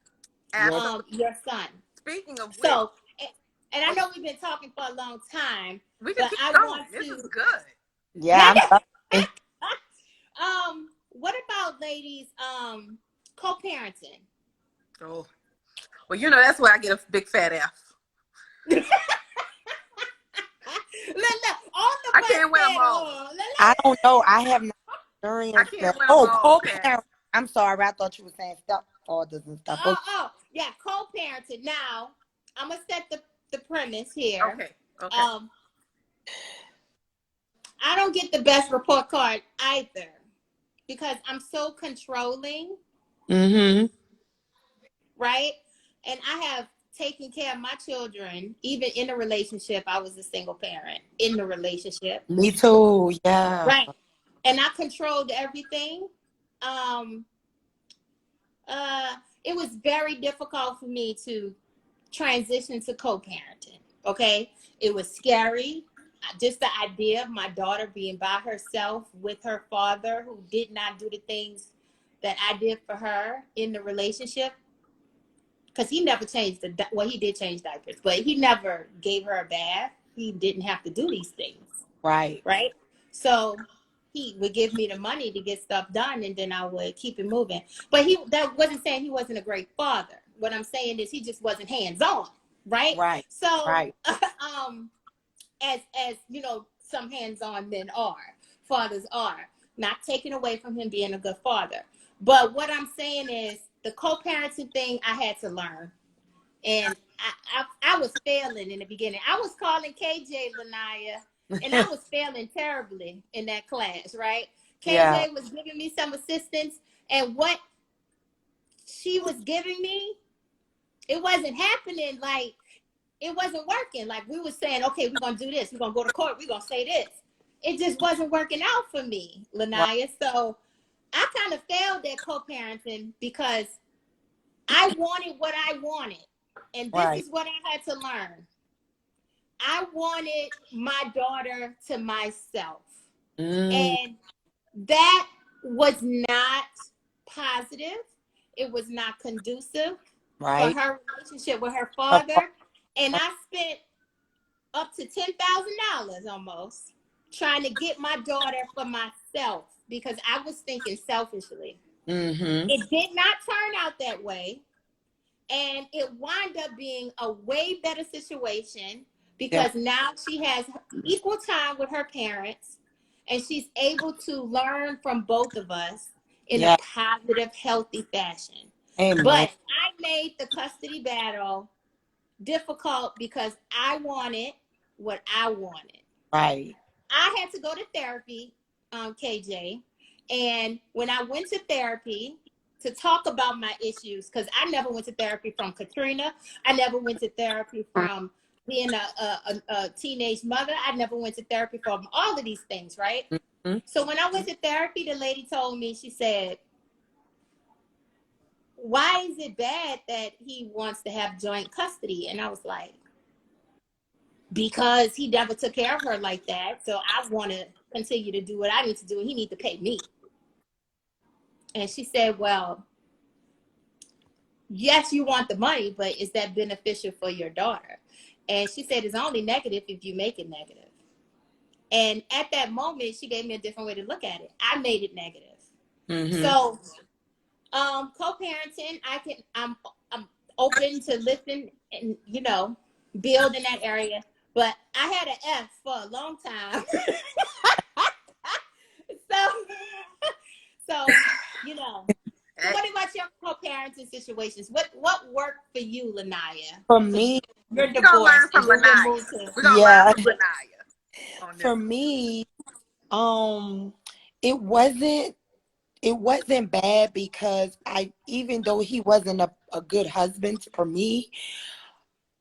[SPEAKER 3] Yes.
[SPEAKER 2] Absolutely.
[SPEAKER 1] your son.
[SPEAKER 2] Speaking of which,
[SPEAKER 1] So, and I
[SPEAKER 2] oh,
[SPEAKER 1] know we've been talking for a long time,
[SPEAKER 2] we can
[SPEAKER 1] but
[SPEAKER 2] keep
[SPEAKER 1] I
[SPEAKER 2] going.
[SPEAKER 1] want
[SPEAKER 2] This is
[SPEAKER 1] to,
[SPEAKER 2] good.
[SPEAKER 3] Yeah, I'm loving
[SPEAKER 1] what about ladies, co-parenting?
[SPEAKER 2] Oh, well, you know, that's where I get a big fat F.
[SPEAKER 1] Look, all
[SPEAKER 2] I
[SPEAKER 1] the bus
[SPEAKER 2] can't wear them
[SPEAKER 1] said,
[SPEAKER 2] all.
[SPEAKER 1] oh,
[SPEAKER 3] I don't know. I have not
[SPEAKER 2] I
[SPEAKER 3] experienced
[SPEAKER 2] can't
[SPEAKER 3] that.
[SPEAKER 2] wear them
[SPEAKER 3] Oh,
[SPEAKER 2] all, okay?
[SPEAKER 3] co-parent. I'm sorry. I thought you were saying stepfathers and stuff. Okay.
[SPEAKER 1] yeah, co-parenting. Now, I'm gonna set the premise here.
[SPEAKER 2] Okay. Okay.
[SPEAKER 1] Um, I don't get the best report card either because I'm so controlling,
[SPEAKER 3] Mm-hmm.
[SPEAKER 1] right? And I have taken care of my children, even in a relationship. I was a single parent in the relationship,
[SPEAKER 3] Me too. Yeah.
[SPEAKER 1] right? And I controlled everything. Um, uh, it was very difficult for me to transition to co-parenting. Okay, it was scary. Just the idea of my daughter being by herself with her father, who did not do the things that I did for her in the relationship, because he never changed he did change diapers, but he never gave her a bath. He didn't have to do these things,
[SPEAKER 3] Right.
[SPEAKER 1] right? So he would give me the money to get stuff done, and then I would keep it moving. But that wasn't saying he wasn't a great father. What I'm saying is he just wasn't hands on, right?
[SPEAKER 3] Right.
[SPEAKER 1] So,
[SPEAKER 3] Right.
[SPEAKER 1] as you know, some hands on men are, fathers are, not taking away from him being a good father. But what I'm saying is the co-parenting thing I had to learn, and I was failing in the beginning. I was calling KJ Lanaya, and I was failing terribly in that class, right?
[SPEAKER 3] Yeah.
[SPEAKER 1] KJ was giving me some assistance, and what she was giving me, it wasn't happening. Like, it wasn't working. Like, we were saying, okay, we're gonna do this, we're gonna go to court, we're gonna say this. It just wasn't working out for me,
[SPEAKER 3] Right.
[SPEAKER 1] Lanaya. So I kind of failed at co-parenting because I wanted what I wanted. And this
[SPEAKER 3] Right.
[SPEAKER 1] is what I had to learn. I wanted my daughter to myself.
[SPEAKER 3] Mm,
[SPEAKER 1] And that was not positive. It was not conducive for
[SPEAKER 3] right.
[SPEAKER 1] her relationship with her
[SPEAKER 3] Of course.
[SPEAKER 1] father. And I spent up to $10,000 almost trying to get my daughter for myself because I was thinking selfishly.
[SPEAKER 3] Mm-hmm.
[SPEAKER 1] It did not turn out that way. And it wound up being a way better situation
[SPEAKER 3] Yeah.
[SPEAKER 1] because now she has equal time with her parents and she's able to learn from both of us in a
[SPEAKER 3] Yeah.
[SPEAKER 1] positive, healthy fashion.
[SPEAKER 3] Amen.
[SPEAKER 1] But I made the custody battle difficult because I wanted what I wanted.
[SPEAKER 3] Right.
[SPEAKER 1] I had to go to therapy, KJ, And when I went to therapy to talk about my issues, because I never went to therapy from Katrina, I never went to therapy from being a teenage mother, I never went to therapy from all of these things, right?
[SPEAKER 2] Mhm.
[SPEAKER 1] So when I went to therapy, the lady told me, she said, why is it bad that he wants to have joint custody? And I was like, because he never took care of her like that. So I want to continue to do what I need to do, and he need to pay me. And she said, well, yes, you want the money, but is that beneficial for your daughter? And she said, it's only negative if you make it negative. And at that moment, she gave me a different way to look at it. I made it negative.
[SPEAKER 2] Mhm.
[SPEAKER 1] So, co-parenting, I'm open to listen and, build in that area. But I had an F for a long time. so, so,
[SPEAKER 2] Eh,
[SPEAKER 1] what about your co-parenting situations? What worked for you, Lanaya?
[SPEAKER 3] For
[SPEAKER 1] Because
[SPEAKER 3] me,
[SPEAKER 1] you're
[SPEAKER 2] We're gonna learn
[SPEAKER 1] divorced, and
[SPEAKER 2] from
[SPEAKER 1] then we'll
[SPEAKER 2] Lanaya.
[SPEAKER 1] move to.
[SPEAKER 2] We're gonna learn
[SPEAKER 3] yeah,
[SPEAKER 2] from Lanaya on this
[SPEAKER 3] for
[SPEAKER 2] one.
[SPEAKER 3] me, um, it wasn't bad because even though he wasn't a good husband for me,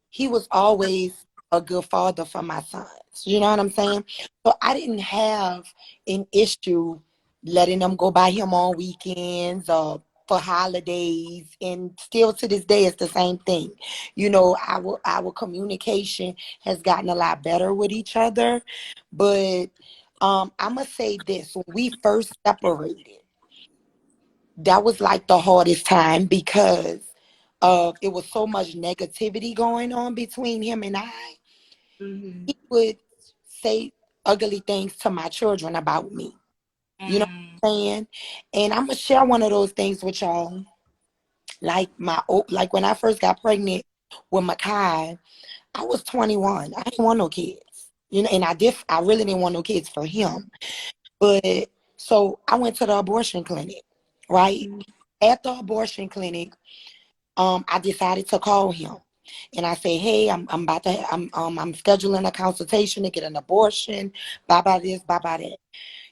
[SPEAKER 3] he was always a good father for my sons. You know what I'm saying? So I didn't have an issue letting them go by him on weekends or for holidays. And still to this day, it's the same thing. Our communication has gotten a lot better with each other. But I must say this: when we first separated, that was like the hardest time because it was so much negativity going on between him and I.
[SPEAKER 1] Mm-hmm.
[SPEAKER 3] He would say ugly things to my children about me. You know
[SPEAKER 1] Mm-hmm.
[SPEAKER 3] what I'm saying? And I'm gonna share one of those things with y'all. Like when I first got pregnant with Makai, I was 21. I didn't want no kids. And I really didn't want no kids for him. But so I went to the abortion clinic, right? At the abortion clinic, I decided to call him. And I say, hey, I'm scheduling a consultation to get an abortion, blah blah this, blah blah that.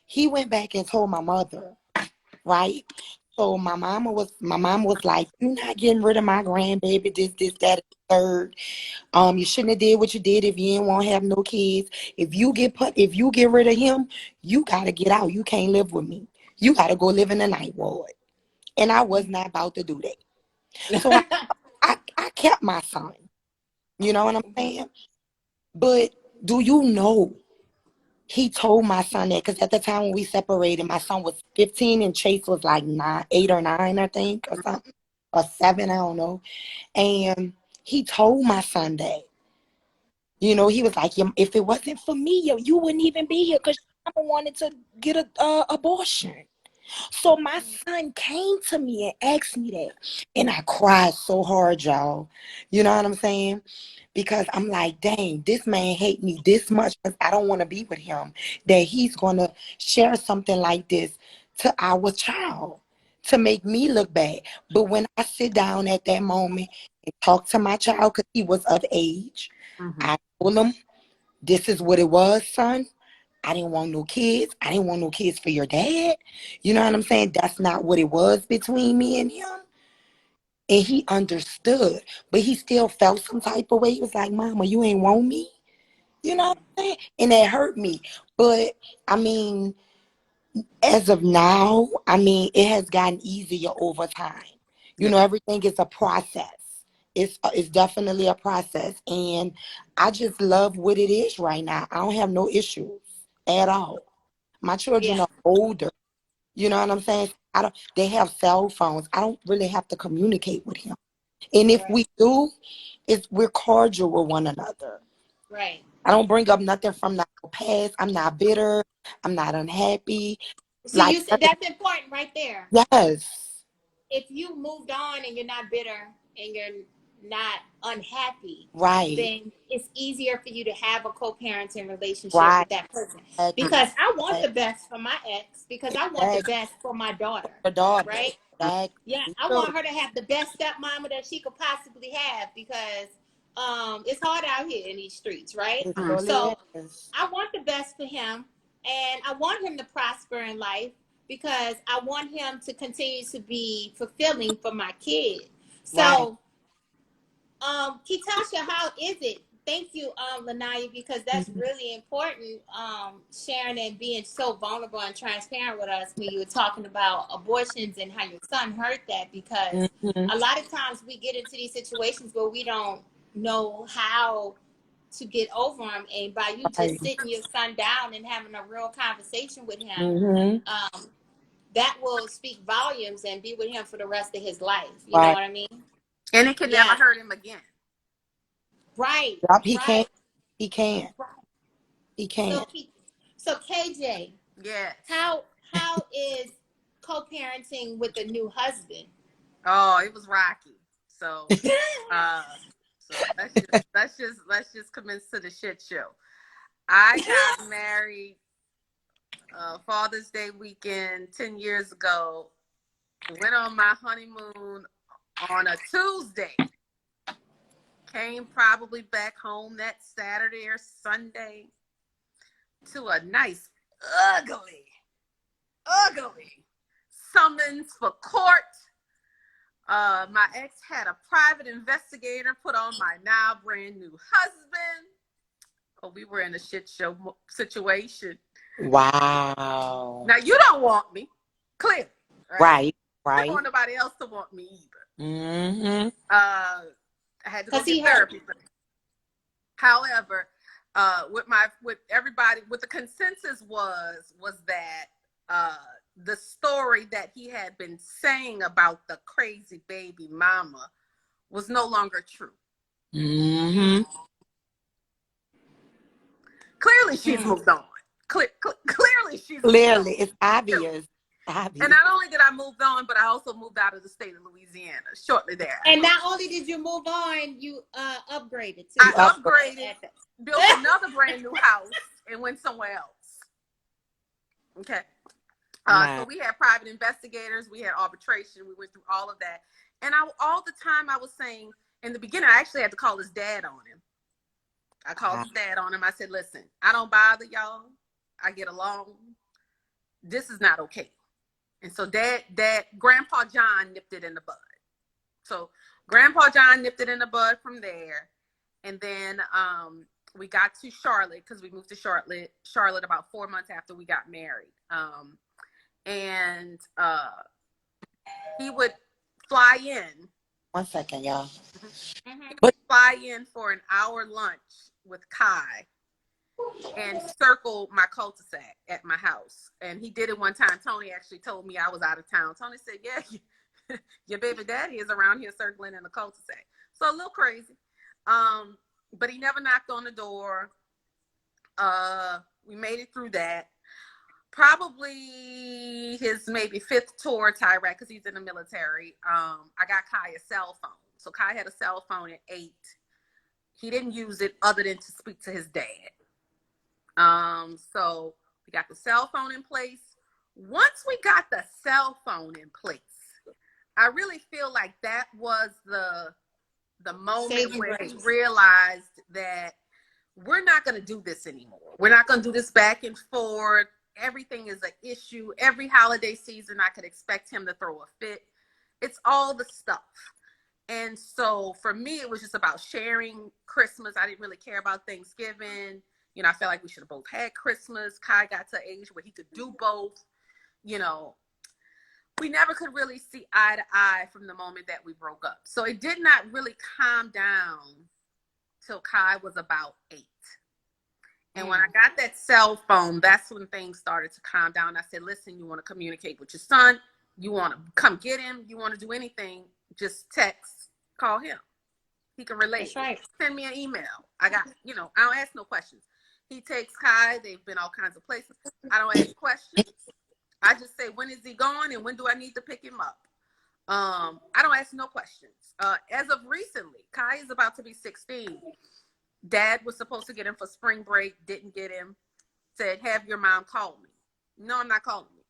[SPEAKER 3] He went back and told my mother, right? So my mom was like, you're not getting rid of my grandbaby, this, that, and the third. You shouldn't have did what you did if you didn't want to have no kids. If you get rid of him, you gotta get out. You can't live with me. You gotta go live in the night ward. And I was not about to do that. So I kept my son. You know what I'm saying? But do you know he told my son that because at the time when we separated, my son was 15 and Chase was like 8 or 9, I think, or something, or 7, I don't know. And he told my son that. He was like, if it wasn't for me, you wouldn't even be here because your mama wanted to get a abortion. So my son came to me and asked me that. And I cried so hard, y'all. You know what I'm saying? Because I'm like, dang, this man hate me this much because I don't want to be with him. That he's going to share something like this to our child to make me look bad. But when I sit down at that moment and talk to my child because he was of age,
[SPEAKER 2] Mhm.
[SPEAKER 3] I told him, this is what it was, son. I didn't want no kids. I didn't want no kids for your dad. You know what I'm saying? That's not what it was between me and him. And he understood, but he still felt some type of way. He was like, Mama, you ain't want me. You know what I'm saying? And that hurt me. But I mean, as of now, I mean, it has gotten easier over time.
[SPEAKER 2] Yeah.
[SPEAKER 3] Everything is a process. It's definitely a process. And I just love what it is right now. I don't have no issues at all. My children
[SPEAKER 1] Yeah,
[SPEAKER 3] are older. You know what I'm saying? They have cell phones. I don't really have to communicate with him. And if
[SPEAKER 1] right,
[SPEAKER 3] we do, we're cordial with one another.
[SPEAKER 1] right.
[SPEAKER 3] I don't bring up nothing from the past. I'm not bitter. I'm not unhappy.
[SPEAKER 1] See,
[SPEAKER 3] Like,
[SPEAKER 1] you said that's important right there.
[SPEAKER 3] yes,
[SPEAKER 1] If you moved on and you're not bitter and you're not unhappy,
[SPEAKER 3] right,
[SPEAKER 1] then it's easier for you to have a co-parenting relationship
[SPEAKER 3] right,
[SPEAKER 1] with that person.
[SPEAKER 3] exactly,
[SPEAKER 1] Because I want the best for my ex, because I want the
[SPEAKER 3] exactly.
[SPEAKER 1] best for my daughter,
[SPEAKER 3] Your daughter,
[SPEAKER 1] right? Yeah,
[SPEAKER 3] exactly.
[SPEAKER 1] I
[SPEAKER 3] True.
[SPEAKER 1] want her to have the best stepmama that she could possibly have, because it's hard out here in these streets, right?
[SPEAKER 3] It
[SPEAKER 2] Mhm.
[SPEAKER 3] surely
[SPEAKER 1] So
[SPEAKER 3] is.
[SPEAKER 1] I want the best for him, and I want him to prosper in life. because I want him to continue to be fulfilling for my kid.
[SPEAKER 3] Right.
[SPEAKER 1] So, Kitasha, how is it? Thank you, Lanaya, because that's
[SPEAKER 3] Mhm.
[SPEAKER 1] really important. Sharing and being so vulnerable and transparent with us when you were talking about abortions and how your son heard that, because
[SPEAKER 3] Mhm.
[SPEAKER 1] a lot of times we get into these situations where we don't know how to get over them. And by you just
[SPEAKER 3] Right.
[SPEAKER 1] sitting your son down and having a real conversation with him,
[SPEAKER 3] Mhm.
[SPEAKER 1] um, that will speak volumes and be with him for the rest of his life. You know
[SPEAKER 3] Right.
[SPEAKER 1] what I mean?
[SPEAKER 2] And it can never
[SPEAKER 1] Yeah.
[SPEAKER 2] hurt him again.
[SPEAKER 1] Right.
[SPEAKER 3] Yep, he
[SPEAKER 1] Right.
[SPEAKER 3] can't. He can't. He
[SPEAKER 1] So,
[SPEAKER 3] can't.
[SPEAKER 1] so KJ,
[SPEAKER 2] Yes.
[SPEAKER 1] how is co-parenting with a new husband?
[SPEAKER 2] Oh, it was rocky. So, uh, let's just commence to the shit show. I got married Father's Day weekend 10 years ago. Went on my honeymoon on a Tuesday. Came probably back home that Saturday or Sunday to a nice, ugly, ugly summons for court. My ex had a private investigator put on my now brand new husband. Oh, we were in a shit show situation.
[SPEAKER 3] Wow.
[SPEAKER 2] Now you don't want me, clearly, right?
[SPEAKER 3] Right.
[SPEAKER 2] I don't
[SPEAKER 3] Right.
[SPEAKER 2] want nobody else to want me either.
[SPEAKER 3] Mhm.
[SPEAKER 2] I had to go
[SPEAKER 1] Because
[SPEAKER 2] get
[SPEAKER 1] he hurt.
[SPEAKER 2] therapy for that. However, with everybody, what the consensus was that the story that he had been saying about the crazy baby mama was no longer true.
[SPEAKER 3] Mhm.
[SPEAKER 2] Clearly, she's moved on. Clearly, she's moved on.
[SPEAKER 3] Clearly, it's obvious.
[SPEAKER 2] And
[SPEAKER 3] Obvious.
[SPEAKER 2] not only did I move on, but I also moved out of the state of Louisiana shortly
[SPEAKER 1] And
[SPEAKER 2] thereafter.
[SPEAKER 1] not only did you move on, you upgraded too.
[SPEAKER 2] I
[SPEAKER 3] You upgrade.
[SPEAKER 2] upgraded, built another brand new house, and went somewhere else. Okay. So
[SPEAKER 3] My.
[SPEAKER 2] we had private investigators, we had arbitration, we went through all of that. And all the time I was saying, in the beginning, I actually had to call his dad on him. I called his dad on him. I said, listen, I don't bother y'all. I get along. This is not okay. And so Grandpa John nipped it in the bud. So Grandpa John nipped it in the bud from there. And then we got to Charlotte because we moved to Charlotte about 4 months after we got married. And he would fly in.
[SPEAKER 3] 1 second, y'all.
[SPEAKER 1] Mm-hmm.
[SPEAKER 2] He would fly in for an hour lunch with Kai and circle my cul-de-sac at my house. And he did it one time. Tony actually told me I was out of town. Tony said, yeah, your baby daddy is around here circling in the cul-de-sac. So a little crazy. But he never knocked on the door. We made it through that. Probably his maybe 5th tour to Iraq because he's in the military. I got Kai a cell phone. So Kai had a cell phone at 8. He didn't use it other than to speak to his dad. So we got the cell phone in place. Once we got the cell phone in place, I really feel like that was the moment where he realized that we're not going to do this anymore. We're not going to do this back and forth. Everything is an issue. Every holiday season, I could expect him to throw a fit. It's all the stuff. And so for me, it was just about sharing Christmas. I didn't really care about Thanksgiving. You know, I felt like we should have both had Christmas. Kai got to an age where he could do both. You know, we never could really see eye to eye from the moment that we broke up. So it did not really calm down till Kai was about 8. And when I got that cell phone, that's when things started to calm down. I said, listen, you want to communicate with your son? You want to come get him? You want to do anything? Just text, call him. He can relate.
[SPEAKER 1] That's right.
[SPEAKER 2] Send me an email. I don't ask no questions. He takes Kai. They've been all kinds of places. I don't ask questions. I just say, when is he going and when do I need to pick him up? I don't ask no questions. As of recently, Kai is about to be 16. Dad was supposed to get him for spring break, didn't get him. Said, have your mom call me. No, I'm not calling him.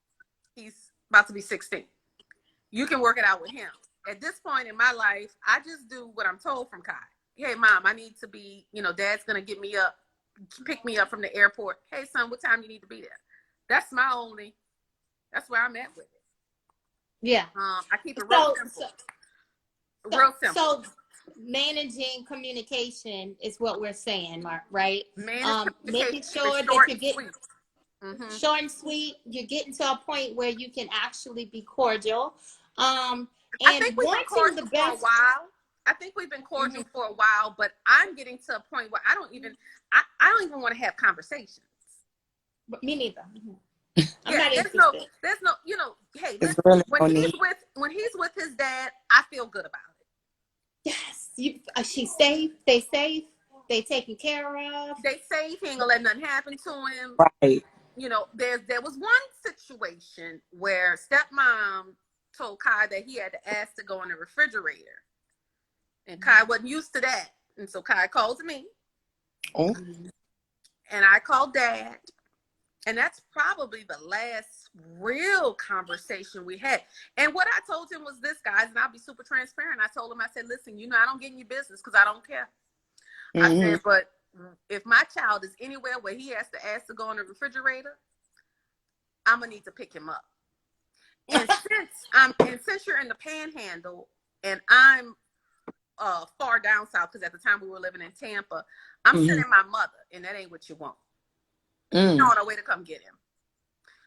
[SPEAKER 2] He's about to be 16. You can work it out with him. At this point in my life, I just do what I'm told from Kai. Hey, mom, I need to be, dad's going to get me up, pick me up from the airport. Hey, son, what time you need to be there? That's my only That's where I'm at with it.
[SPEAKER 1] Yeah.
[SPEAKER 2] I keep it real simple. Real simple.
[SPEAKER 1] So managing communication is what we're saying, right? Making sure that you're getting short and sweet. You're getting to a point where you can actually be cordial.
[SPEAKER 2] I think we've been cordial for a while. I think we've been cordial for a while, but I'm getting to a point where I don't even want to have conversations.
[SPEAKER 1] Me neither. I'm
[SPEAKER 2] yeah,
[SPEAKER 1] not
[SPEAKER 2] there's
[SPEAKER 1] interested.
[SPEAKER 2] no, hey, listen,
[SPEAKER 3] really
[SPEAKER 2] when he's with his dad, I feel good about it.
[SPEAKER 1] Yes, she's safe. They safe. They taken care of.
[SPEAKER 2] They safe. He ain't gonna let nothing happen to him.
[SPEAKER 3] Right.
[SPEAKER 2] There was one situation where stepmom told Kai that he had to ask to go in the refrigerator, and Kai wasn't used to that, and so Kai calls me, and I called Dad. And that's probably the last real conversation we had. And what I told him was this, guys, and I'll be super transparent. I told him, I said, listen, I don't get in your business because I don't care. I said, but if my child is anywhere where he has to ask to go in the refrigerator, I'm going to need to pick him up. And since you're in the Panhandle and I'm far down south, because at the time we were living in Tampa, I'm sending my mother, and that ain't what you want. On a way to come get him.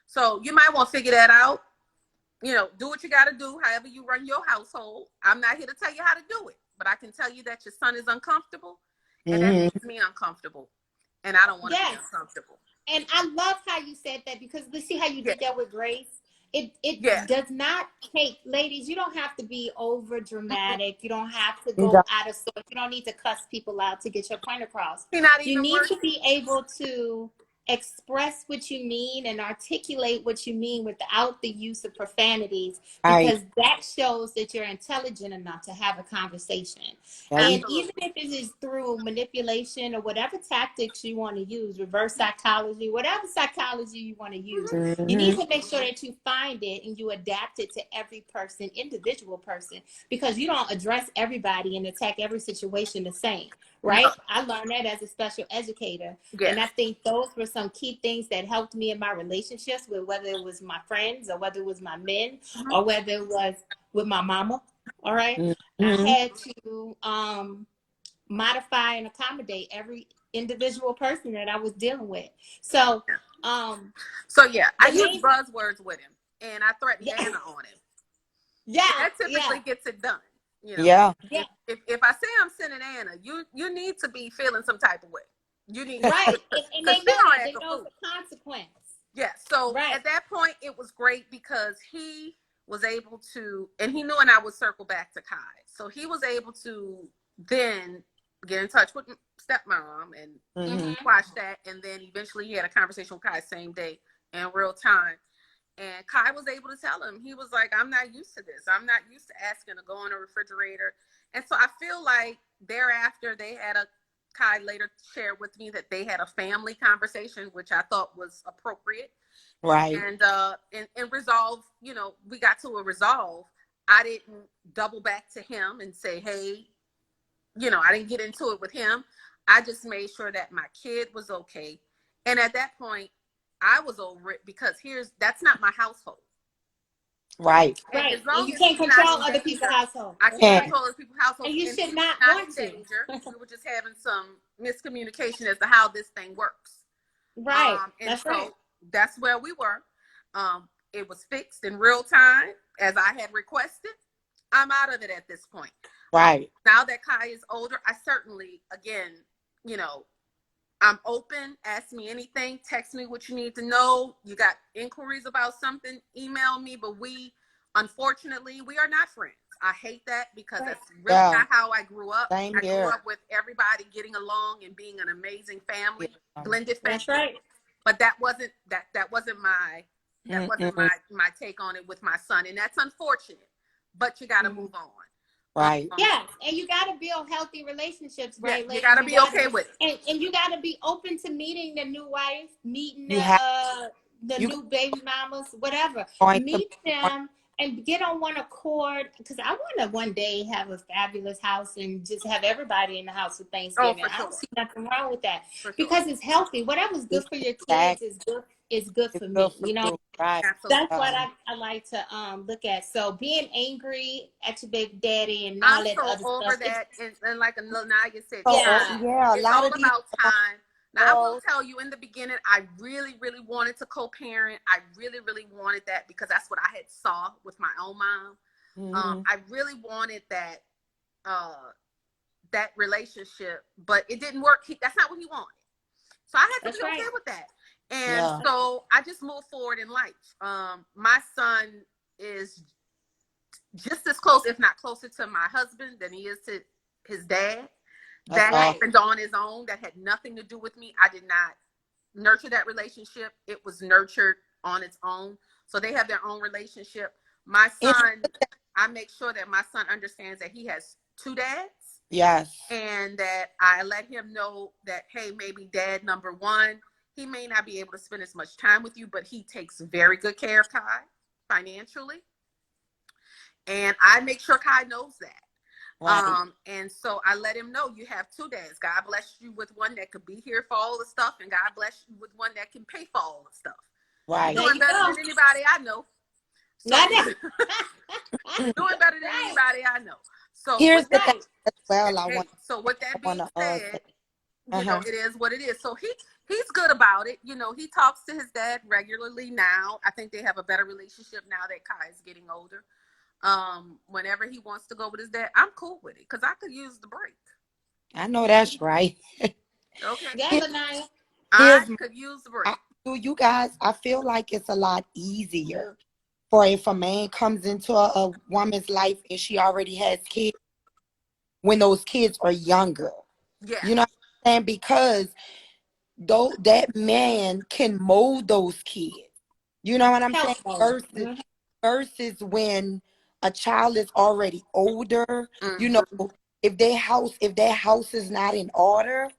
[SPEAKER 2] So you might want to figure that out. Do what you got to do, however you run your household. I'm not here to tell you how to do it, but I can tell you that your son is uncomfortable, and that makes me uncomfortable, and I don't want to be uncomfortable.
[SPEAKER 1] And I love how you said that, because let's see how you did that with Grace. It does not take, ladies, you don't have to be over dramatic. You don't have to go out of sort. You don't need to cuss people out to get your point across. You need to be able to express what you mean and articulate what you mean without the use of profanities, because that shows that you're intelligent enough to have a conversation. And even if it is through manipulation or whatever tactics you want to use, reverse psychology, whatever psychology you want to use, you need to make sure that you find it and you adapt it to every person, individual person, because you don't address everybody and attack every situation the same. Right? I learned that as a special educator. And I think those were some key things that helped me in my relationships with, whether it was my friends or whether it was my men or whether it was with my mama. All right. I had to modify and accommodate every individual person that I was dealing with. So
[SPEAKER 2] I use buzzwords with him, and I threatened Anna on him. That typically gets it done. If I say I'm sending Anna, you need to be feeling some type of way. You need
[SPEAKER 1] and they know the consequence.
[SPEAKER 2] Yeah. So at that point, it was great because he was able to, and he knew, and I would circle back to Kai. So he was able to then get in touch with stepmom and watch that, and then eventually he had a conversation with Kai same day in real time. And Kai was able to tell him, he was like, I'm not used to this. I'm not used to asking to go in a refrigerator. And so I feel like thereafter Kai later shared with me that they had a family conversation, which I thought was appropriate.
[SPEAKER 3] Right.
[SPEAKER 2] And resolve, we got to a resolve. I didn't double back to him and say, hey, I didn't get into it with him. I just made sure that my kid was okay. And at that point, I was over it, because that's not my household.
[SPEAKER 1] Right. And you can't control other people's household.
[SPEAKER 2] I can't control other people's household.
[SPEAKER 1] And you should not want to.
[SPEAKER 2] We were just having some miscommunication as to how this thing works.
[SPEAKER 1] Right.
[SPEAKER 2] That's where we were. It was fixed in real time as I had requested. I'm out of it at this point.
[SPEAKER 3] Right.
[SPEAKER 2] Now that Kai is older, I certainly, again, I'm open. Ask me anything. Text me what you need to know. You got inquiries about something, email me. But unfortunately, we are not friends. I hate that, because that's really not how I grew up. I grew up with everybody getting along and being an amazing family, blended family.
[SPEAKER 1] That's right.
[SPEAKER 2] But that wasn't my my take on it with my son, and that's unfortunate. But you got to move on.
[SPEAKER 3] Right.
[SPEAKER 1] Yes, and you got to build healthy relationships, right?
[SPEAKER 2] You got to be okay with
[SPEAKER 1] it. And you got to be open to meeting the new wife, meeting the new baby mamas, whatever. Meet them and get on one accord, because I want to one day have a fabulous house and just have everybody in the house for Thanksgiving. I don't see nothing wrong with that, because it's healthy. Whatever's good for your kids is good is good
[SPEAKER 3] It's
[SPEAKER 1] for
[SPEAKER 3] good
[SPEAKER 1] me.
[SPEAKER 3] for you, right?
[SPEAKER 1] That's
[SPEAKER 2] Absolutely.
[SPEAKER 1] what
[SPEAKER 3] Yeah.
[SPEAKER 1] I like to look at. So being angry at your baby daddy and all
[SPEAKER 2] I'm
[SPEAKER 1] that
[SPEAKER 2] so
[SPEAKER 1] other
[SPEAKER 2] over
[SPEAKER 1] stuff, it's
[SPEAKER 2] that. And like Lanaya said,
[SPEAKER 3] So,
[SPEAKER 1] yeah,
[SPEAKER 3] yeah, a
[SPEAKER 2] it's
[SPEAKER 3] lot
[SPEAKER 2] all
[SPEAKER 3] of these
[SPEAKER 2] about time. Now, I will
[SPEAKER 3] girls,
[SPEAKER 2] tell you in the beginning, I really, really wanted to co-parent. I really, really wanted that because that's what I had saw with my own mom.
[SPEAKER 3] mm-hmm.
[SPEAKER 2] I really wanted that that relationship, but it didn't work. That's not what he wanted. So I had to
[SPEAKER 1] that's
[SPEAKER 2] be okay
[SPEAKER 1] right.
[SPEAKER 2] with that. And
[SPEAKER 3] Yeah,
[SPEAKER 2] so I just moved forward in life. My son is just as close, if not closer, to my husband than he is to his dad.
[SPEAKER 3] that's
[SPEAKER 2] That
[SPEAKER 3] all.
[SPEAKER 1] Right.
[SPEAKER 2] happened on his own. That had nothing to do with me. I did not nurture that relationship. It was nurtured on its own. So they have their own relationship. My
[SPEAKER 3] And
[SPEAKER 2] son, I make sure that my son understands that he has two dads
[SPEAKER 3] yes,
[SPEAKER 2] and that I let him know that, hey, maybe dad number one, he may not be able to spend as much time with you, but he takes very good care of Kai financially. And I make sure Kai knows that.
[SPEAKER 3] right,
[SPEAKER 2] And so I let him know you have two dads. God bless you with one that could be here for all the stuff, and God bless you with one that can pay for all the stuff. You're
[SPEAKER 3] right.
[SPEAKER 1] There
[SPEAKER 2] doing
[SPEAKER 1] you
[SPEAKER 2] better
[SPEAKER 1] go.
[SPEAKER 2] than anybody I know.
[SPEAKER 1] Not
[SPEAKER 2] So
[SPEAKER 1] that.
[SPEAKER 2] doing better than
[SPEAKER 1] Right.
[SPEAKER 2] anybody I know. So
[SPEAKER 3] Here's
[SPEAKER 2] with
[SPEAKER 3] the thing
[SPEAKER 2] that,
[SPEAKER 1] Right.
[SPEAKER 3] as well. I want,
[SPEAKER 2] so with
[SPEAKER 3] I
[SPEAKER 2] that
[SPEAKER 3] want
[SPEAKER 2] being
[SPEAKER 3] to say,
[SPEAKER 2] said,
[SPEAKER 3] uh-huh.
[SPEAKER 2] it is what it is. So he's good about it. He talks to his dad regularly now. I think they have a better relationship now that Kai is getting older. Whenever he wants to go with his dad, I'm cool with it because I could use the break.
[SPEAKER 3] I know that's right.
[SPEAKER 2] Okay,
[SPEAKER 1] Yeah,
[SPEAKER 3] Here,
[SPEAKER 1] Lanaya.
[SPEAKER 2] I
[SPEAKER 3] here's my,
[SPEAKER 2] could use the break.
[SPEAKER 3] you guys. I feel like it's a lot easier for if a man comes into a woman's life and she already has kids when those kids are younger.
[SPEAKER 2] Yes,
[SPEAKER 3] You know what I'm saying? Because though that man can mold those kids. You know what I'm saying?
[SPEAKER 1] Health mode.
[SPEAKER 3] Versus when a child is already older, you know,
[SPEAKER 2] mm-hmm.
[SPEAKER 3] if their house is not in order,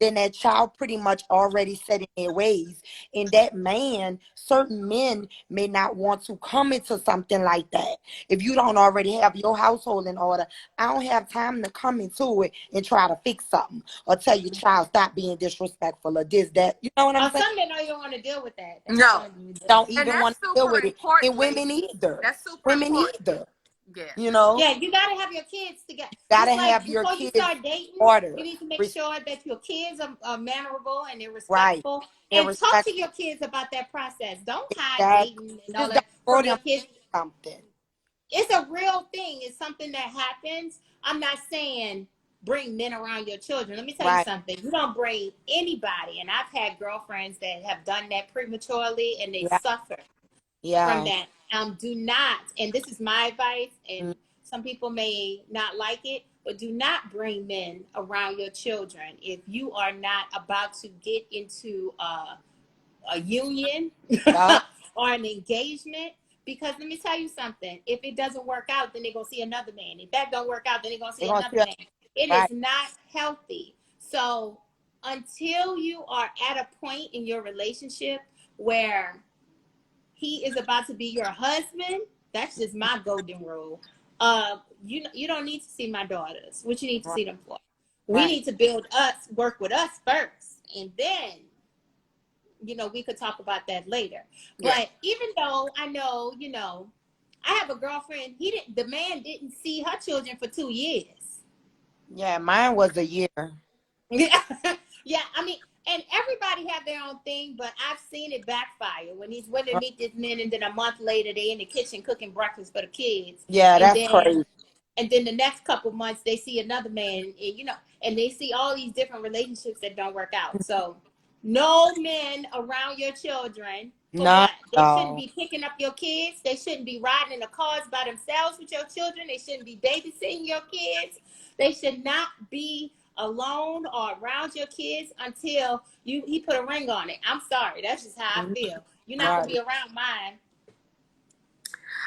[SPEAKER 3] then that child pretty much already set in their ways. And that man, certain men may not want to come into something like that. If you don't already have your household in order, I don't have time to come into it and try to fix something or tell your child stop being disrespectful or this, that. You know what I'm saying?
[SPEAKER 1] Some men don't even want to deal with that. They're not
[SPEAKER 2] No,
[SPEAKER 1] going to do that.
[SPEAKER 3] Don't
[SPEAKER 2] and
[SPEAKER 3] even
[SPEAKER 2] that's
[SPEAKER 3] want to deal
[SPEAKER 2] super
[SPEAKER 3] with it. And
[SPEAKER 2] important,
[SPEAKER 3] women
[SPEAKER 2] ladies.
[SPEAKER 3] either.
[SPEAKER 2] That's super
[SPEAKER 3] Women
[SPEAKER 2] important.
[SPEAKER 3] either.
[SPEAKER 2] Yes,
[SPEAKER 3] You know,
[SPEAKER 1] Yeah, you got to have your kids together.
[SPEAKER 3] gotta
[SPEAKER 1] Just like
[SPEAKER 3] have your
[SPEAKER 1] before you
[SPEAKER 3] kids
[SPEAKER 1] start dating,
[SPEAKER 3] order.
[SPEAKER 1] you need to make
[SPEAKER 3] Res-
[SPEAKER 1] sure that your kids are mannerable and they're
[SPEAKER 3] right.
[SPEAKER 1] respectful.
[SPEAKER 3] And
[SPEAKER 1] And talk
[SPEAKER 3] respect
[SPEAKER 1] to your kids about that process. Don't hide
[SPEAKER 3] that.
[SPEAKER 1] dating and all
[SPEAKER 3] Just don't
[SPEAKER 1] that
[SPEAKER 3] throw
[SPEAKER 1] from your
[SPEAKER 3] them
[SPEAKER 1] kids.
[SPEAKER 3] something.
[SPEAKER 1] It's a real thing. It's something that happens. I'm not saying bring men around your children. Let me tell you
[SPEAKER 3] Right.
[SPEAKER 1] something. You don't bring anybody. And I've had girlfriends that have done that prematurely and they
[SPEAKER 3] Yeah.
[SPEAKER 1] suffer from
[SPEAKER 3] Yeah.
[SPEAKER 1] that. Do not, and this is my advice,
[SPEAKER 3] Mm,
[SPEAKER 1] and some people may not like it, but do not bring men around your children if you are not about to get into a union
[SPEAKER 3] yeah.
[SPEAKER 1] or an engagement. Because let me tell you something, if it doesn't work out, then they're going to see another man. If that don't work out, then they're going to
[SPEAKER 3] They're
[SPEAKER 1] see
[SPEAKER 3] gonna
[SPEAKER 1] another
[SPEAKER 3] see us.
[SPEAKER 1] man. It is
[SPEAKER 3] Right.
[SPEAKER 1] not healthy. So until you are at a point in your relationship where he is about to be your husband, that's just my golden rule. You don't need to see my daughters. What you need to
[SPEAKER 3] Right.
[SPEAKER 1] see them for? We
[SPEAKER 3] Right.
[SPEAKER 1] need to build us, work with us first, and then we could talk about that later.
[SPEAKER 2] yes.
[SPEAKER 1] But even though I know, I have a girlfriend. The man didn't see her children for 2 years.
[SPEAKER 3] Yeah. Mine was a year.
[SPEAKER 1] Yeah, yeah. I mean, and everybody have their own thing, but I've seen it backfire when these women
[SPEAKER 3] Right.
[SPEAKER 1] meet this men, and then a month later they in the kitchen cooking breakfast for the kids,
[SPEAKER 3] Yeah.
[SPEAKER 1] and
[SPEAKER 3] That's
[SPEAKER 1] then
[SPEAKER 3] crazy.
[SPEAKER 1] the next couple months they see another man, and they see all these different relationships that don't work out. So no men around your children. For
[SPEAKER 3] Not
[SPEAKER 1] what?
[SPEAKER 3] at
[SPEAKER 1] They shouldn't
[SPEAKER 3] all.
[SPEAKER 1] be picking up your kids. They shouldn't be riding in the cars by themselves with your children. They shouldn't be babysitting your kids. They should not be alone or around your kids until he put a ring on it. I'm sorry. That's just how I
[SPEAKER 3] Mhm.
[SPEAKER 1] feel. You're not gonna
[SPEAKER 3] Right.
[SPEAKER 1] be around mine.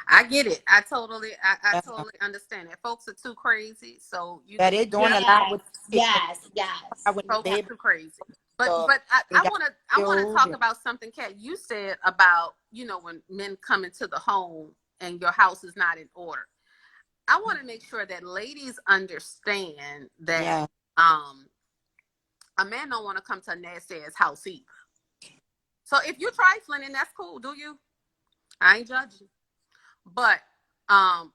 [SPEAKER 2] I get it. I
[SPEAKER 3] Yeah.
[SPEAKER 2] totally understand it. Folks are too crazy, so
[SPEAKER 3] Yeah. They're doing a lot
[SPEAKER 1] Yes,
[SPEAKER 3] with the kids.
[SPEAKER 1] yes, yes.
[SPEAKER 3] When the
[SPEAKER 2] folks
[SPEAKER 1] Yes.
[SPEAKER 2] are
[SPEAKER 3] baby
[SPEAKER 2] too crazy. But
[SPEAKER 3] up,
[SPEAKER 2] but I,
[SPEAKER 3] they
[SPEAKER 2] I
[SPEAKER 3] got
[SPEAKER 2] wanna
[SPEAKER 3] killed.
[SPEAKER 2] talk about something, Kat. You said about when men come into the home and your house is not in order. I want to make sure that ladies understand that
[SPEAKER 3] Yeah.
[SPEAKER 2] um a man don't want to come to a nasty ass house either. So if you're trifling, and that's cool, do you? I ain't judging. But I'm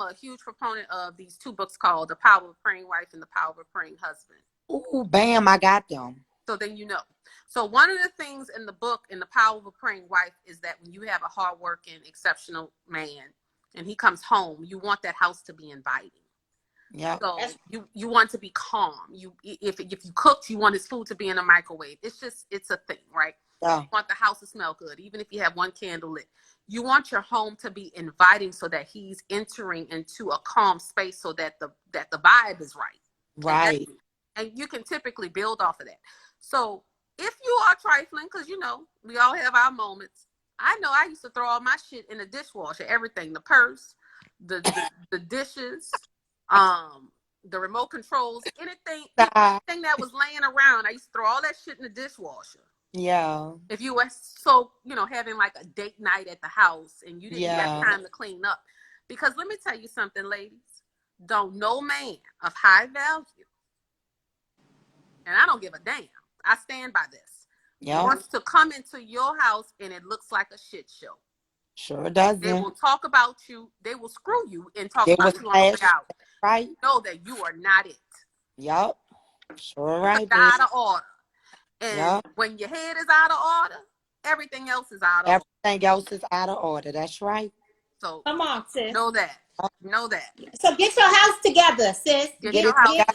[SPEAKER 2] a huge proponent of these two books called The Power of a Praying Wife and The Power of a Praying Husband.
[SPEAKER 3] Ooh, bam, I got them.
[SPEAKER 2] So then you know. So one of the things in the book, in The Power of a Praying Wife, is that when you have a hardworking, exceptional man and he comes home, you want that house to be inviting.
[SPEAKER 3] Yeah.
[SPEAKER 2] So you want to be calm. If you cooked, you want his food to be in a microwave. It's a thing, right?
[SPEAKER 3] Yeah.
[SPEAKER 2] You want the house to smell good, even if you have one candle lit. You want your home to be inviting so that he's entering into a calm space so that the vibe is right.
[SPEAKER 3] Right.
[SPEAKER 2] And you can typically build off of that. So if you are trifling, because we all have our moments. I know I used to throw all my shit in the dishwasher, everything, the purse, the dishes, the remote controls, anything that was laying around. I used to throw all that shit in the dishwasher.
[SPEAKER 3] Yeah.
[SPEAKER 2] If you were so, having like a date night at the house and you didn't have time to clean up. Because let me tell you something, ladies. Don't no man of high value, and I don't give a damn, I stand by this, wants to come into your house and it looks like a shit show.
[SPEAKER 3] Sure doesn't.
[SPEAKER 2] They will talk about you. They will screw you and talk about you on the way out.
[SPEAKER 3] Right.
[SPEAKER 2] Know that you are not it.
[SPEAKER 3] Yep. Sure right.
[SPEAKER 2] It's out of order. And when your head is out of order, everything else is out of order.
[SPEAKER 3] Everything else is out of order. That's right.
[SPEAKER 2] So
[SPEAKER 1] come on, sis.
[SPEAKER 2] Know that.
[SPEAKER 1] So get your house together, sis.
[SPEAKER 2] Get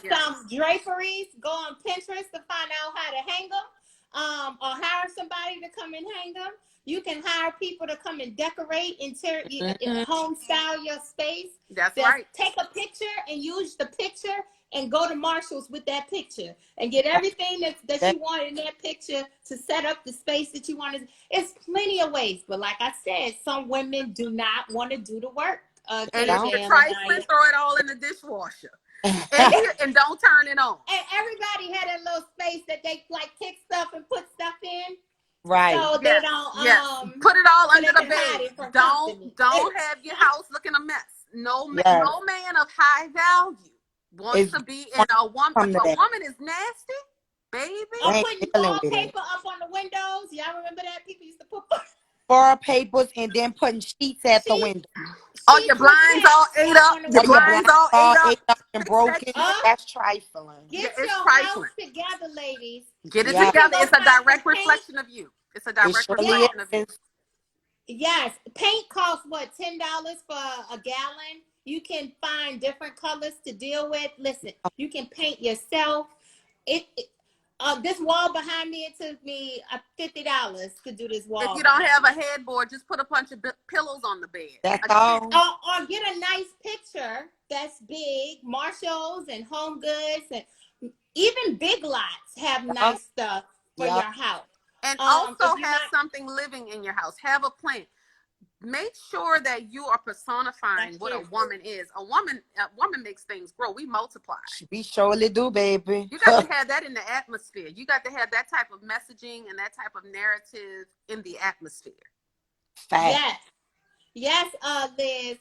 [SPEAKER 1] some draperies. Go on Pinterest to find out how to hang them. Or hire somebody to come and hang them. You can hire people to come and decorate, home style your space.
[SPEAKER 2] That's right.
[SPEAKER 1] Take a picture and use the picture and go to Marshall's with that picture and get everything that you want in that picture to set up the space that you want. It's plenty of ways. But like I said, some women do not want to do the work.
[SPEAKER 2] And if you're trifling, throw it all in the dishwasher. and don't turn it on.
[SPEAKER 1] And everybody had a little space that they like kick stuff and put stuff in.
[SPEAKER 3] Right.
[SPEAKER 1] So they don't
[SPEAKER 2] put it all under the bed. Don't have your house looking a mess. No man of high value wants to be in a woman. A woman is nasty, baby.
[SPEAKER 1] I'm putting wallpaper up on the windows. Y'all remember that? People used to put
[SPEAKER 3] bar papers and then putting sheets at the window.
[SPEAKER 2] Oh, your blinds all ate up. Your blinds all ate up
[SPEAKER 3] and broken. That's trifling.
[SPEAKER 1] Get your house together, ladies.
[SPEAKER 2] Get it together. It's a direct reflection of you. It's a direct reflection of you.
[SPEAKER 1] Yes. Paint costs what, $10 for a gallon? You can find different colors to deal with. Listen, you can paint yourself. This wall behind me, it took me $50 to do this wall.
[SPEAKER 2] If you don't have a headboard, just put a bunch of pillows on the bed.
[SPEAKER 3] That's all.
[SPEAKER 1] Or get a nice picture that's big. Marshalls and Home Goods and even Big Lots have nice stuff for your house.
[SPEAKER 2] And also have something living in your house. Have a plant. Make sure that you are personifying what a woman is. A woman makes things grow. We multiply.
[SPEAKER 3] We surely do, baby.
[SPEAKER 2] You got to have that in the atmosphere. You got to have that type of messaging and that type of narrative in the atmosphere.
[SPEAKER 3] Fact.
[SPEAKER 1] Yes, Liz.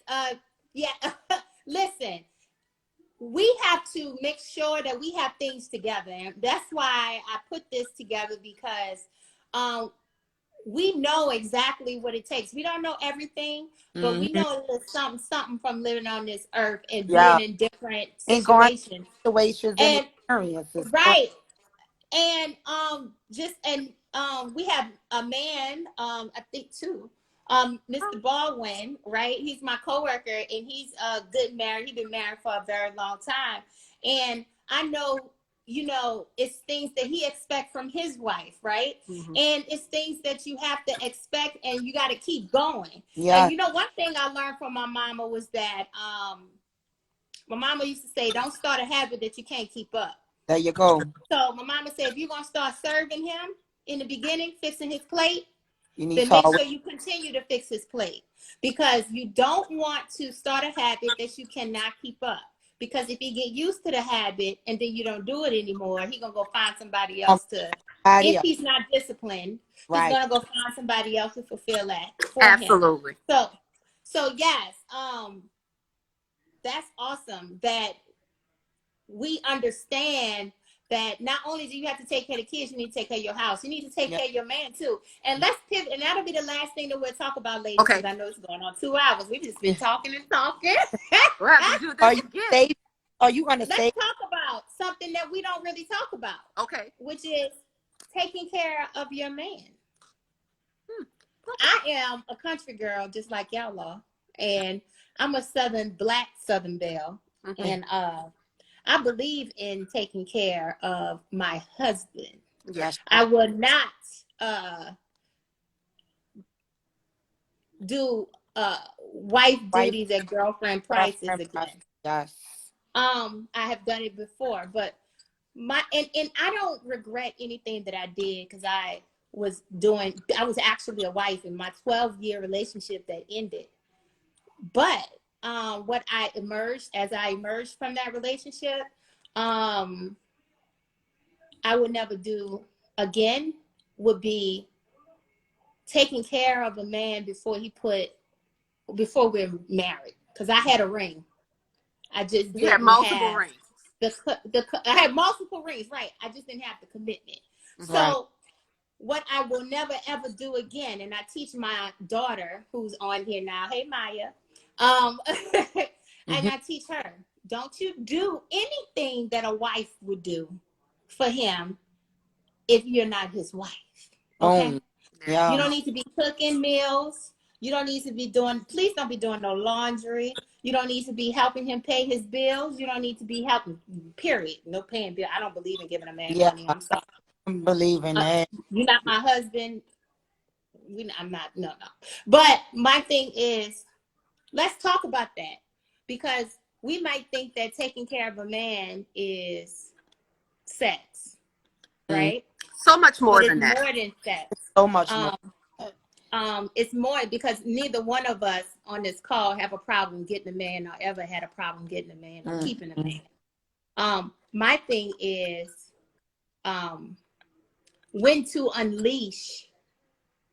[SPEAKER 1] Listen, we have to make sure that we have things together. And that's why I put this together, because we know exactly what it takes. We don't know everything, but we know there's something from living on this earth and being in different situations
[SPEAKER 3] and experiences.
[SPEAKER 1] Right. And we have a man, I think too, Mr. Baldwin, right? He's my coworker and he's good married. He's been married for a very long time. And I know, it's things that he expects from his wife, right? Mm-hmm. And it's things that you have to expect and you got to keep going. Yeah. And one thing I learned from my mama was that my mama used to say, don't start a habit that you can't keep up.
[SPEAKER 3] There you go.
[SPEAKER 1] So my mama said, if you're going to start serving him in the beginning, fixing his plate, then make sure you continue to fix his plate, because you don't want to start a habit that you cannot keep up. Because if you get used to the habit and then you don't do it anymore, he's going to go find somebody else if he's not disciplined, he's going to go find somebody else to fulfill that for
[SPEAKER 2] Absolutely.
[SPEAKER 1] him. So yes, that's awesome that we understand that not only do you have to take care of the kids, you need to take care of your house. You need to take
[SPEAKER 3] Yeah.
[SPEAKER 1] care of your man too. And let's pivot, and that'll be the last thing that we'll talk about, ladies,
[SPEAKER 2] Okay.
[SPEAKER 1] because I know it's going on 2 hours. We've just been talking and talking.
[SPEAKER 2] We'll have to do
[SPEAKER 3] Are
[SPEAKER 2] this
[SPEAKER 3] you
[SPEAKER 2] again.
[SPEAKER 3] say? Are you gonna
[SPEAKER 1] Let's
[SPEAKER 3] say?
[SPEAKER 1] talk about something that we don't really talk about,
[SPEAKER 2] Okay.
[SPEAKER 1] which is taking care of your man.
[SPEAKER 2] Okay.
[SPEAKER 1] I am a country girl, just like y'all are, and I'm a black Southern belle,
[SPEAKER 2] Mhm.
[SPEAKER 1] and I believe in taking care of my husband.
[SPEAKER 2] Yes.
[SPEAKER 1] I would not do wife
[SPEAKER 3] Wife,
[SPEAKER 1] duties at girlfriend prices
[SPEAKER 3] girlfriend,
[SPEAKER 1] again.
[SPEAKER 3] yes.
[SPEAKER 1] I have done it before, but and I don't regret anything that I did, because I was actually a wife in my 12-year relationship that ended. But what I emerged from that relationship, um, I would never do again, would be taking care of a man before we're married. Because I had a ring. I just
[SPEAKER 2] You had
[SPEAKER 1] didn't
[SPEAKER 2] multiple
[SPEAKER 1] have
[SPEAKER 2] rings.
[SPEAKER 1] I had multiple rings, right? I just didn't have the commitment.
[SPEAKER 3] Right.
[SPEAKER 1] So what I will never ever do again, and I teach my daughter who's on here now, hey Maya, and
[SPEAKER 3] Mm-hmm.
[SPEAKER 1] I teach her, don't you do anything that a wife would do for him if you're not his wife. Okay?
[SPEAKER 3] Boom.
[SPEAKER 2] There you
[SPEAKER 1] You
[SPEAKER 3] Yeah.
[SPEAKER 1] don't
[SPEAKER 2] go.
[SPEAKER 1] need to be cooking meals. You don't need to be please don't be doing no laundry. You don't need to be helping him pay his bills. You don't need to be helping, period. No paying bill. I don't believe in giving a man
[SPEAKER 3] Yeah.
[SPEAKER 1] money. I'm sorry.
[SPEAKER 3] I'm believing
[SPEAKER 1] Uh,
[SPEAKER 3] that.
[SPEAKER 1] you're not my husband. I'm not, no, no. But my thing is, let's talk about that, because we might think that taking care of a man is sex,
[SPEAKER 3] Mm.
[SPEAKER 1] right?
[SPEAKER 2] So much
[SPEAKER 1] But
[SPEAKER 2] more
[SPEAKER 1] it's
[SPEAKER 2] than that.
[SPEAKER 1] more than sex.
[SPEAKER 3] So much more.
[SPEAKER 1] Um, it's more, because neither one of us on this call have a problem getting a man, or ever had a problem getting a man, or keeping a
[SPEAKER 3] Mm-hmm.
[SPEAKER 1] man. My thing is, when to unleash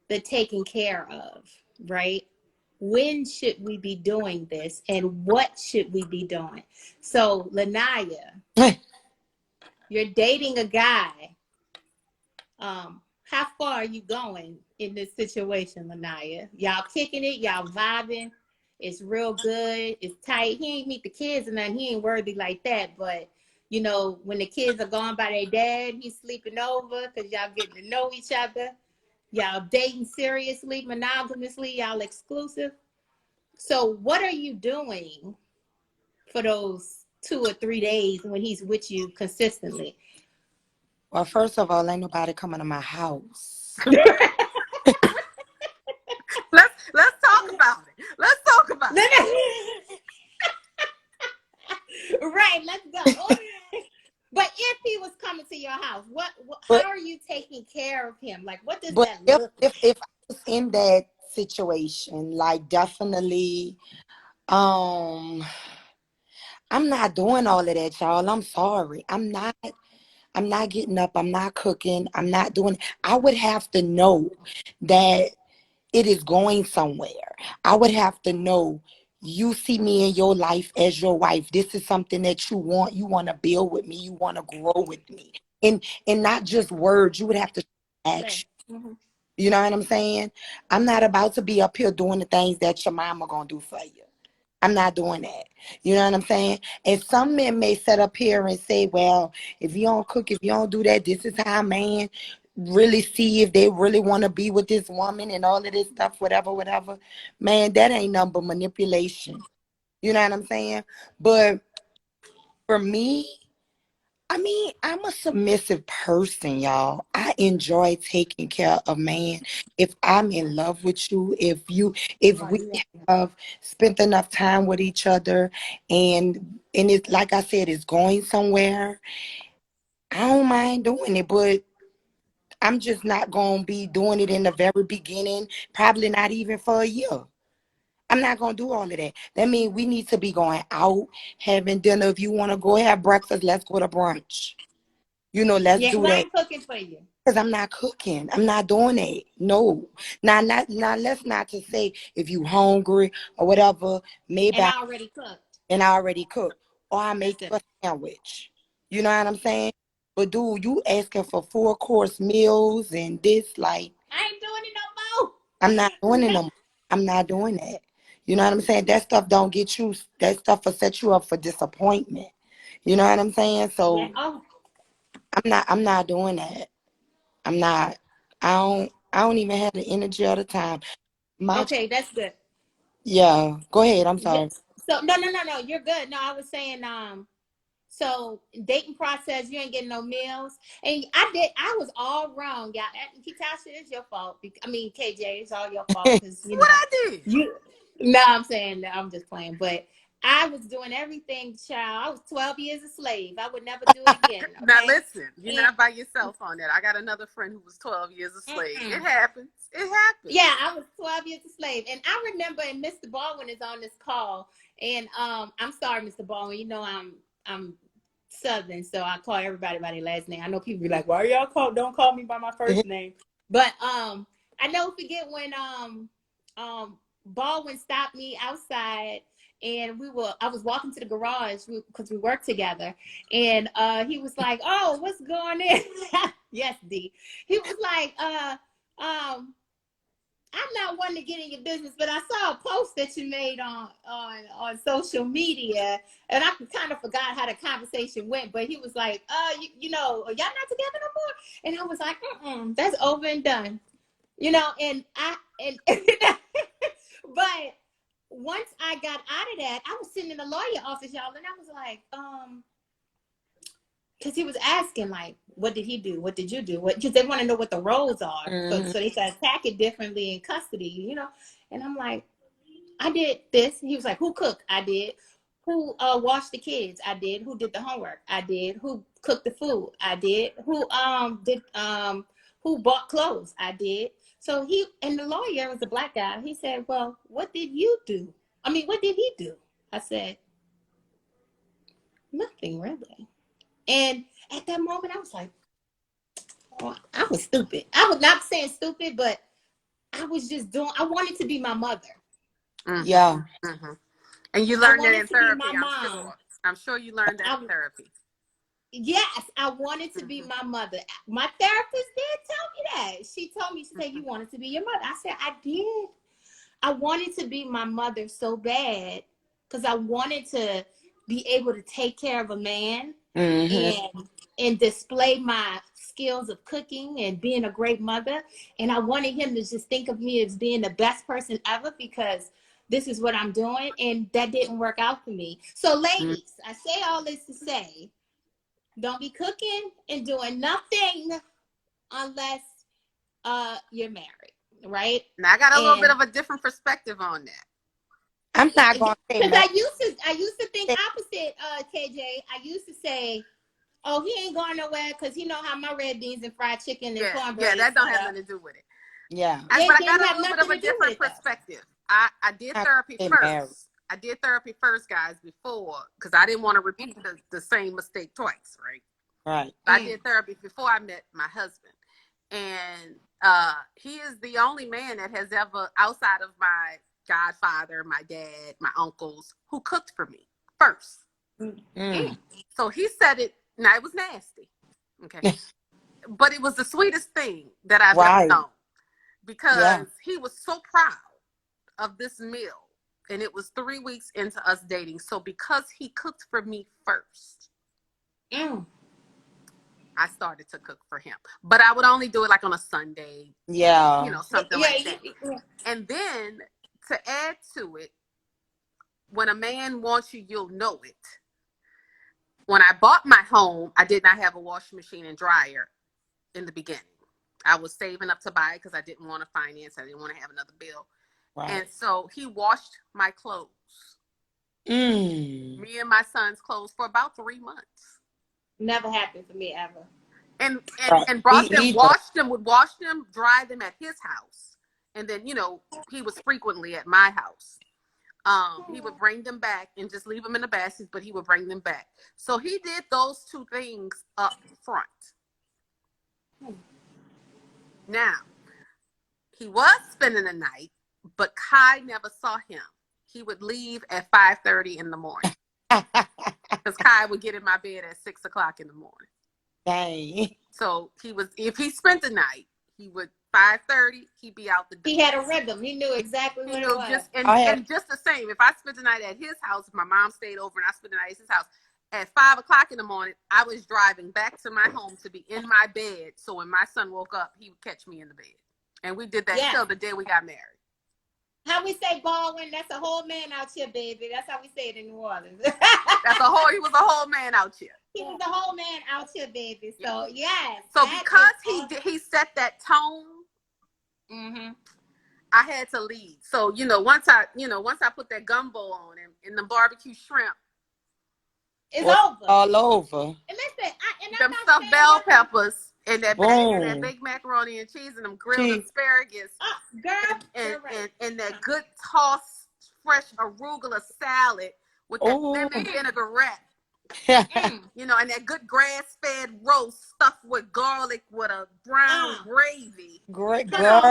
[SPEAKER 1] the taking care of, right? When should we be doing this, and what should we be doing? So, Lanaya, you're dating a guy. How far are you going in this situation, Lanaya? Y'all kicking it, y'all vibing. It's real good. It's tight. He ain't meet the kids and nothing. He ain't worthy like that. But when the kids are gone by their dad, he's sleeping over because y'all getting to know each other. Y'all dating seriously, monogamously, y'all exclusive. So what are you doing for those 2 or 3 days when he's with you consistently?
[SPEAKER 3] Well, first of all, ain't nobody coming to my house.
[SPEAKER 2] Let's talk about it. Let's talk about it.
[SPEAKER 1] Right, let's go. But if he was coming to your house,
[SPEAKER 3] But
[SPEAKER 1] how are you taking care of him? Like, what does
[SPEAKER 3] but
[SPEAKER 1] that
[SPEAKER 3] if
[SPEAKER 1] look
[SPEAKER 3] if
[SPEAKER 1] like?
[SPEAKER 3] if I was in that situation, like definitely, um, I'm not doing all of that, y'all. I'm sorry. I'm not. I'm not getting up. I'm not cooking. I'm not doing. I would have to know that it is going somewhere. I would have to know you see me in your life as your wife. This is something that you want. You want to build with me. You want to grow with me. And not just words. You would have to
[SPEAKER 1] Say,
[SPEAKER 3] action.
[SPEAKER 1] mm-hmm.
[SPEAKER 3] You know what I'm saying? I'm not about to be up here doing the things that your mama gonna do for you. I'm not doing that. You know what I'm saying? And some men may sit up here and say, well, if you don't cook, if you don't do that, this is how a man really see if they really want to be with this woman and all of this stuff, whatever, whatever. Man, that ain't nothing but manipulation. You know what I'm saying? But for me, I mean, I'm a submissive person, y'all. I enjoy taking care of man. If I'm in love with you, if
[SPEAKER 1] Oh,
[SPEAKER 3] we
[SPEAKER 1] yeah.
[SPEAKER 3] have spent enough time with each other and it's like I said, it's going somewhere, I don't mind doing it, but I'm just not gonna be doing it in the very beginning, probably not even for a year. I'm not gonna do all of that. That means we need to be going out, having dinner. If you wanna go have breakfast, let's go to brunch. Let's
[SPEAKER 1] Yeah,
[SPEAKER 3] do
[SPEAKER 1] because I
[SPEAKER 3] that.
[SPEAKER 1] ain't cooking for you.
[SPEAKER 3] Because I'm not cooking. I'm not doing it. No. Now, let's not to say if you hungry or whatever, maybe
[SPEAKER 1] And I already cooked.
[SPEAKER 3] and I already cook. Or I make
[SPEAKER 1] That's it.
[SPEAKER 3] you a sandwich. You know what I'm saying? But dude, you asking for 4-course meals and this, like,
[SPEAKER 1] I ain't doing it no
[SPEAKER 3] I'm not doing it
[SPEAKER 1] more.
[SPEAKER 3] no more. I'm not doing that. You know what I'm saying? That stuff don't get you, that stuff will set you up for disappointment. You know what I'm saying?
[SPEAKER 1] Yeah.
[SPEAKER 3] So
[SPEAKER 1] Oh,
[SPEAKER 3] I'm not doing that. I'm not. I don't even have the energy or the time. My
[SPEAKER 1] okay, that's good.
[SPEAKER 3] Yeah. Go ahead. I'm
[SPEAKER 1] Yeah.
[SPEAKER 3] sorry.
[SPEAKER 1] So no, you're good. No, I was saying so dating process, you ain't getting no meals. And I was all wrong, y'all. Kitasha, it's your fault. I mean, KJ, it's all your fault because
[SPEAKER 2] What I did?
[SPEAKER 1] you. No, I'm saying I'm just playing, but I was doing everything, child. I was 12 years a slave. I would never do it again.
[SPEAKER 2] Now
[SPEAKER 1] Okay.
[SPEAKER 2] listen, you're
[SPEAKER 1] And,
[SPEAKER 2] not by yourself on that. I got another friend who was 12 years a slave. It
[SPEAKER 1] mm-mm.
[SPEAKER 2] happens. It happens.
[SPEAKER 1] Yeah, I was 12 years a slave. And I remember, and Mr. Baldwin is on this call. And I'm sorry, Mr. Baldwin, I'm Southern, so I call everybody by their last name. I know people be like, why y'all don't call me by my first name? But I never forget when Baldwin stopped me outside, and I was walking to the garage because we worked together, and he was like, oh, what's going on? Yes, D. He was like, I'm not one to get in your business, but I saw a post that you made on social media, and I kind of forgot how the conversation went. But he was like, y'all not together no more?" And I was like, that's over and done, And but once I got out of that, I was sitting in the lawyer office, y'all, and I was like, because he was asking, like, what did he do? What did you do? Because they want to know what the roles are. So
[SPEAKER 3] Mhm.
[SPEAKER 1] they can attack it differently in custody, And I'm like, I did this. He was like, who cooked? I did. Who washed the kids? I did. Who did the homework? I did. Who cooked the food? I did. Who bought clothes? I did. So and the lawyer was a black guy. He said, well, what did you do? I mean, what did he do? I said, nothing really. And at that moment, I was like, oh, I was stupid. I was not saying stupid, but I was just I wanted to be my mother.
[SPEAKER 2] Mm-hmm.
[SPEAKER 3] Yeah.
[SPEAKER 2] Mm-hmm. And you
[SPEAKER 1] I
[SPEAKER 2] learned that
[SPEAKER 1] wanted
[SPEAKER 2] in
[SPEAKER 1] to be
[SPEAKER 2] therapy,
[SPEAKER 1] my
[SPEAKER 2] I'm
[SPEAKER 1] mom.
[SPEAKER 2] sure. I'm sure you learned that in therapy.
[SPEAKER 1] Yes, I wanted to be my mother. My therapist did tell me that. She told me, she said, you wanted to be your mother. I said, I did. I wanted to be my mother so bad because I wanted to be able to take care of a man
[SPEAKER 3] Hmm.
[SPEAKER 1] and display my skills of cooking and being a great mother. And I wanted him to just think of me as being the best person ever because this is what I'm doing. And that didn't work out for me. So ladies, I say all this to say, don't be cooking and doing nothing unless you're married, right?
[SPEAKER 2] Now I got a little bit
[SPEAKER 1] And
[SPEAKER 2] of a different perspective on that.
[SPEAKER 3] I'm not going to say
[SPEAKER 1] because
[SPEAKER 3] man.
[SPEAKER 1] I used to think opposite, KJ. I used to say, oh, he ain't going nowhere because he know how my red beans and fried chicken and
[SPEAKER 2] Yeah,
[SPEAKER 1] cornbread is
[SPEAKER 2] that don't
[SPEAKER 1] set
[SPEAKER 2] have
[SPEAKER 1] up.
[SPEAKER 2] nothing to do with it.
[SPEAKER 3] Yeah.
[SPEAKER 2] But
[SPEAKER 1] It
[SPEAKER 2] I got
[SPEAKER 1] didn't
[SPEAKER 2] a
[SPEAKER 1] have
[SPEAKER 2] little bit of
[SPEAKER 1] nothing
[SPEAKER 2] a
[SPEAKER 1] to do with
[SPEAKER 2] different
[SPEAKER 1] it though.
[SPEAKER 2] perspective. I did
[SPEAKER 3] I'm not
[SPEAKER 2] therapy
[SPEAKER 3] gonna say married.
[SPEAKER 2] first. I did therapy first, guys, before, because I didn't want to repeat the same mistake twice, right?
[SPEAKER 3] Right.
[SPEAKER 2] I did therapy before I met my husband. And he is the only man that has ever, outside of my godfather, my dad, my uncles, who cooked for me first.
[SPEAKER 3] Mm.
[SPEAKER 2] So he said it. Now, it was nasty. Okay. But it was the sweetest thing that I've ever
[SPEAKER 3] Right.
[SPEAKER 2] known
[SPEAKER 3] Yeah.
[SPEAKER 2] because he was so proud of this meal. And it was 3 weeks into us dating. So because he cooked for me first,
[SPEAKER 1] Mm.
[SPEAKER 2] I started to cook for him. But I would only do it like on a Sunday,
[SPEAKER 3] Yeah.
[SPEAKER 2] something
[SPEAKER 1] Yeah,
[SPEAKER 2] like that. And then to add to it, when a man wants you, you'll know it. When I bought my home, I did not have a washing machine and dryer in the beginning. I was saving up to buy it because I didn't want to finance. I didn't want to have another bill.
[SPEAKER 3] Right.
[SPEAKER 2] And so he washed my clothes,
[SPEAKER 3] Mm.
[SPEAKER 2] me and my son's clothes, for about 3 months.
[SPEAKER 1] never happened for me ever.
[SPEAKER 2] And
[SPEAKER 3] Right.
[SPEAKER 2] brought them,
[SPEAKER 3] Either.
[SPEAKER 2] would wash them, dry them at his house. And then, he was frequently at my house. He would bring them back and just leave them in the baskets, but he would bring them back. So he did those two things up front. Now, he was spending the night, but Kai never saw him. He would leave at 5:30 in the morning because Kai would get in my bed at 6 o'clock in the morning.
[SPEAKER 3] Dang.
[SPEAKER 2] So if he spent the night, he would 5:30, he'd be out the door.
[SPEAKER 1] He had a rhythm. He knew exactly what it was.
[SPEAKER 2] And just the same. If I spent the night at his house, if my mom stayed over and I spent the night at his house, at 5:00 in the morning, I was driving back to my home to be in my bed. So when my son woke up, he would catch me in the bed. And we did that till the day we got married.
[SPEAKER 1] How we say Baldwin, that's a whole man out here, baby. That's how we say it in New Orleans.
[SPEAKER 2] He was a whole man out here.
[SPEAKER 1] He was a whole man out here, baby. So yes.
[SPEAKER 2] So because he set that tone, I had to lead. So once I put that gumbo on and the barbecue shrimp,
[SPEAKER 1] it's over.
[SPEAKER 3] All over.
[SPEAKER 1] And listen,
[SPEAKER 2] them stuffed bell peppers and that big macaroni and cheese and them grilled asparagus, and that good tossed fresh arugula salad with that lemon vinaigrette. And that good grass-fed roast stuffed with garlic with a brown gravy.
[SPEAKER 3] Great girl,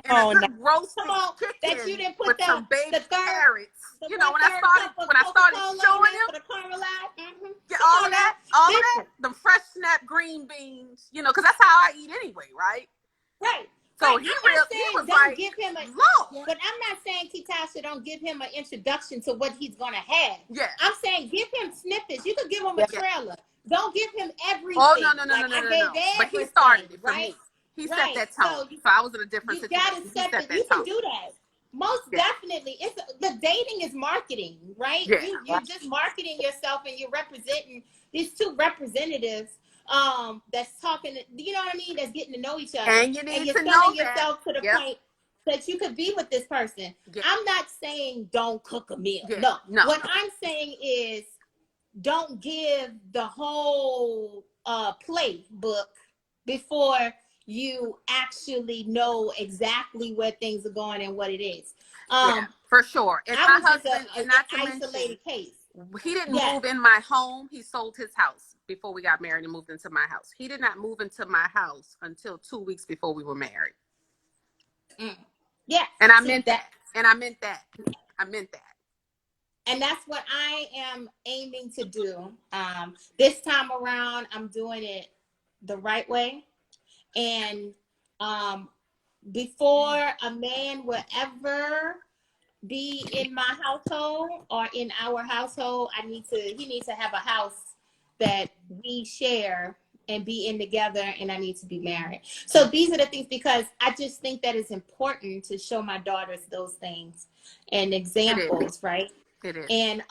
[SPEAKER 2] and a good roasted chicken
[SPEAKER 1] that you didn't put
[SPEAKER 2] with some baby carrots. When I started showing him, all of that, the fresh snap green beans, because that's how I eat anyway, right?
[SPEAKER 1] Right.
[SPEAKER 2] So
[SPEAKER 1] he
[SPEAKER 2] was like,
[SPEAKER 1] give him but I'm not saying, Ketasha, don't give him an introduction to what he's going to have.
[SPEAKER 2] Yeah.
[SPEAKER 1] I'm saying give him snippets. You could give him a trailer. Don't give him everything.
[SPEAKER 2] Oh, no. But he started it for me. He set that tone. So I was in a different situation.
[SPEAKER 1] You can do that. Most definitely. The dating is marketing, right?
[SPEAKER 2] Yeah.
[SPEAKER 1] You're just marketing yourself and you're representing these two representatives that's talking, you know what I mean? That's getting to know each other.
[SPEAKER 2] And you need to
[SPEAKER 1] know yourself to the point that you could be with this person.
[SPEAKER 2] Yeah.
[SPEAKER 1] I'm not saying don't cook a meal.
[SPEAKER 2] Yeah. No.
[SPEAKER 1] What I'm saying is don't give the whole playbook before you actually know exactly where things are going and what it is.
[SPEAKER 2] For sure. And my husband,
[SPEAKER 1] an isolated case.
[SPEAKER 2] He didn't move in my home. He sold his house before we got married and moved into my house. He did not move into my house until 2 weeks before we were married.
[SPEAKER 1] Yeah.
[SPEAKER 2] And I meant that. And I meant that.
[SPEAKER 1] And that's what I am aiming to do. This time around, I'm doing it the right way. And before a man will ever be in my household or in our household, he needs to have a house that we share and be in together, and I need to be married. So these are the things, because I just think that it's important to show my daughters those things and examples, right?
[SPEAKER 2] It is.
[SPEAKER 1] And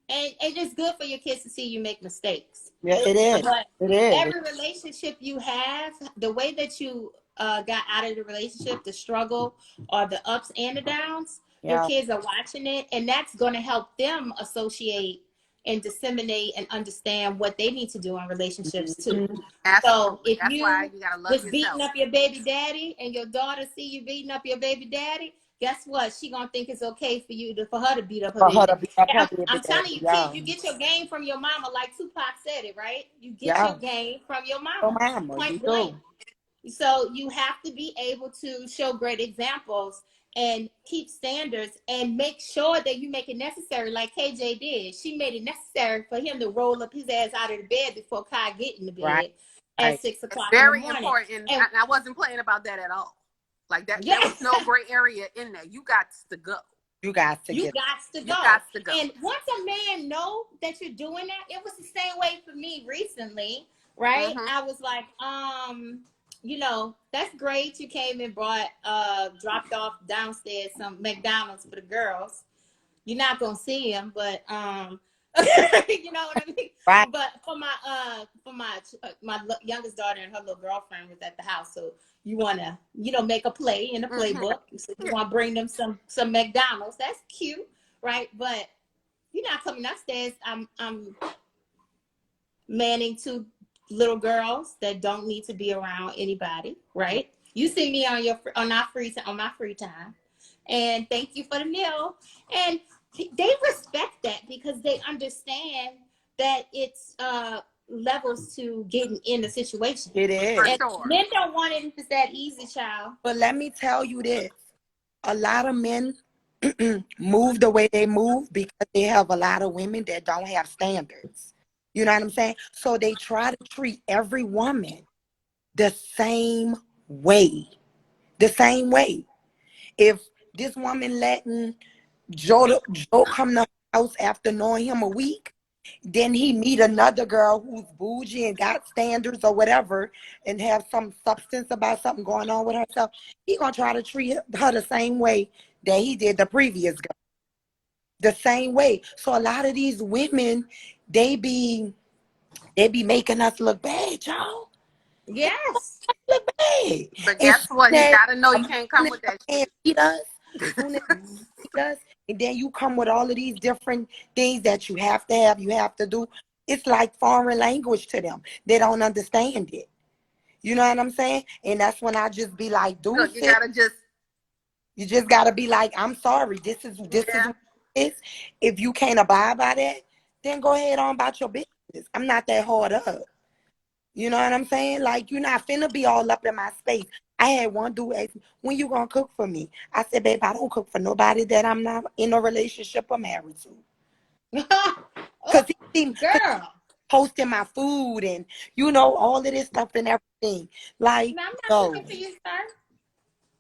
[SPEAKER 1] it's good for your kids to see you make mistakes.
[SPEAKER 3] Yeah, it is.
[SPEAKER 1] But
[SPEAKER 3] it is.
[SPEAKER 1] Every relationship you have, the way that you got out of the relationship, the struggle or the ups and the downs, your kids are watching it, and that's going to help them associate and disseminate and understand what they need to do in relationships too. So if you was beating up your baby daddy and your daughter see you beating up your baby daddy, guess what? She gonna think it's okay for her to beat up her baby. I'm telling you, kids, you get your game from your mama, like Tupac said it, right? You get your game from your mama. Point blank. So you have to be able to show great examples and keep standards and make sure that you make it necessary, like KJ did. She made it necessary for him to roll up his ass out of the bed before Kai get in the bed at 6 o'clock in the morning.
[SPEAKER 2] Very important, and I wasn't playing about that at all. Like that, there was no gray area in there. You got to go.
[SPEAKER 3] You got to
[SPEAKER 1] go. And once a man know that you're doing that, it was the same way for me recently, right? I was like, that's great. You came and dropped off downstairs some McDonald's for the girls. You're not gonna see them, but you know what I mean.
[SPEAKER 3] Right.
[SPEAKER 1] But for my youngest daughter and her little girlfriend was at the house, so you wanna make a play in the playbook. So you want to bring them some McDonald's. That's cute, right? But you're not coming upstairs. I'm manning 2 little girls that don't need to be around anybody, right? You see me on my free time, and thank you for the meal. And they respect that because they understand that it's levels to getting in the situation.
[SPEAKER 3] It is.
[SPEAKER 1] And men don't want it if it's that easy, child.
[SPEAKER 3] But let me tell you this: a lot of men move the way they move because they have a lot of women that don't have standards. You know what I'm saying? So they try to treat every woman the same way. The same way. If this woman letting Joe come to her house after knowing him a week, then he meet another girl who's bougie and got standards or whatever and have some substance about something going on with herself, he gonna try to treat her the same way that he did the previous girl. The same way. So a lot of these women, they be making us look bad, y'all.
[SPEAKER 1] Yes.
[SPEAKER 3] Look bad.
[SPEAKER 2] But
[SPEAKER 3] And
[SPEAKER 2] guess what?
[SPEAKER 3] soon
[SPEAKER 2] He
[SPEAKER 3] as
[SPEAKER 2] gotta know he
[SPEAKER 3] a
[SPEAKER 2] can't come
[SPEAKER 3] man
[SPEAKER 2] with that
[SPEAKER 3] can't beat us, soon as he does, and then you come with all of these different things that you have to have, you have to do. It's like foreign language to them. They don't understand it. You know what I'm saying? And that's when I just be like,
[SPEAKER 2] Look, you
[SPEAKER 3] deuces.
[SPEAKER 2] gotta just,
[SPEAKER 3] You just gotta be like, I'm sorry. This is
[SPEAKER 2] yeah.
[SPEAKER 3] what it is. If you can't abide by that, then go ahead on about your business. I'm not that hard up. You know what I'm saying? Like, you're not finna be all up in my space. I had one dude ask me, when you gonna cook for me? I said, babe, I don't cook for nobody that I'm not in a relationship or married to.
[SPEAKER 1] Oh,
[SPEAKER 3] Cause he
[SPEAKER 1] girl.
[SPEAKER 3] posting my food and, all of this stuff and everything. Like,
[SPEAKER 1] No, I'm not
[SPEAKER 3] no,
[SPEAKER 1] cooking for you, sir.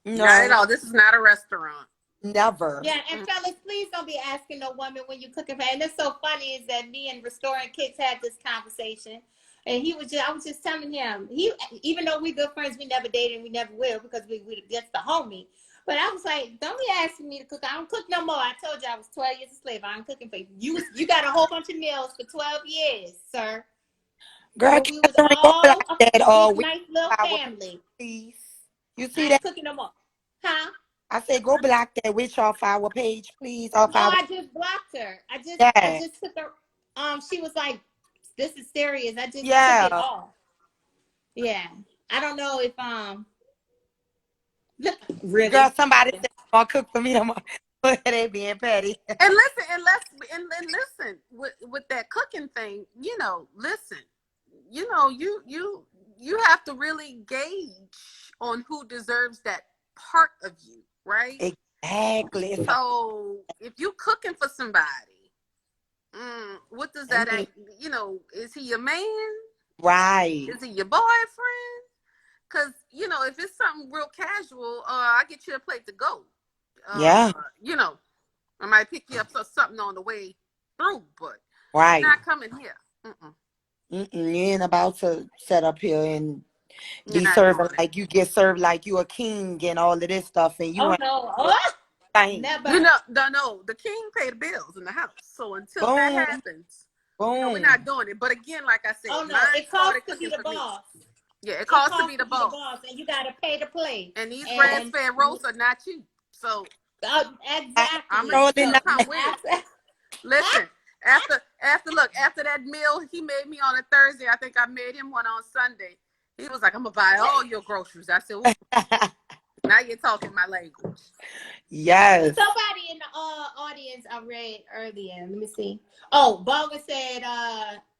[SPEAKER 2] Not at
[SPEAKER 3] no,
[SPEAKER 2] all. This is not a restaurant.
[SPEAKER 3] never.
[SPEAKER 1] Yeah, and
[SPEAKER 2] Mm.
[SPEAKER 1] fellas, please don't be asking no woman when you cooking for. And it's so funny is that me and Restoring Kids had this conversation, and I was just telling him, even though we good friends, we never dated, and we never will because we that's the homie. But I was like, don't be asking me to cook. I don't cook no more. I told you I was 12 years a slave. I ain't cooking for you. You got a whole bunch of meals for 12 years, sir.
[SPEAKER 3] Girl,
[SPEAKER 1] When we was
[SPEAKER 3] Catherine, go like
[SPEAKER 1] all
[SPEAKER 3] that
[SPEAKER 1] a
[SPEAKER 3] with
[SPEAKER 1] nice little
[SPEAKER 3] power,
[SPEAKER 1] family.
[SPEAKER 3] please. You see
[SPEAKER 1] I
[SPEAKER 3] that?
[SPEAKER 1] ain't cooking no more. Huh?
[SPEAKER 3] I said, go block that witch off our page, please. Off
[SPEAKER 1] Oh,
[SPEAKER 3] our,
[SPEAKER 1] I just blocked her. I
[SPEAKER 3] yeah,
[SPEAKER 1] just took her. She was like, "This is serious." I just took it
[SPEAKER 3] yeah.
[SPEAKER 1] off. Yeah, I don't know if really.
[SPEAKER 3] Girl, somebody said, gonna cook for me tomorrow. They being petty.
[SPEAKER 2] And listen, and listen with that cooking thing. Listen. You have to really gauge on who deserves that part of you, right?
[SPEAKER 3] Exactly.
[SPEAKER 2] So if you cooking for somebody, what does that?
[SPEAKER 3] Mm,
[SPEAKER 2] Is he your man?
[SPEAKER 3] right.
[SPEAKER 2] Is he your boyfriend? Because if it's something real casual, I get you a plate to go. Uh,
[SPEAKER 3] Yeah,
[SPEAKER 2] you know, I might pick you up something on the way through, but you're
[SPEAKER 3] right.
[SPEAKER 2] not coming here. Mm-mm.
[SPEAKER 3] You ain't about to set up here and
[SPEAKER 2] You're
[SPEAKER 3] be
[SPEAKER 2] not
[SPEAKER 3] serving
[SPEAKER 2] doing it.
[SPEAKER 3] like you get served like you a king and all of this stuff, and you
[SPEAKER 1] Oh
[SPEAKER 3] ain't
[SPEAKER 1] no!
[SPEAKER 3] do a
[SPEAKER 1] Oh,
[SPEAKER 3] thing.
[SPEAKER 1] never.
[SPEAKER 2] No, the king pay the bills in the house. So until that
[SPEAKER 3] Boom,
[SPEAKER 2] happens, we're
[SPEAKER 3] boom.
[SPEAKER 2] not doing it. But again, like I said,
[SPEAKER 1] Oh no!
[SPEAKER 2] mine
[SPEAKER 1] It costs
[SPEAKER 2] started
[SPEAKER 1] to be
[SPEAKER 2] cooking
[SPEAKER 1] the
[SPEAKER 2] for me.
[SPEAKER 1] boss.
[SPEAKER 2] Yeah, it
[SPEAKER 1] It
[SPEAKER 2] costs to be
[SPEAKER 1] costs
[SPEAKER 2] the
[SPEAKER 1] to be the
[SPEAKER 2] boss.
[SPEAKER 1] boss, and you got to pay to play.
[SPEAKER 2] And these grass
[SPEAKER 1] And
[SPEAKER 2] fed roasts are not cheap. So
[SPEAKER 3] I
[SPEAKER 2] I'm gonna
[SPEAKER 1] exactly.
[SPEAKER 2] need
[SPEAKER 3] rolling
[SPEAKER 2] you to
[SPEAKER 3] up.
[SPEAKER 1] So
[SPEAKER 2] come with it. Listen, after that meal he made me on a Thursday, I think I made him one on Sunday. He was like, I'm gonna buy all your groceries. I said, ooh, now you're talking my language.
[SPEAKER 3] Yes.
[SPEAKER 1] somebody in the audience I read earlier. Let me see. Oh, Boga said,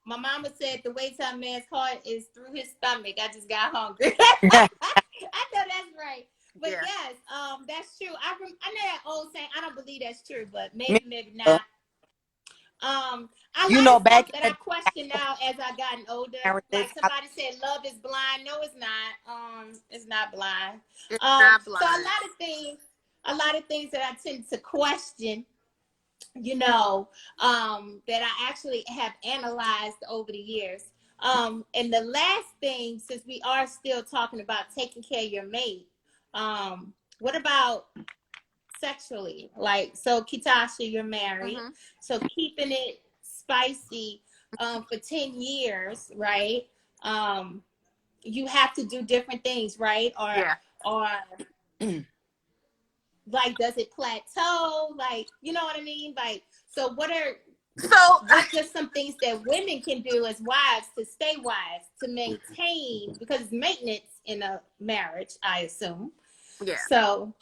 [SPEAKER 1] my mama said the way to a man's heart is through his stomach. I just got hungry. I know that's right. But
[SPEAKER 2] Yeah.
[SPEAKER 1] yes, that's true. I know that old saying. I don't believe that's true, but
[SPEAKER 3] Me
[SPEAKER 1] maybe
[SPEAKER 3] too.
[SPEAKER 1] not. A lot of stuff
[SPEAKER 3] Back
[SPEAKER 1] that
[SPEAKER 3] in
[SPEAKER 1] I question now as I gotten older.
[SPEAKER 3] the day,
[SPEAKER 1] Like somebody said, love is blind. No, it's not. It's not blind.
[SPEAKER 2] It's not
[SPEAKER 1] So
[SPEAKER 2] blind.
[SPEAKER 1] a lot of things that I tend to question, that I actually have analyzed over the years. And the last thing, since we are still talking about taking care of your mate, what about sexually? Like, so Kitasha, you're married,
[SPEAKER 2] Mm-hmm.
[SPEAKER 1] so keeping it spicy for 10 years, right? You have to do different things, right?
[SPEAKER 2] Yeah.
[SPEAKER 1] Or like, does it plateau? Like, you know what I mean? Like, so
[SPEAKER 2] So
[SPEAKER 1] what just some things that women can do as wives to stay wives, to maintain, because it's maintenance in a marriage, I assume.
[SPEAKER 2] yeah,
[SPEAKER 1] So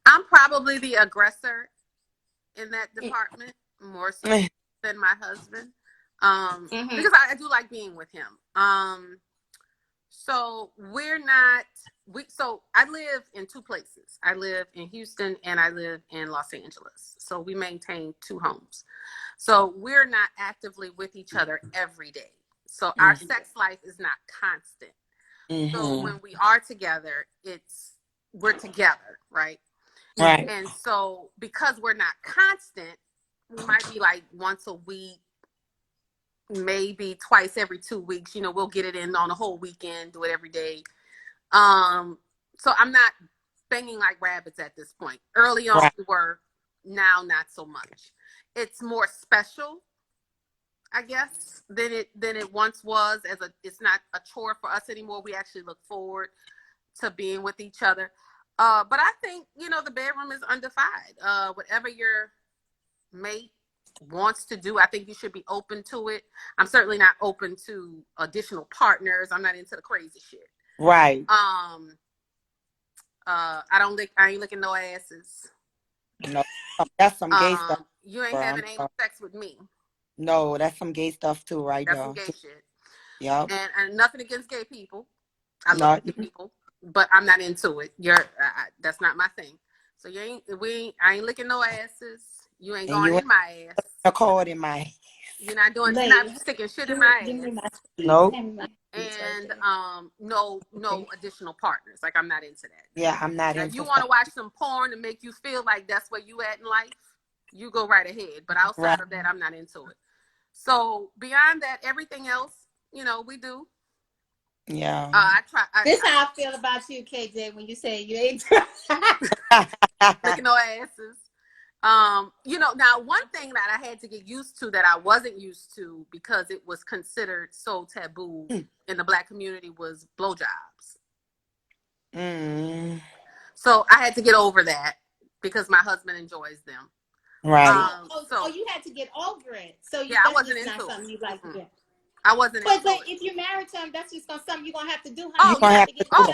[SPEAKER 2] I'm probably the aggressor in that department more so than my husband.
[SPEAKER 1] mhm.
[SPEAKER 2] Because I do like being with him. So we're not so I live in two places. I live in Houston and I live in Los Angeles. So we maintain two homes. So we're not actively with each other every day. So our sex life is not constant. So when we are together, we're together, right?
[SPEAKER 3] Right.
[SPEAKER 2] And so because we're not constant, we might be like once a week, maybe twice every 2 weeks. We'll get it in on a whole weekend, do it every day. So I'm not banging like rabbits at this point. Early on we were, now not so much. It's more special, I guess, than it once was. It's not a chore for us anymore. We actually look forward to being with each other. But I think, the bedroom is undefined. Whatever your mate wants to do, I think you should be open to it. I'm certainly not open to additional partners. I'm not into the crazy shit.
[SPEAKER 3] Right.
[SPEAKER 2] I ain't licking no asses.
[SPEAKER 3] No, that's some gay stuff.
[SPEAKER 2] You ain't having anal sex with me.
[SPEAKER 3] No, that's some gay stuff too, right
[SPEAKER 2] That's
[SPEAKER 3] there.
[SPEAKER 2] some gay shit.
[SPEAKER 3] Yep.
[SPEAKER 2] And nothing against gay people. I love gay people, but I'm not into it. That's not my thing. So I ain't licking no asses. You ain't going in my ass.
[SPEAKER 3] A cord in my ass.
[SPEAKER 2] You're not sticking shit in my ass.
[SPEAKER 3] Nope.
[SPEAKER 2] And no additional partners. Like, I'm not into that.
[SPEAKER 3] Yeah, I'm not
[SPEAKER 2] now,
[SPEAKER 3] into
[SPEAKER 2] if you want to watch some porn to make you feel like that's where you at in life, you go right ahead. But outside of that, I'm not into it. So beyond that, everything else, we do.
[SPEAKER 3] Yeah.
[SPEAKER 1] This is how I feel about you, KJ, when you say you ain't
[SPEAKER 2] licking no asses. Now one thing that I had to get used to that I wasn't used to because it was considered so taboo in the Black community was blowjobs. So I had to get over that because my husband enjoys them.
[SPEAKER 3] Right.
[SPEAKER 1] So you had to get over it. So
[SPEAKER 2] I wasn't into
[SPEAKER 1] something you like to do.
[SPEAKER 2] I wasn't
[SPEAKER 1] but
[SPEAKER 2] into it.
[SPEAKER 1] If you're married to him, that's just something you're gonna have to do.
[SPEAKER 2] Oh, yeah.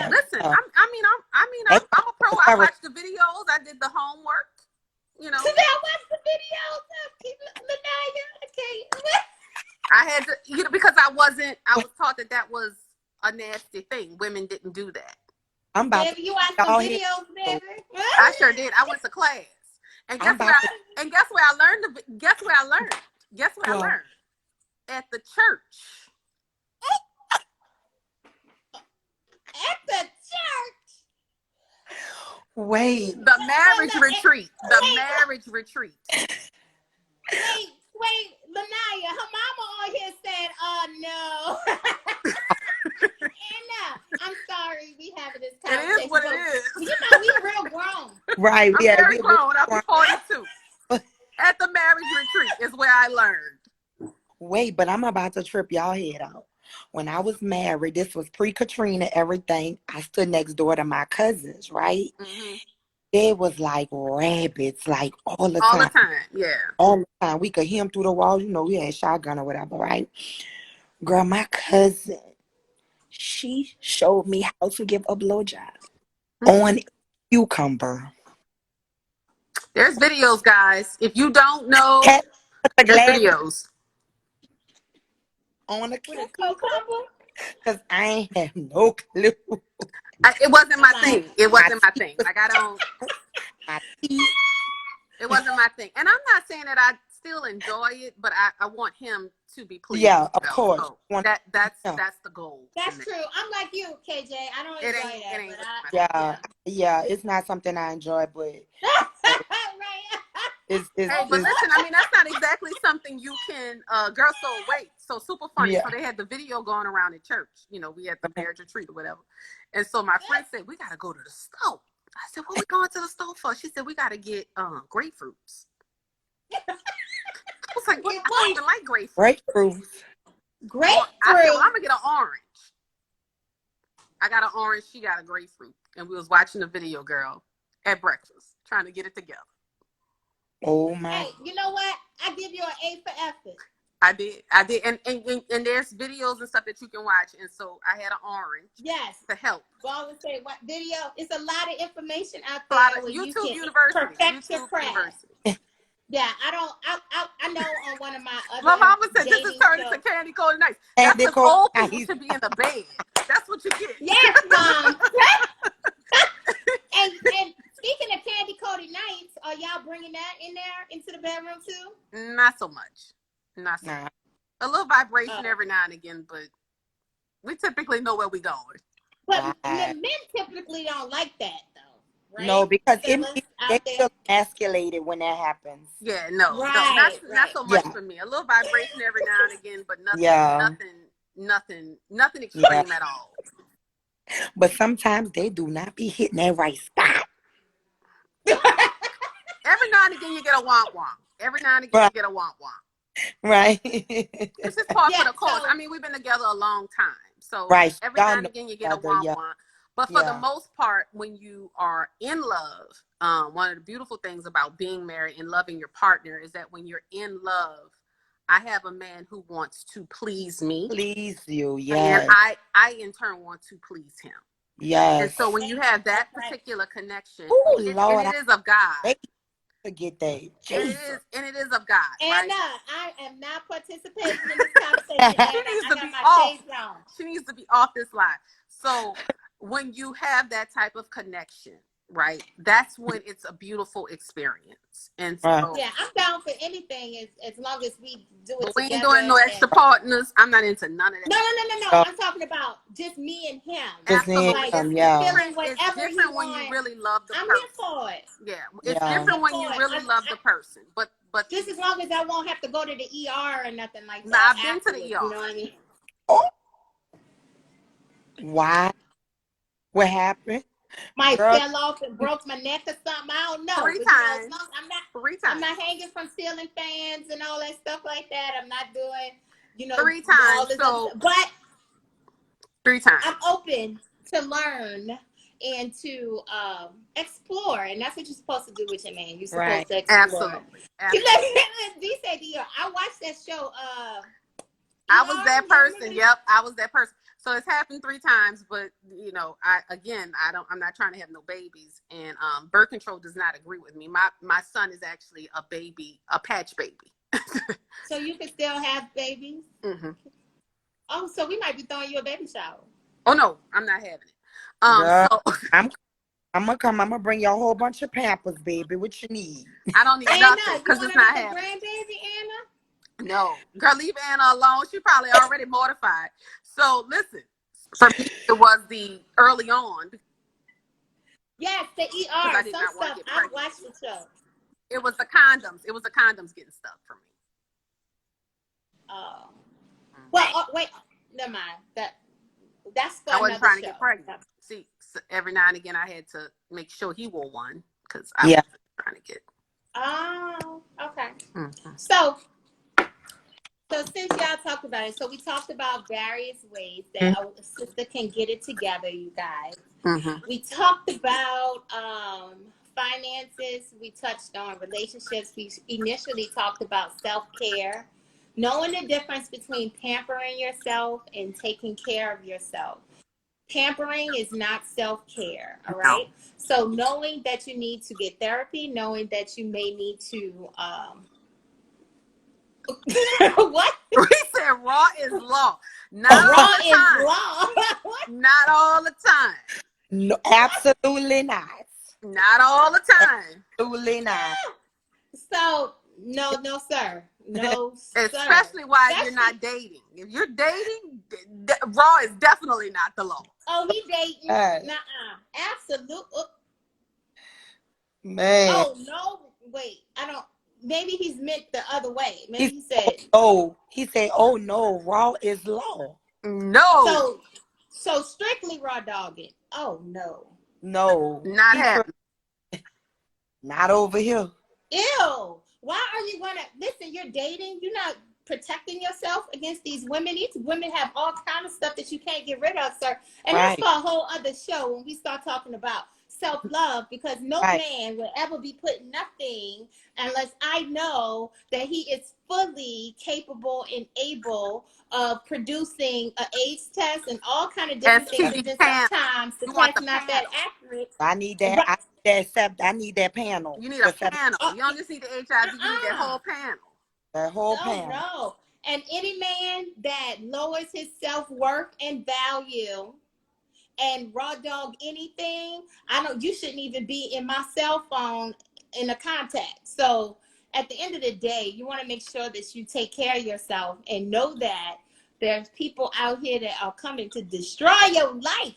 [SPEAKER 2] Listen, I'm a pro. I watched the videos. I did the homework.
[SPEAKER 1] So I watched the videos of Lanaya. Okay.
[SPEAKER 2] I had to, because I was taught that was a nasty thing. Women didn't do that.
[SPEAKER 3] I'm about
[SPEAKER 1] baby, you watched the videos, baby.
[SPEAKER 2] I sure did. I went to class. And guess where I learned? Guess where I learned? At the church.
[SPEAKER 1] At the church.
[SPEAKER 3] Wait.
[SPEAKER 2] The marriage retreat. Marriage retreat.
[SPEAKER 1] Wait, Lanaya, her mama on here said, no. Anna, I'm sorry we having this conversation.
[SPEAKER 2] It is what it is.
[SPEAKER 1] We real grown.
[SPEAKER 3] Right.
[SPEAKER 2] I'm very grown. I'm 42. At the marriage retreat is where I learned.
[SPEAKER 3] Wait, but I'm about to trip y'all head out. When I was married, this was pre-Katrina, everything. I stood next door to my cousins, right?
[SPEAKER 2] Mm-hmm.
[SPEAKER 3] It was like rabbits, like all the time.
[SPEAKER 2] All the time, yeah.
[SPEAKER 3] All the time. We could hear them through the walls. We had a shotgun or whatever, right? Girl, my cousin, she showed me how to give a blowjob on cucumber.
[SPEAKER 2] There's videos, guys. If you don't know, there's videos.
[SPEAKER 3] On a cucumber? Because I ain't have no clue.
[SPEAKER 2] It wasn't my thing. Like, I don't. It wasn't my thing. And I'm not saying that I still enjoy it, but I want him to be pleased.
[SPEAKER 3] Yeah, of course.
[SPEAKER 2] So that's the goal.
[SPEAKER 1] That's true. I'm like you, KJ. I don't enjoy that.
[SPEAKER 3] Yeah, it's not something I enjoy, but
[SPEAKER 1] right.
[SPEAKER 2] But listen, I mean, that's not exactly something you can girl. So super funny. Yeah. So they had the video going around in church. We had the marriage retreat or whatever. And so my friend said, we gotta go to the stove. I said, what we going to the stove for? She said, we gotta get grapefruits. I was like, what? I don't even like grapefruits.
[SPEAKER 1] Grapefruit.
[SPEAKER 2] I said, well, I'm gonna get an orange. I got an orange, she got a grapefruit. And we was watching the video, girl, at breakfast, trying to get it together.
[SPEAKER 3] Oh my.
[SPEAKER 1] Hey, you know what? I give you an A for effort.
[SPEAKER 2] I did. And there's videos and stuff that you can watch. And so I had an orange.
[SPEAKER 1] Yes.
[SPEAKER 2] To help.
[SPEAKER 1] Well, I would say what video? It's a lot of information out
[SPEAKER 2] there. A lot of YouTube University.
[SPEAKER 1] Perfect your craft. Yeah, I know on one of my other.
[SPEAKER 2] My mama said this is turning to candy coated nights. That's because old people should be in the bed. That's what you get.
[SPEAKER 1] Yes, Mom. and speaking of candy coated nights, are y'all bringing that in there into the bedroom too?
[SPEAKER 2] Not so much. Not so
[SPEAKER 3] Nah.
[SPEAKER 2] much. A little vibration
[SPEAKER 1] Oh.
[SPEAKER 2] every now and again, but we typically know where we're going.
[SPEAKER 1] But
[SPEAKER 3] Right.
[SPEAKER 1] men typically don't like that though,
[SPEAKER 3] No,
[SPEAKER 1] right?
[SPEAKER 3] because
[SPEAKER 1] Fellas
[SPEAKER 3] they
[SPEAKER 1] out there.
[SPEAKER 3] feel emasculated when that happens.
[SPEAKER 2] Yeah, no,
[SPEAKER 1] Right,
[SPEAKER 2] not
[SPEAKER 1] right.
[SPEAKER 2] so much
[SPEAKER 3] Yeah.
[SPEAKER 2] for me. A little vibration every now and again, but
[SPEAKER 3] Yeah.
[SPEAKER 2] nothing
[SPEAKER 3] Yeah.
[SPEAKER 2] extreme at all.
[SPEAKER 3] But sometimes they do not be hitting that right spot.
[SPEAKER 2] Every now and again, you get a womp womp. Every now and again, you
[SPEAKER 3] Right.
[SPEAKER 2] get a womp womp.
[SPEAKER 3] Right.
[SPEAKER 2] It's just part for
[SPEAKER 1] Yeah,
[SPEAKER 2] the course. I
[SPEAKER 1] so
[SPEAKER 2] mean, we've been together a long time, so
[SPEAKER 3] Right.
[SPEAKER 2] every
[SPEAKER 3] Y'all
[SPEAKER 2] now and
[SPEAKER 3] know
[SPEAKER 2] again, you
[SPEAKER 3] each
[SPEAKER 2] get a
[SPEAKER 3] other.
[SPEAKER 2] womp
[SPEAKER 3] Yeah.
[SPEAKER 2] womp. But for the
[SPEAKER 3] Yeah.
[SPEAKER 2] most part, when you are in love, one of the beautiful things about being married and loving your partner is that when you're in love, I have a man who wants to please me,
[SPEAKER 3] Please you.
[SPEAKER 2] and
[SPEAKER 3] Yes.
[SPEAKER 2] I in turn want to please him. And
[SPEAKER 3] Yes.
[SPEAKER 2] so when you have
[SPEAKER 1] that's
[SPEAKER 2] that
[SPEAKER 1] right.
[SPEAKER 2] particular connection,
[SPEAKER 3] Oh,
[SPEAKER 2] and
[SPEAKER 3] Lord,
[SPEAKER 2] it
[SPEAKER 3] I
[SPEAKER 2] is of God,
[SPEAKER 3] hate to get that. Jesus.
[SPEAKER 2] and it is of God,
[SPEAKER 1] Anna,
[SPEAKER 2] right?
[SPEAKER 1] I am not participating in this conversation,
[SPEAKER 2] She
[SPEAKER 1] Anna.
[SPEAKER 2] needs
[SPEAKER 1] I
[SPEAKER 2] to
[SPEAKER 1] got
[SPEAKER 2] be
[SPEAKER 1] my
[SPEAKER 2] off.
[SPEAKER 1] shades on.
[SPEAKER 2] She needs to be off this line. So when you have that type of connection, right, that's when it's a beautiful experience. And
[SPEAKER 3] Right.
[SPEAKER 2] so,
[SPEAKER 1] Yeah, I'm down for anything as long as we do
[SPEAKER 2] but
[SPEAKER 1] it
[SPEAKER 2] we ain't
[SPEAKER 1] together.
[SPEAKER 2] doing no extra
[SPEAKER 1] And
[SPEAKER 2] partners. I'm not into none of that.
[SPEAKER 1] no.
[SPEAKER 3] So,
[SPEAKER 1] I'm talking about just me and him.
[SPEAKER 3] just need
[SPEAKER 2] Absolutely,
[SPEAKER 1] Like
[SPEAKER 2] it's
[SPEAKER 3] yeah.
[SPEAKER 1] feeling
[SPEAKER 2] different. It's
[SPEAKER 1] whatever he
[SPEAKER 2] different when you
[SPEAKER 1] wants.
[SPEAKER 2] really love the
[SPEAKER 1] I'm here
[SPEAKER 2] person.
[SPEAKER 1] for it.
[SPEAKER 2] Yeah, it's
[SPEAKER 3] Yeah.
[SPEAKER 1] I'm here
[SPEAKER 2] different when
[SPEAKER 1] for
[SPEAKER 2] you
[SPEAKER 1] it.
[SPEAKER 2] really love the person. But
[SPEAKER 1] Just as long as I won't have to go to the ER or nothing like
[SPEAKER 2] now
[SPEAKER 1] that
[SPEAKER 2] I've been to the
[SPEAKER 1] afterwards.
[SPEAKER 2] ER
[SPEAKER 1] You know what I mean?
[SPEAKER 3] Oh, why? What happened?
[SPEAKER 1] Might
[SPEAKER 3] Girl,
[SPEAKER 1] fell off and broke my neck or something. I don't know.
[SPEAKER 2] three
[SPEAKER 1] But as
[SPEAKER 2] times.
[SPEAKER 1] long
[SPEAKER 2] Three
[SPEAKER 1] I'm
[SPEAKER 2] times.
[SPEAKER 1] not hanging from ceiling fans and all that stuff like that. I'm not doing,
[SPEAKER 2] Three
[SPEAKER 1] all
[SPEAKER 2] times.
[SPEAKER 1] this other
[SPEAKER 2] So
[SPEAKER 1] stuff. But
[SPEAKER 2] 3 times.
[SPEAKER 1] I'm open to learn and to explore. And that's what you're supposed to do with your man. You're
[SPEAKER 3] right.
[SPEAKER 1] supposed to explore.
[SPEAKER 2] Absolutely.
[SPEAKER 1] You
[SPEAKER 2] Absolutely.
[SPEAKER 1] know, D said ER. I watched that show,
[SPEAKER 2] I was
[SPEAKER 1] ER.
[SPEAKER 2] that
[SPEAKER 1] Y'all
[SPEAKER 2] person.
[SPEAKER 1] remember
[SPEAKER 2] Yep, I was that person. So it's happened 3 times, but I'm not trying to have no babies, and birth control does not agree with me. My son is actually a baby, a patch baby.
[SPEAKER 1] So you can still have babies?
[SPEAKER 2] Mm-hmm.
[SPEAKER 1] Oh, so we might be throwing you a baby shower.
[SPEAKER 2] Oh no, I'm not having it.
[SPEAKER 3] Girl,
[SPEAKER 2] So
[SPEAKER 3] I'm gonna come. I'm gonna bring you a whole bunch of Pampers, baby. What you need?
[SPEAKER 2] I don't need nothing
[SPEAKER 1] Anna, you
[SPEAKER 2] because
[SPEAKER 1] want
[SPEAKER 2] it's not
[SPEAKER 1] another
[SPEAKER 2] happening.
[SPEAKER 1] grandbaby, Anna?
[SPEAKER 2] No, girl, leave Anna alone. She probably already mortified. So listen, for me, it was the early on
[SPEAKER 1] Yes, the
[SPEAKER 2] because I
[SPEAKER 1] ER.
[SPEAKER 2] did
[SPEAKER 1] Some
[SPEAKER 2] not want to
[SPEAKER 1] stuff.
[SPEAKER 2] get
[SPEAKER 1] I've
[SPEAKER 2] pregnant.
[SPEAKER 1] watched the show.
[SPEAKER 2] It was the condoms. It was the condoms getting stuck for me.
[SPEAKER 1] Oh. Well, wait. Never mind. That's for
[SPEAKER 2] I wasn't
[SPEAKER 1] another
[SPEAKER 2] trying to
[SPEAKER 1] show.
[SPEAKER 2] get pregnant. See, so every now and again, I had to make sure he wore one because I
[SPEAKER 3] Yeah.
[SPEAKER 2] was trying to get.
[SPEAKER 1] Oh, okay.
[SPEAKER 2] Mm-hmm.
[SPEAKER 1] So since y'all talked about it, so we talked about various ways that a sister can get it together, you guys.
[SPEAKER 2] Mm-hmm.
[SPEAKER 1] We talked about finances. We touched on relationships. We initially talked about self-care, knowing the difference between pampering yourself and taking care of yourself. Pampering is not self-care, all
[SPEAKER 2] No.
[SPEAKER 1] right? So knowing that you need to get therapy, knowing that you may need to what?
[SPEAKER 2] We said raw is law. Not all
[SPEAKER 1] Raw
[SPEAKER 2] the
[SPEAKER 1] is
[SPEAKER 2] time.
[SPEAKER 1] law.
[SPEAKER 2] Not all the time.
[SPEAKER 3] No, absolutely not.
[SPEAKER 2] Not all the time.
[SPEAKER 3] Absolutely not.
[SPEAKER 1] So no, sir. No, sir.
[SPEAKER 2] Especially while you're
[SPEAKER 1] Especially,
[SPEAKER 2] not dating. If you're dating, raw is definitely not the law.
[SPEAKER 1] oh, he dating.
[SPEAKER 3] Yes.
[SPEAKER 1] Nuh-uh. Absolute.
[SPEAKER 3] Man.
[SPEAKER 1] Oh no, wait. I don't. Maybe he's meant the other way. Maybe he said
[SPEAKER 3] Oh, he said, "Oh no, raw is law."
[SPEAKER 2] No,
[SPEAKER 1] so. So strictly raw dogging. Oh no.
[SPEAKER 3] No,
[SPEAKER 2] not happening.
[SPEAKER 3] not over here.
[SPEAKER 1] Ew. Why are you gonna listen? You're dating. You're not protecting yourself against these women. These women have all kind of stuff that you can't get rid of, sir. And that's
[SPEAKER 3] Right,
[SPEAKER 1] for a whole other show when we start talking about self-love, because no
[SPEAKER 3] right.
[SPEAKER 1] man will ever be putting nothing unless I know that he is fully capable and able of producing an AIDS test and all kind of different things. And
[SPEAKER 2] STD
[SPEAKER 1] then
[SPEAKER 2] panel.
[SPEAKER 1] sometimes the
[SPEAKER 2] You want
[SPEAKER 1] test
[SPEAKER 2] the
[SPEAKER 1] not that
[SPEAKER 2] panel.
[SPEAKER 1] accurate.
[SPEAKER 3] I need that.
[SPEAKER 1] But
[SPEAKER 3] I need that panel.
[SPEAKER 2] You need
[SPEAKER 3] The
[SPEAKER 2] a
[SPEAKER 3] seven,
[SPEAKER 2] panel.
[SPEAKER 1] uh,
[SPEAKER 2] You don't just need the HIV. You need that
[SPEAKER 1] uh-uh.
[SPEAKER 2] whole panel.
[SPEAKER 3] that whole
[SPEAKER 1] No,
[SPEAKER 3] panel.
[SPEAKER 1] no. And any man that lowers his self-worth and value and raw dog anything, I know you shouldn't even be in my cell phone in a contact. So at the end of the day, you want to make sure that you take care of yourself and know that there's people out here that are coming to destroy your life.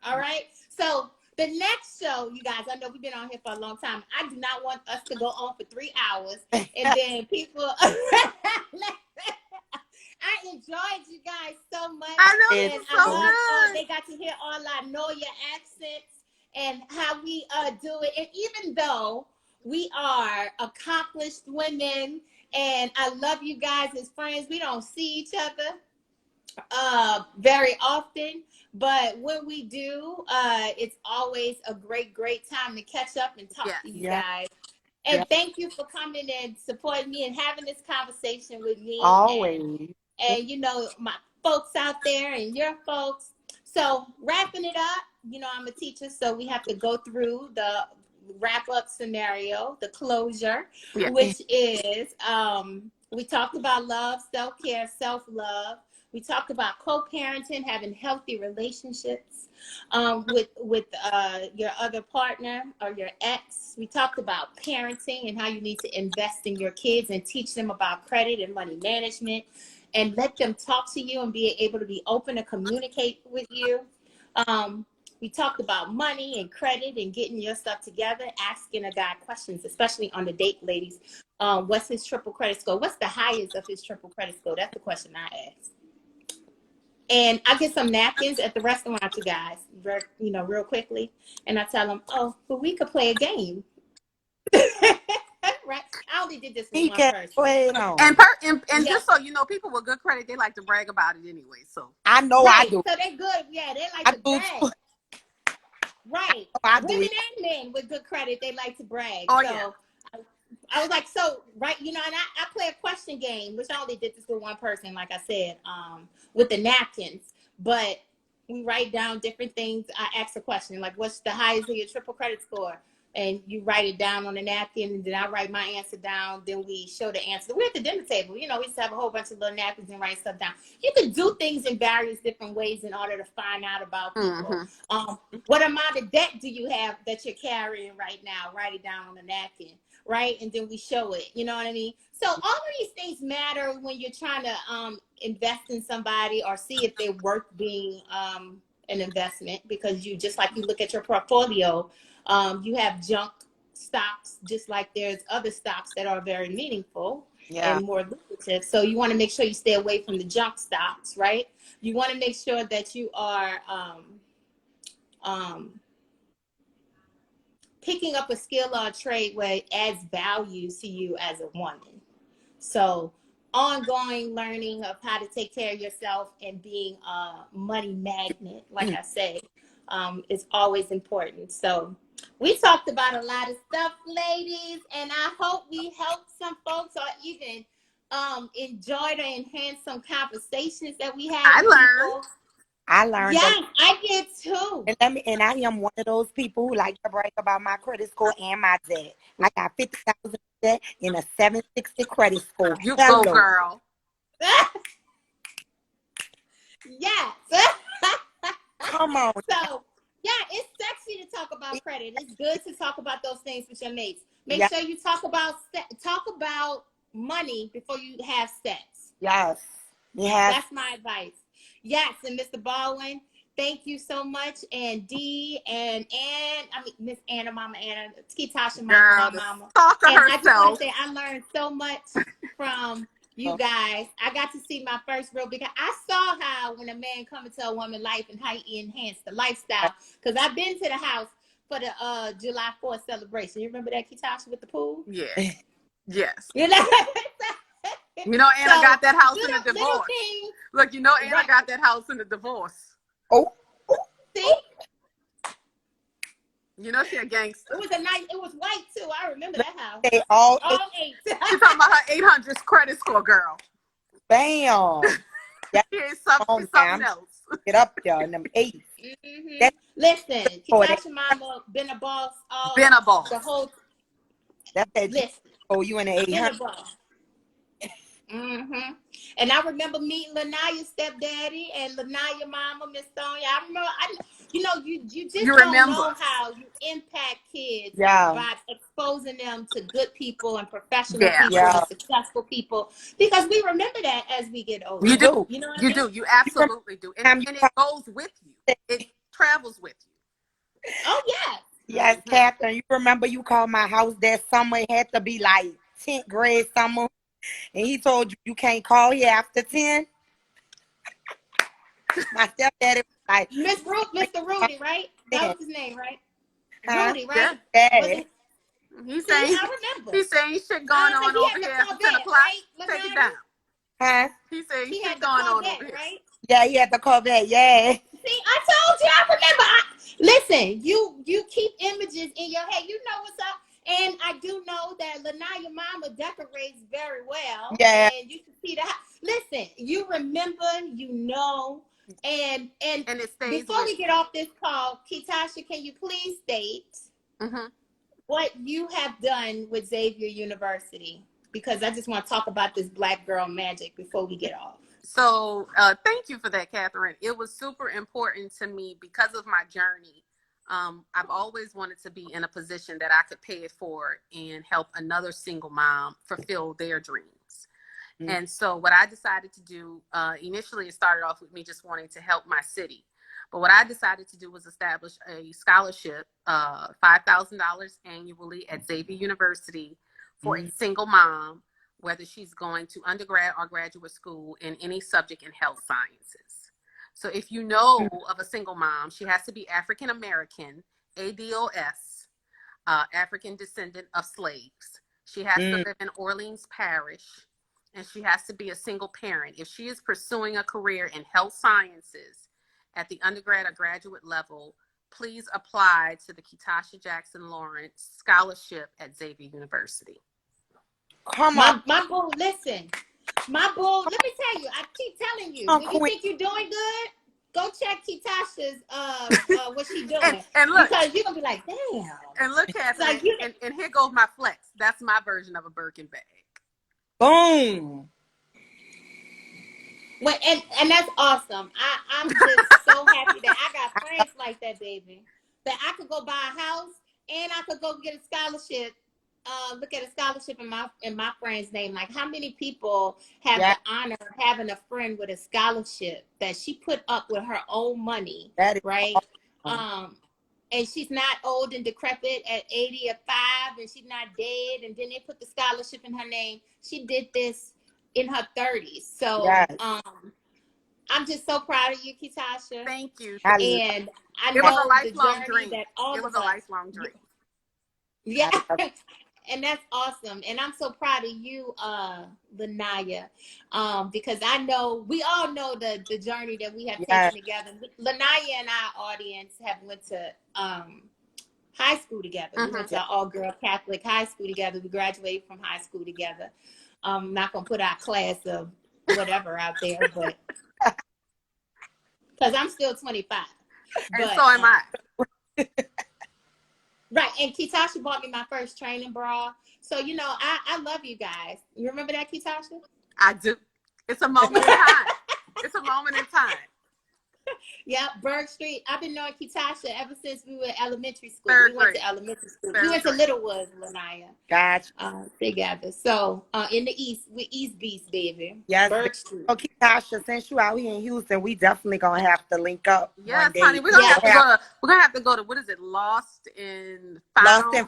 [SPEAKER 1] All right. So the next show, you guys, I know we've been on here for a long time. I do not want us to go on for 3 hours and then people. I enjoyed you guys so much.
[SPEAKER 2] I know,
[SPEAKER 1] and
[SPEAKER 2] it's
[SPEAKER 1] I
[SPEAKER 2] so
[SPEAKER 1] love
[SPEAKER 2] good.
[SPEAKER 1] they got to hear all our know your accents and how we do it. And even though we are accomplished women and I love you guys as friends, we don't see each other very often, but when we do, it's always a great time to catch up and talk to you guys. And thank you for coming and supporting me and having this conversation with me.
[SPEAKER 3] Always.
[SPEAKER 1] And you know, my folks out there and your folks. So wrapping it up, you know, I'm a teacher, so we have to go through the wrap up scenario, the closure, which is we talked about love, self-care, self-love. We talked about co-parenting, having healthy relationships with your other partner or your ex. We talked about parenting and how you need to invest in your kids and teach them about credit and money management and let them talk to you and be able to be open to communicate with you. We talked about money and credit and getting your stuff together, asking a guy questions, especially on the date, ladies. What's his triple credit score? What's the highest of his triple credit score? That's the question I asked. And I get some napkins at the restaurant, you guys, you know, real quickly. And I tell them, oh, but we could play a game. Right? I only did this with one person.
[SPEAKER 2] And just so you know, people with good credit, they like to brag about it anyway. So
[SPEAKER 3] I know
[SPEAKER 1] right.
[SPEAKER 3] I do.
[SPEAKER 1] So they good. Yeah, they like to brag. Right. Women and men with good credit, they like to brag.
[SPEAKER 2] Oh,
[SPEAKER 1] so
[SPEAKER 2] yeah.
[SPEAKER 1] I was like, so, right, you know, and I play a question game, which I only did this with one person, like I said, with the napkins. But we write down different things. I ask a question, like, what's the highest of your triple credit score? And you write it down on the napkin, and then I write my answer down. Then we show the answer. We're at the dinner table. You know, we just have a whole bunch of little napkins and write stuff down. You can do things in various different ways in order to find out about people. What amount of debt do you have that you're carrying right now? Write it down on the napkin, right? And then we show it. You know what I mean? So all of these things matter when you're trying to invest in somebody or see if they're worth being an investment, because you, just like you look at your portfolio, you have junk stocks, just like there's other stocks that are very meaningful and more lucrative. So you want to make sure you stay away from the junk stocks, right? You want to make sure that you are picking up a skill or a trade where it adds value to you as a woman. So ongoing learning of how to take care of yourself and being a money magnet, like I say, is always important. So we talked about a lot of stuff, ladies, and I hope we helped some folks or even enjoyed or enhanced some conversations that we had.
[SPEAKER 3] I learned.
[SPEAKER 1] Yes, I did too.
[SPEAKER 3] And I am one of those people who like to brag about my credit score and my debt. I got 50,000 debt and a 760 credit score.
[SPEAKER 2] You go, girl.
[SPEAKER 1] Yes.
[SPEAKER 3] Come on.
[SPEAKER 1] So, yeah, it's sexy to talk about credit. It's good to talk about those things with your mates. Make sure you talk about money before you have sex.
[SPEAKER 3] Yes.
[SPEAKER 1] That's my advice. Yes, and Mr. Baldwin, thank you so much. And Dee and Miss Anna, Mama Anna, Tasha, Mama. And I just want to say I learned so much from you guys. I got to see my first real big. I saw how when a man come into a woman's life and how he enhanced the lifestyle. Because I've been to the house for the July 4th celebration. You remember that, Tasha, with the pool?
[SPEAKER 2] Yeah. Yes.
[SPEAKER 1] You know?
[SPEAKER 2] You know, Anna got that house in a divorce. Look, you know, Anna got that house in a divorce.
[SPEAKER 3] Oh.
[SPEAKER 1] See?
[SPEAKER 2] You know she a gangster.
[SPEAKER 1] It was white too. I remember that house.
[SPEAKER 3] All
[SPEAKER 1] 8.
[SPEAKER 2] She's talking about her 800 credit score, girl.
[SPEAKER 3] Bam.
[SPEAKER 2] Here's something else.
[SPEAKER 3] Get up there in them 8s.
[SPEAKER 1] Listen, Tasha Mama been a boss.
[SPEAKER 2] Been a boss.
[SPEAKER 1] The whole.
[SPEAKER 3] That's that.
[SPEAKER 1] Listen.
[SPEAKER 3] Oh, you in the 800?
[SPEAKER 1] Mm-hmm. And I remember meeting Lanaya's stepdaddy and Lanaya mama, Miss Sonia. I remember, you
[SPEAKER 2] You
[SPEAKER 1] just don't
[SPEAKER 2] remember?
[SPEAKER 1] know how you impact kids
[SPEAKER 3] Yeah.
[SPEAKER 1] by exposing them to good people and professional
[SPEAKER 2] Yeah.
[SPEAKER 1] people and
[SPEAKER 3] Yeah.
[SPEAKER 1] successful people, because we remember that as we get older.
[SPEAKER 3] We
[SPEAKER 2] You do.
[SPEAKER 3] do.
[SPEAKER 1] You know what I
[SPEAKER 2] You
[SPEAKER 1] mean?
[SPEAKER 2] do. You
[SPEAKER 3] You remember
[SPEAKER 2] absolutely do.
[SPEAKER 3] the time you
[SPEAKER 2] And it
[SPEAKER 3] called?
[SPEAKER 2] goes with you. It travels with you.
[SPEAKER 1] Oh, yes.
[SPEAKER 3] Yes, Catherine. You remember you called my house that summer? It had to be like 10th grade summer. And he told you can't call here after 10. My stepdaddy was like,
[SPEAKER 1] Mr. Rudy, right? That
[SPEAKER 3] 10.
[SPEAKER 1] was his name, right?
[SPEAKER 3] Huh?
[SPEAKER 1] Rudy,
[SPEAKER 2] Yeah.
[SPEAKER 1] right? Was
[SPEAKER 3] Yeah.
[SPEAKER 1] it?
[SPEAKER 2] He's
[SPEAKER 1] See,
[SPEAKER 2] saying
[SPEAKER 1] I remember.
[SPEAKER 2] he's saying shit going
[SPEAKER 1] So
[SPEAKER 2] on
[SPEAKER 1] he
[SPEAKER 2] over
[SPEAKER 1] had the
[SPEAKER 2] here after 10
[SPEAKER 1] Corvette,
[SPEAKER 2] o'clock.
[SPEAKER 1] right,
[SPEAKER 2] Take it
[SPEAKER 1] Lanaya?
[SPEAKER 2] down.
[SPEAKER 3] Huh?
[SPEAKER 2] He's saying
[SPEAKER 1] He
[SPEAKER 2] shit
[SPEAKER 1] had the
[SPEAKER 2] going on over
[SPEAKER 1] Corvette,
[SPEAKER 2] here.
[SPEAKER 1] right?
[SPEAKER 3] Yeah, he had the Corvette. Yeah.
[SPEAKER 1] See, I told you. I remember. Listen, you keep images in your head. You know what's up. And I do know that Lanaya mama decorates very well,
[SPEAKER 3] Yeah.
[SPEAKER 1] and you can see that. Listen, you remember, and
[SPEAKER 2] And it stays
[SPEAKER 1] before
[SPEAKER 2] with
[SPEAKER 1] we get off this call, Kitasha, can you please state
[SPEAKER 2] you. Mm-hmm.
[SPEAKER 1] what you have done with Xavier University? Because I just want to talk about this Black girl magic before we get off.
[SPEAKER 2] So thank you for that, Catherine. It was super important to me because of my journey. I've always wanted to be in a position that I could pay it forward and help another single mom fulfill their dreams.
[SPEAKER 3] Mm-hmm.
[SPEAKER 2] And so what I decided to do, initially it started off with me just wanting to help my city. But what I decided to do was establish a scholarship, $5,000 annually at Xavier University for a single mom, whether she's going to undergrad or graduate school in any subject in health sciences. So if you know of a single mom, she has to be African American, ADOS, African descendant of slaves. She has to live in Orleans Parish, and she has to be a single parent. If she is pursuing a career in health sciences at the undergrad or graduate level, please apply to the Kitasha Jackson Lawrence Scholarship at Xavier University.
[SPEAKER 3] Come on.
[SPEAKER 1] My boo, listen. My boo, let me tell you, I keep telling you, when you
[SPEAKER 3] Queen.
[SPEAKER 1] think you're doing good, go check Kitasha's what she doing.
[SPEAKER 2] And look,
[SPEAKER 1] because you're gonna be like, damn.
[SPEAKER 2] And look, Catherine,
[SPEAKER 1] Like you,
[SPEAKER 2] and here goes my flex. That's my version of a Birkin bag.
[SPEAKER 3] Boom.
[SPEAKER 1] and that's awesome. I'm just so happy that I got friends like that, baby. That I could go buy a house and I could go get a scholarship. Look at a scholarship in my friend's name. Like, how many people have the honor of having a friend with a scholarship that she put up with her own money,
[SPEAKER 3] That is
[SPEAKER 1] right?
[SPEAKER 3] awesome.
[SPEAKER 1] And she's not old and decrepit at 80 or 5, and she's not dead. And then they put the scholarship in her name. She did this in her 30s. So
[SPEAKER 3] Yes.
[SPEAKER 1] I'm just so proud of you, Kitasha.
[SPEAKER 2] Thank you.
[SPEAKER 1] And I
[SPEAKER 2] It was
[SPEAKER 1] know
[SPEAKER 2] a
[SPEAKER 1] the
[SPEAKER 2] lifelong
[SPEAKER 1] journey
[SPEAKER 2] dream.
[SPEAKER 1] that all
[SPEAKER 2] It was
[SPEAKER 1] of
[SPEAKER 2] a
[SPEAKER 1] us.
[SPEAKER 2] lifelong dream.
[SPEAKER 1] Yeah. And that's awesome. And I'm so proud of you, Lanaya, because I know, we all know the journey that we have taken together. Lanaya and our audience have went to high school together. We went to an all-girl Catholic high school together. We graduated from high school together. I'm not going to put our class of whatever out there, but because I'm still 25.
[SPEAKER 2] And so am I.
[SPEAKER 1] Right. And Kitasha bought me my first training bra. So, I love you guys. You remember that, Kitasha?
[SPEAKER 2] I do. It's a moment in time. It's a moment in time.
[SPEAKER 1] Yeah, Berg Street. I've been knowing Kitasha ever since we were in elementary school.
[SPEAKER 2] Third
[SPEAKER 1] We went
[SPEAKER 2] grade.
[SPEAKER 1] to elementary school.
[SPEAKER 2] Third
[SPEAKER 1] We went to
[SPEAKER 2] grade.
[SPEAKER 1] Littlewood, Lanaya.
[SPEAKER 3] Gotcha.
[SPEAKER 1] Together. So, in the East, we're East Beast, baby.
[SPEAKER 3] Yes.
[SPEAKER 1] Berg Street.
[SPEAKER 3] Okay, Tasha, since you out here in Houston, we definitely gonna have to link up
[SPEAKER 2] Yes,
[SPEAKER 3] one day.
[SPEAKER 2] honey. We're gonna have to go to what is it? Lost in Final.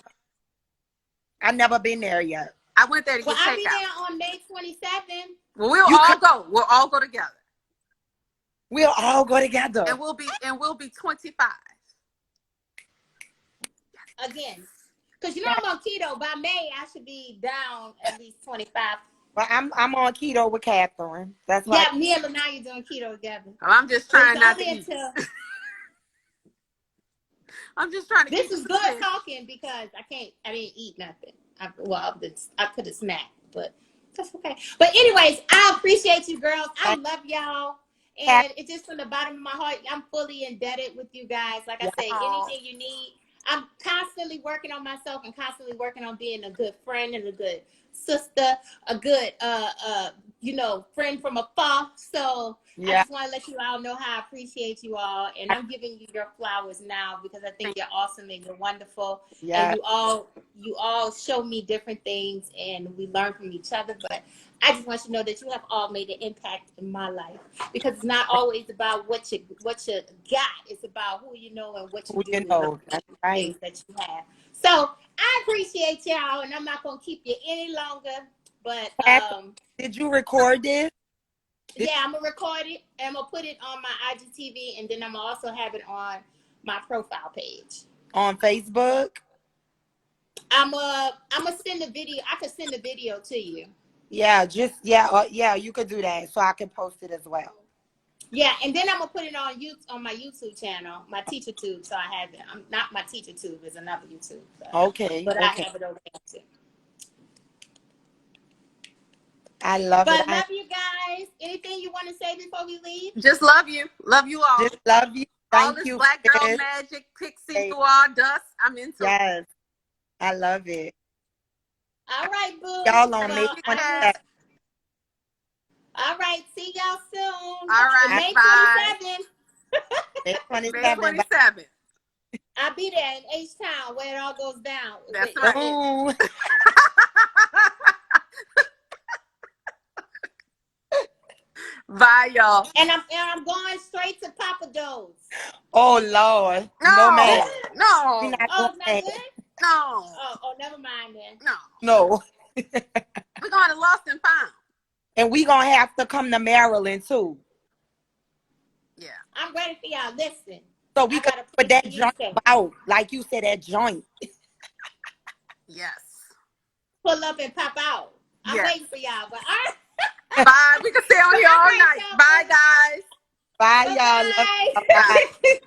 [SPEAKER 3] I've never been there yet.
[SPEAKER 2] I went there to get takeout.
[SPEAKER 1] I'll be there on May 27th.
[SPEAKER 2] Well, we'll all go. We'll all go together.
[SPEAKER 3] We'll all go together.
[SPEAKER 2] And we'll be 25.
[SPEAKER 1] Again. Because I'm on keto. By May, I should be down at least 25.
[SPEAKER 3] Well, I'm on keto with Catherine. That's why.
[SPEAKER 1] Yeah, me and Lanaya doing keto together.
[SPEAKER 2] Well, I'm just trying not to eat.
[SPEAKER 3] I'm just trying to.
[SPEAKER 1] This is good talking because I didn't eat nothing. I could have snacked, but that's okay. But anyways, I appreciate you girls. I love y'all. And it's just from the bottom of my heart, I'm fully indebted with you guys. Like I say, anything you need. I'm constantly working on myself and constantly working on being a good friend and a good sister, a good friend from afar. So I
[SPEAKER 3] Yeah.
[SPEAKER 1] just want to let you all know how I appreciate you all. And I'm giving you your flowers now because I think you're awesome and you're wonderful. And
[SPEAKER 3] Yeah.
[SPEAKER 1] you all show me different things and we learn from each other. But I just want you to know that you have all made an impact in my life because it's not always about what you got. It's about who you know and what you
[SPEAKER 3] Who
[SPEAKER 1] do
[SPEAKER 3] you
[SPEAKER 1] and the
[SPEAKER 3] know? That's right.
[SPEAKER 1] things that you have. So I appreciate y'all, and I'm not gonna keep you any longer. But
[SPEAKER 3] Did you record this?
[SPEAKER 1] yeah, I'm gonna record it and I'm gonna put it on my IGTV, and then I'm gonna also have it on my profile page.
[SPEAKER 3] On Facebook?
[SPEAKER 1] I'm gonna send the video. I could send the video to you.
[SPEAKER 3] Yeah, yeah, you could do that so I can post it as well.
[SPEAKER 1] Yeah, and then I'm gonna put it on my YouTube channel, my teacher tube. So I have it. I'm not my teacher tube is another YouTube.
[SPEAKER 3] Okay,
[SPEAKER 1] But I
[SPEAKER 3] okay.
[SPEAKER 1] have it over there too.
[SPEAKER 3] I love it.
[SPEAKER 1] But
[SPEAKER 3] I
[SPEAKER 1] love you guys. Anything you want to say before we leave?
[SPEAKER 2] Just love you all.
[SPEAKER 3] just love you.
[SPEAKER 2] All
[SPEAKER 3] Thank
[SPEAKER 2] this
[SPEAKER 3] you,
[SPEAKER 2] black girl
[SPEAKER 3] Chris.
[SPEAKER 2] magic, pixie through all dust. I'm into it.
[SPEAKER 3] Yes, I love it.
[SPEAKER 1] All right, boo.
[SPEAKER 3] Y'all on May
[SPEAKER 1] Well, I will.
[SPEAKER 3] 27th.
[SPEAKER 1] All right. See y'all soon.
[SPEAKER 2] All right,
[SPEAKER 1] May
[SPEAKER 2] bye.
[SPEAKER 1] 27th.
[SPEAKER 3] May
[SPEAKER 2] May
[SPEAKER 3] 27th.
[SPEAKER 2] 27th.
[SPEAKER 1] I'll be there in H-Town where it all goes down.
[SPEAKER 2] That's right.
[SPEAKER 3] Oh,
[SPEAKER 2] Bye, y'all.
[SPEAKER 1] And I'm going straight to Papa Do's.
[SPEAKER 3] oh Lord. No, man.
[SPEAKER 2] No,
[SPEAKER 3] We're
[SPEAKER 2] no,
[SPEAKER 3] not
[SPEAKER 1] Oh,
[SPEAKER 3] doing
[SPEAKER 1] it's not
[SPEAKER 3] that.
[SPEAKER 1] good?
[SPEAKER 2] no,
[SPEAKER 1] Oh, never mind then.
[SPEAKER 2] no.
[SPEAKER 3] No.
[SPEAKER 2] We're going to Lost and Found.
[SPEAKER 3] And we gonna have to come to Maryland too.
[SPEAKER 2] Yeah.
[SPEAKER 1] I'm ready for y'all. Listen.
[SPEAKER 3] So we
[SPEAKER 1] I
[SPEAKER 3] can
[SPEAKER 1] got a
[SPEAKER 3] put
[SPEAKER 1] place
[SPEAKER 3] that
[SPEAKER 1] for you
[SPEAKER 3] joint
[SPEAKER 1] to stay.
[SPEAKER 3] out. Like you said, that joint.
[SPEAKER 2] Yes.
[SPEAKER 1] Pull up and pop out. I'm
[SPEAKER 2] Yes.
[SPEAKER 1] waiting for y'all. But all right.
[SPEAKER 2] Bye. We can stay on here all
[SPEAKER 1] All right,
[SPEAKER 2] night.
[SPEAKER 1] y'all.
[SPEAKER 2] Bye, guys.
[SPEAKER 3] Bye, y'all. Love
[SPEAKER 1] Bye-bye.
[SPEAKER 3] y'all. Bye.